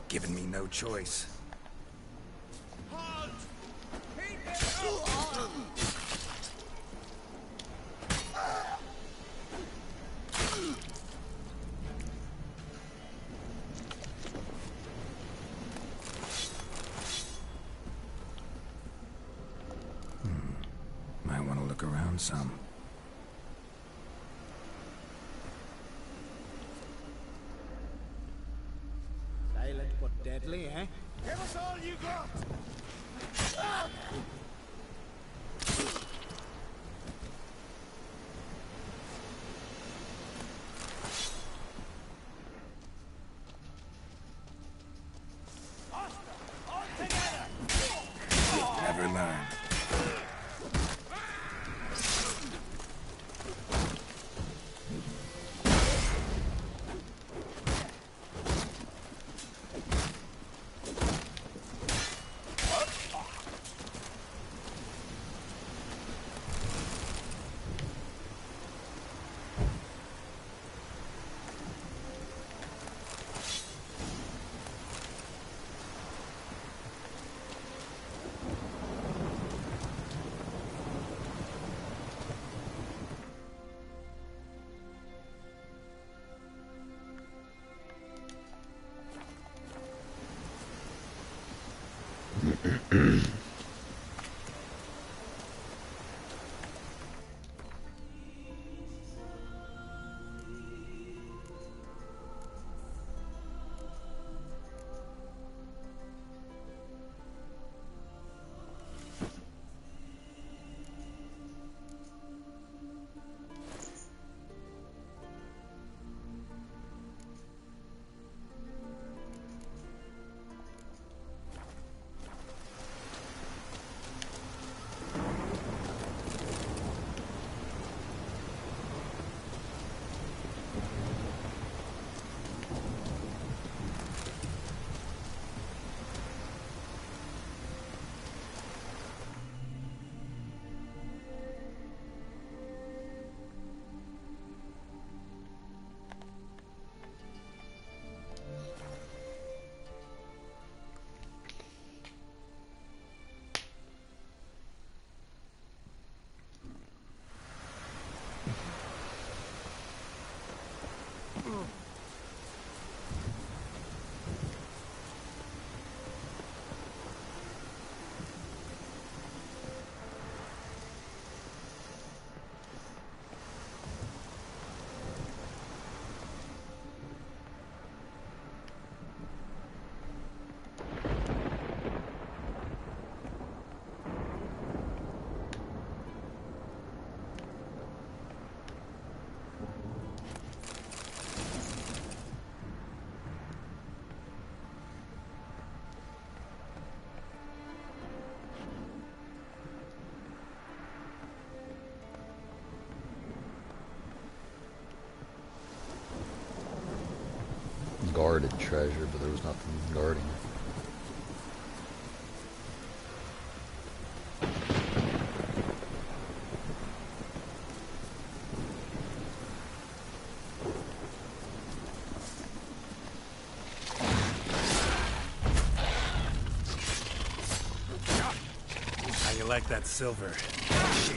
Giving me no choice. Might want to look around some. Silent but deadly, eh? Give us all you got! Never learn. Guarded treasure, but there was nothing guarding it. How you like that silver? Shit.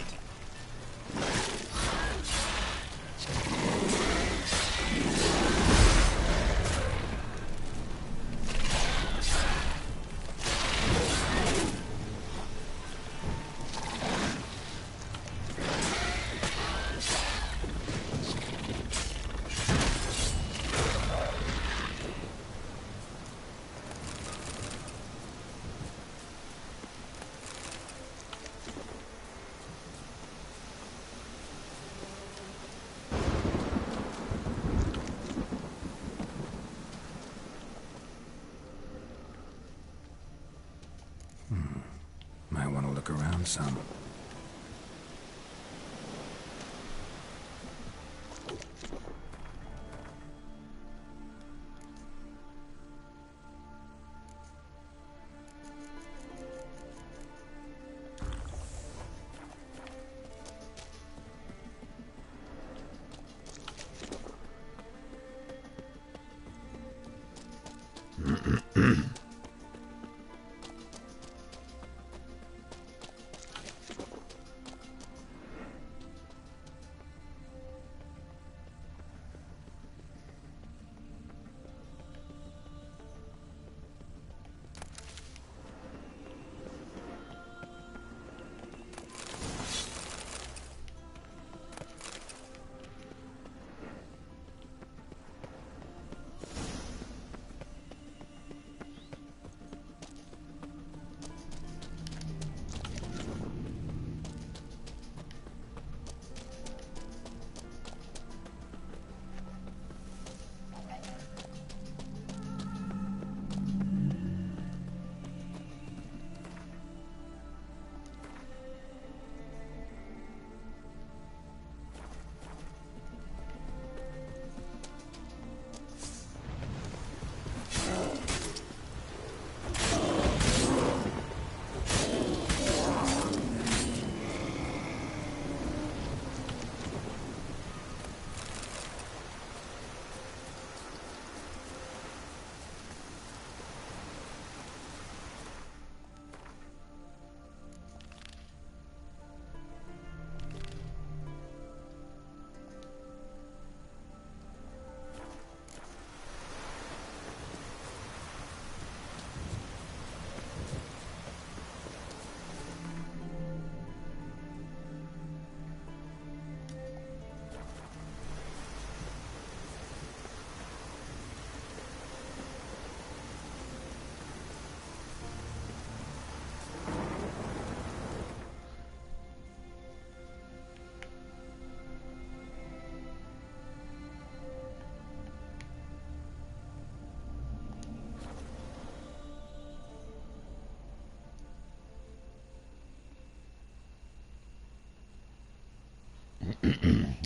some.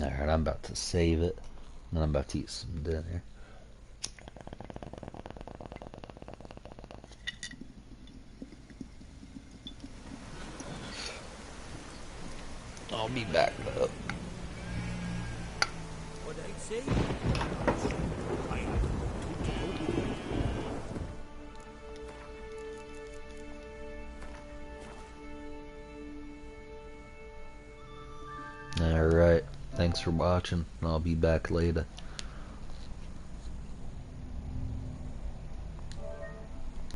Alright, I'm about to save it, and I'm about to eat some dinner. I'll be back though. What I say? Alright, thanks for watching, and I'll be back later.